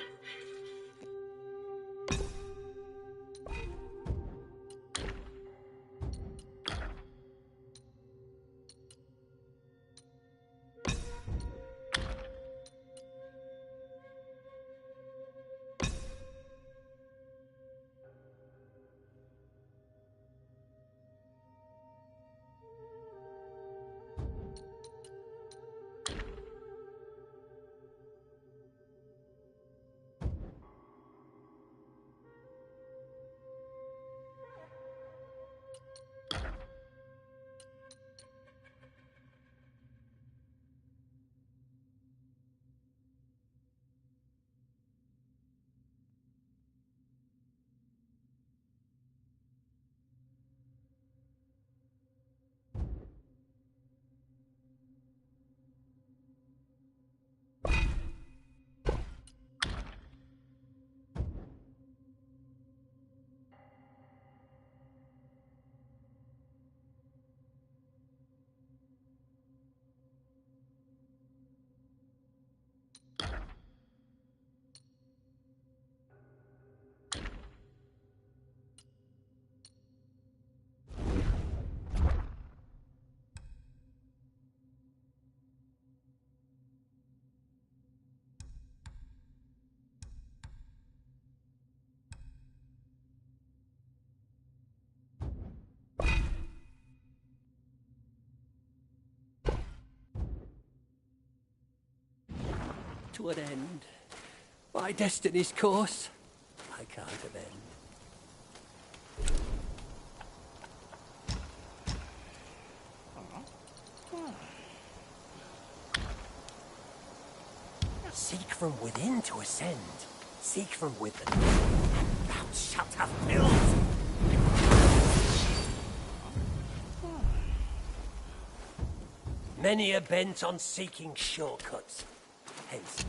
To an end. My destiny's course. I can't amend. Seek from within to ascend. Seek from within. And thou shalt have pills. Many are bent on seeking shortcuts. Hence.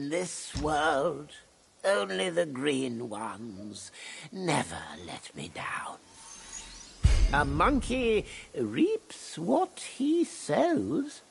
in this world. Only the green ones. Never let me down. A monkey reaps what he sows.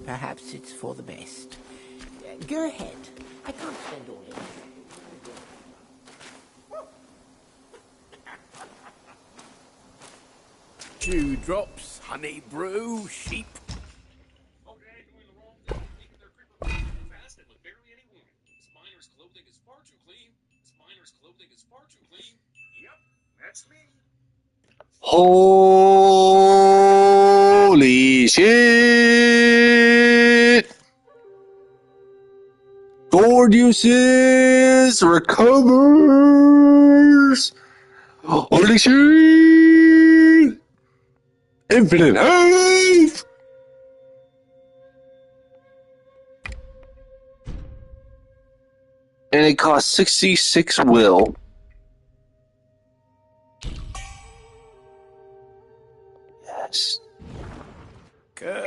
Perhaps it's for the best. Go ahead. I can't spend all day. 2 drops, honey brew, sheep. Fast and with barely any wound. This miner's clothing is far too clean. This miner's clothing is far too clean. Yep, that's me. Holy shit! Gordiuses recovers! Holy shit! Infinite health! And it costs 66 will. Yes.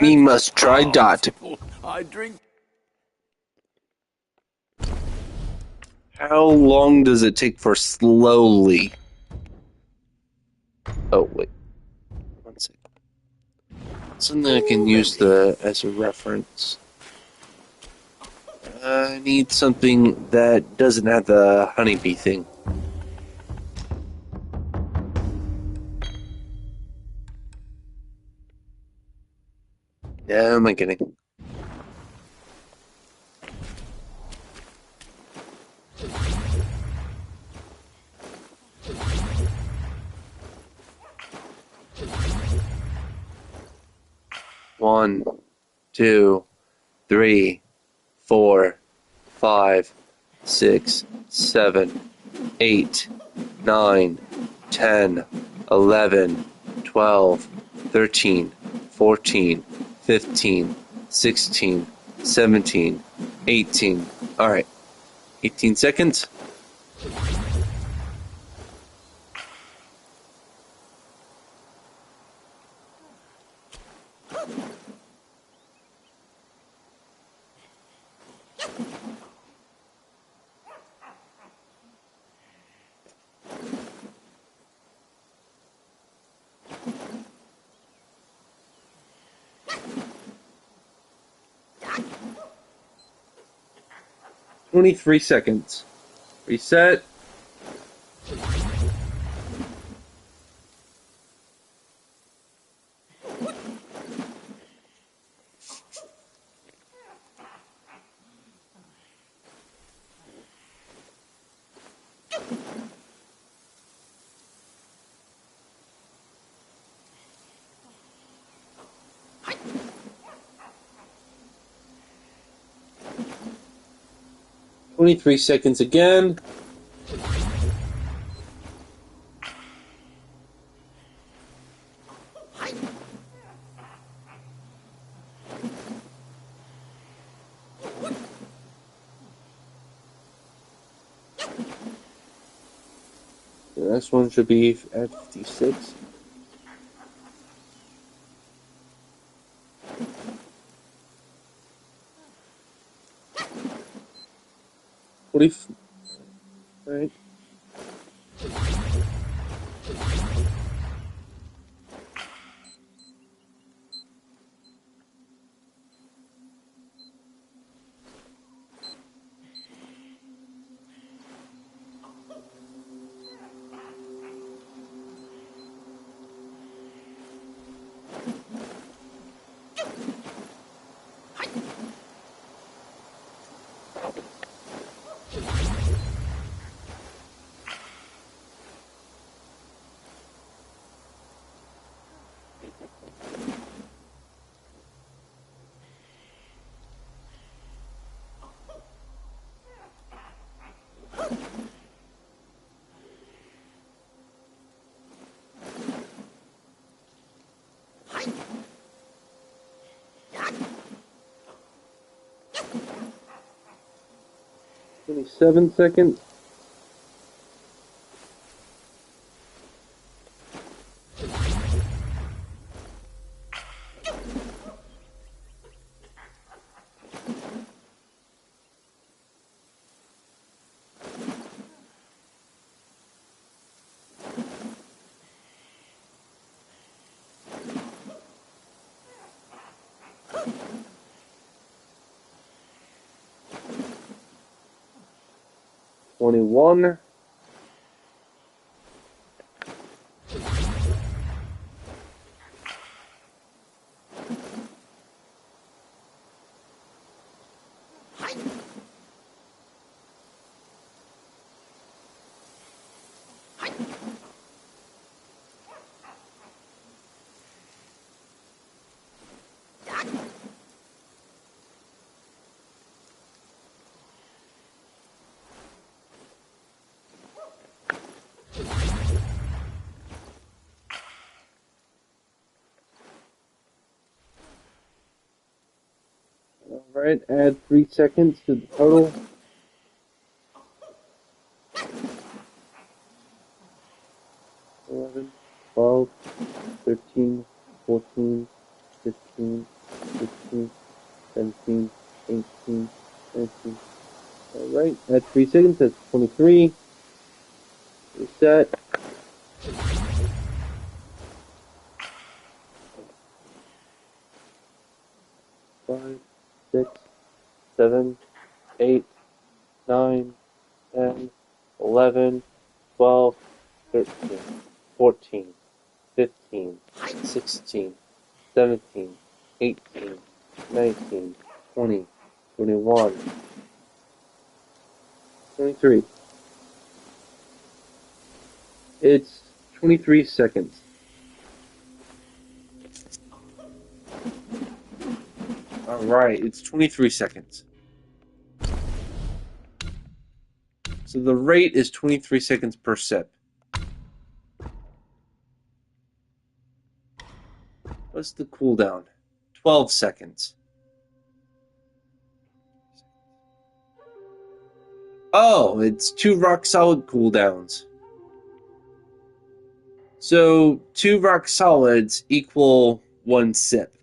We must try dot. I drink. How long does it take for slowly? Oh, wait. One second. Something I can use as a reference. I need something that doesn't have the honeybee thing. Yeah, am I kidding? One, 2, 3, 4, 5, 6, 7, 8, 9, 10, 11, 12, 13, 14, 15, 16, 17, 18. Alright. 18 seconds. .23 seconds. Reset. 23 seconds again. The next one should be at 56. Right. Seven seconds. $21. Alright, add 3 seconds to the total. $11, $12, $13, $14, $15, $16, $17, $18, $19. Alright, add 3 seconds, that's 23. Reset. Five, 6, 7, 8, 9, 10, 11, 12, 13, 14, 15, 16, 17, 18, 19, 20, 21, 23. It's 23 seconds. Alright, it's 23 seconds. So the rate is 23 seconds per sip. What's the cooldown? 12 seconds. Oh, it's 2 rock solid cooldowns. So 2 rock solids equal 1 sip.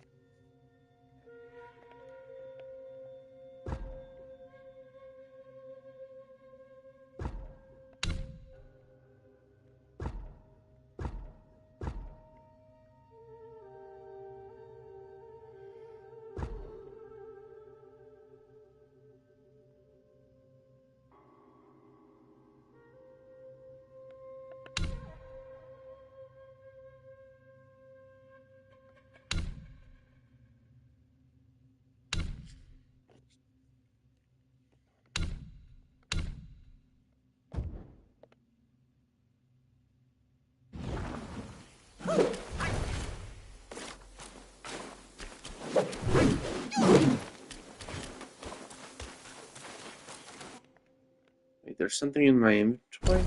there something in my inventory?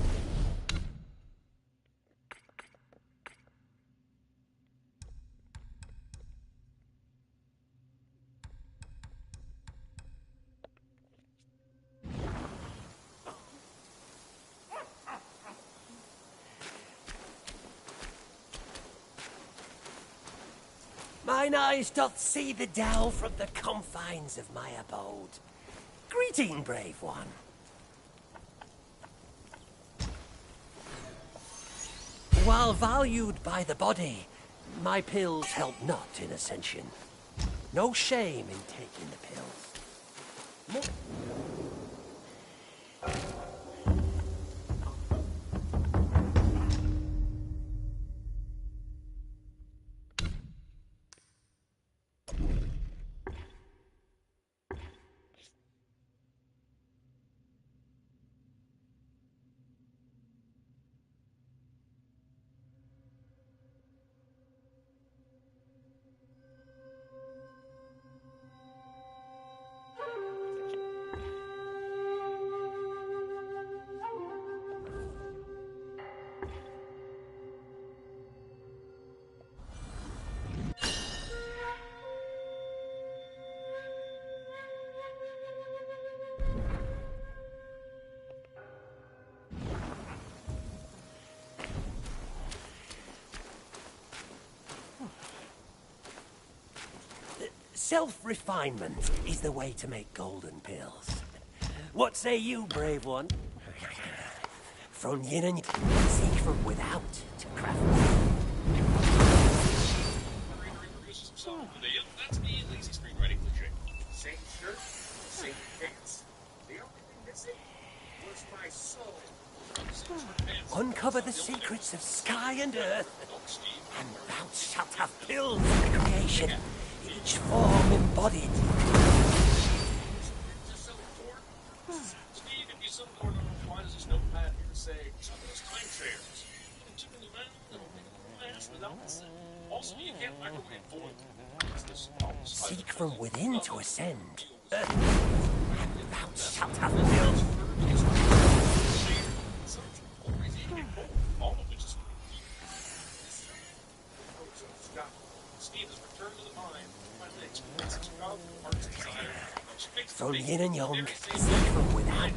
Mine eyes doth see the dell from the confines of my abode. Greeting, brave one. While valued by the body, my pills help not in ascension. No shame in taking the pills. Self-refinement is the way to make golden pills. What say you, brave one? From yin and yang, seek from without to craft. That's me, lazy screenwriting cliche. Same shirt, same pants. The only thing missing was my soul. Uncover the secrets of sky and earth, and thou shalt have pills of creation, each form embodied. Steve, if you so important, why does this notepad here say some of those timeshares? Also, you can't microwave void. Seek from within to ascend, and thou shalt have pills. All of which is Steve has returned to the mine. Finally experiencing strong heart's desire. From yin and yang, seek from without to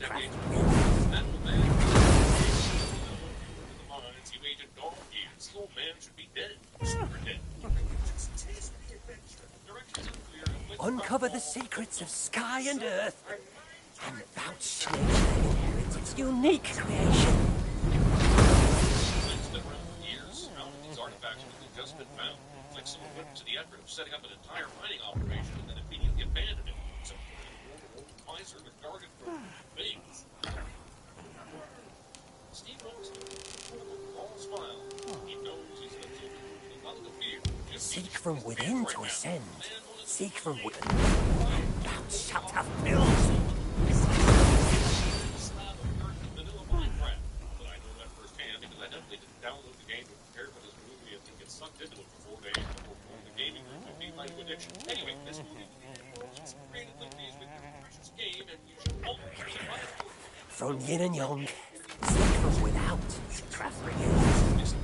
craft pills. That old man, the mines, you agent dog years. The old man should be dead. Super dead. Taste the adventure. Directions are clear. Uncover the secrets of sky and earth, and thou shalt inherit its unique creation. Years, how many these artifacts have just been found? Like someone went to the effort of setting up an entire mining operation and then immediately abandoned it. Some miser regarded for things. Steve knows all smile. He knows he's nothing to fear. Seek from within to ascend. Seek from within. Thou shalt have pills. Download the game to prepare for this movie and then get sucked into it for 4 days before the gaming room would be like addiction. Anyway, this movie is creatively pleased with your precious game and you should always survive it. From yin and yang, seek from without to craft brigades. It's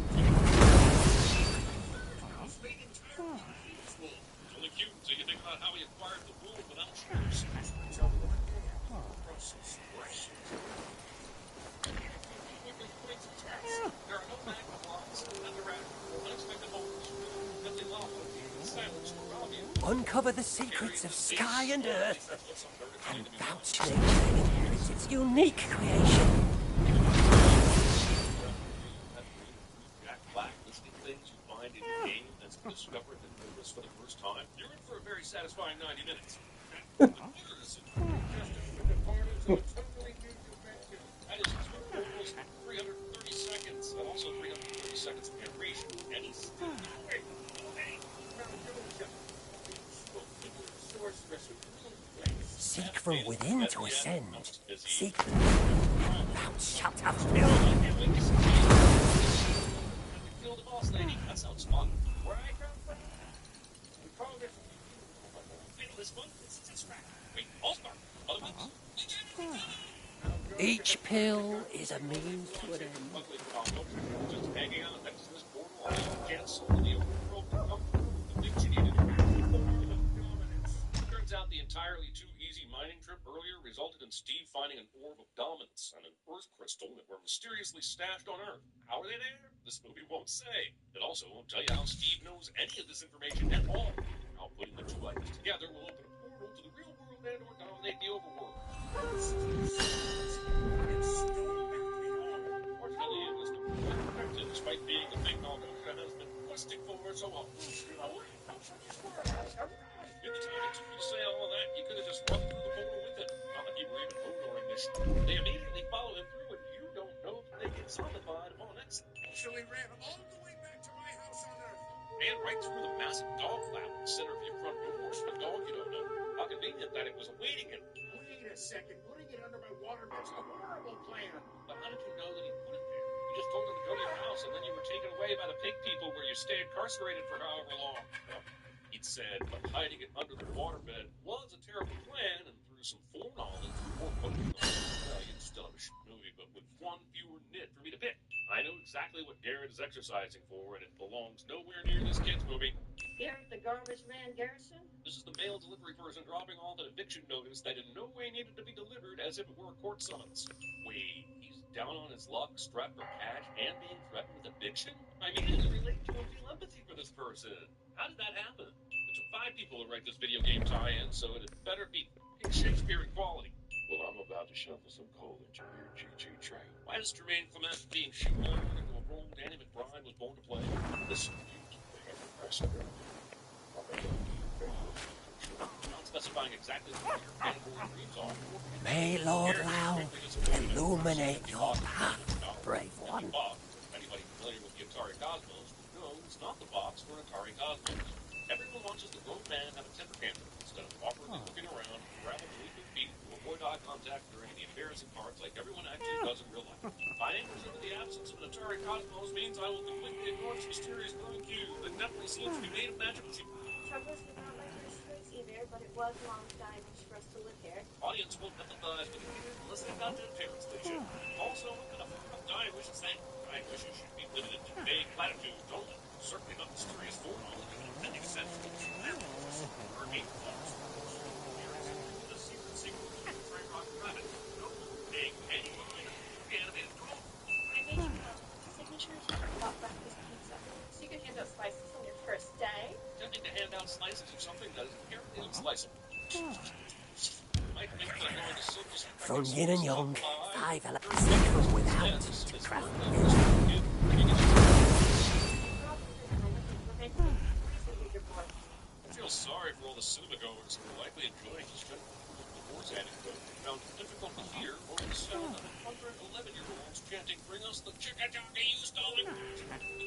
only cute, so you think about how he acquired the wool without shoes. There are no magma blocks, unexpected moments, deadly lava, silence around you. Uncover the secrets of sky and earth, and thou shalt inherit its unique creation. Jack Black listing things you find in the game that's discovered that it was for the first time. You're in for a very satisfying 90 minutes. That is almost 330 seconds, and also 330 seconds of narration. And he's Seek from within to ascend. Seek, and thou shalt have pills. Kill the boss lady. That sounds fun. Where I come from, we call it this one. It's right. Wait, All-Star. Other ones? Each pill is a means to an end. Luckily for Malcolm, just hanging out next to this portal, all you can't solve the overworld to come through the things you needed. Turns out the entirely too easy mining trip earlier resulted in Steve finding an orb of dominance and an earth crystal that were mysteriously stashed on Earth. How are they there? This movie won't say. It also won't tell you how Steve knows any of this information at all. How putting the two items together will open a portal to the real world and or dominate the overworld. Fortunately, it was effective despite being the thing Malcolm has been questing for so long. In the time it took you to say all of that, you could have just run through the portal with it. Not like you were even ignoring this. They immediately follow him through, and you don't know that they get zombified upon exit. So we ran all the way back to my house on Earth. And right through the massive dog lab in the center of your front door. So the dog you don't know. How convenient that it was awaiting him. Wait a second. Putting it under my waterbed's a horrible plan. But how did you know that he put it there? You just told him to go to your house, and then you were taken away by the pig people where you stayed incarcerated for however long. He'd said, but hiding it under the waterbed was a terrible plan, and through some foreknowledge, well, you'd still have a movie, but with one fewer nit for me to pick. I know exactly what Garrett is exercising for, and it belongs nowhere near this kid's movie. Garrett the garbage man Garrison? This is the mail delivery person dropping off an eviction notice that in no way needed to be delivered as if it were a court summons. Wait, he's down on his luck, strapped for cash, and being threatened with eviction? I mean, to relate to and feel empathy for this person. How did that happen? It took 5 people to write this video game tie-in, so it had better be Shakespearean quality. Well, I'm about to shovel some coal into your GG train. Why does Jermaine Clement being shoehorned into a role Danny McBride was born to play? Listen, you have the precedent. Not specifying exactly what your category dreams are. May Lord Lao illuminate your path, brave one. Anybody familiar with the Atari Cosmos would know it's not the box for Atari Cosmos. Everyone watches the grown man have a temper tantrum instead of awkwardly looking around, grabbing beneath their feet to avoid eye contact during the embarrassing parts like everyone actually does in real life. Finding into the absence of an Atari Cosmos means I will completely ignore this mysterious glowing cube that definitely seems to be made of magic. Troubles we don't like this place either, but it was long time for us to live here. Audience will empathize with the kid unless they've got their parents they should. Also, what kind of dying wishes say? Dying wishes should be limited to vague platitudes only. Certainly not mysterious foreknowledge of an offending sense of hurricane forms. The secret of Frank Rock Rabbit. No big anyone in the animated dog. I made you signatures about breakfast pizza, so you could hand out slices on your first day. Tempting to hand out slices of something that is inherently unsliceable. From yin and yang, 5 elements without travel. I feel sorry for all the cinema-goers who are likely enjoying this trip. The Wars anecdote found it difficult to hear over the sound of 111-year-olds chanting, "Bring us the chicken jockey you stole it!" The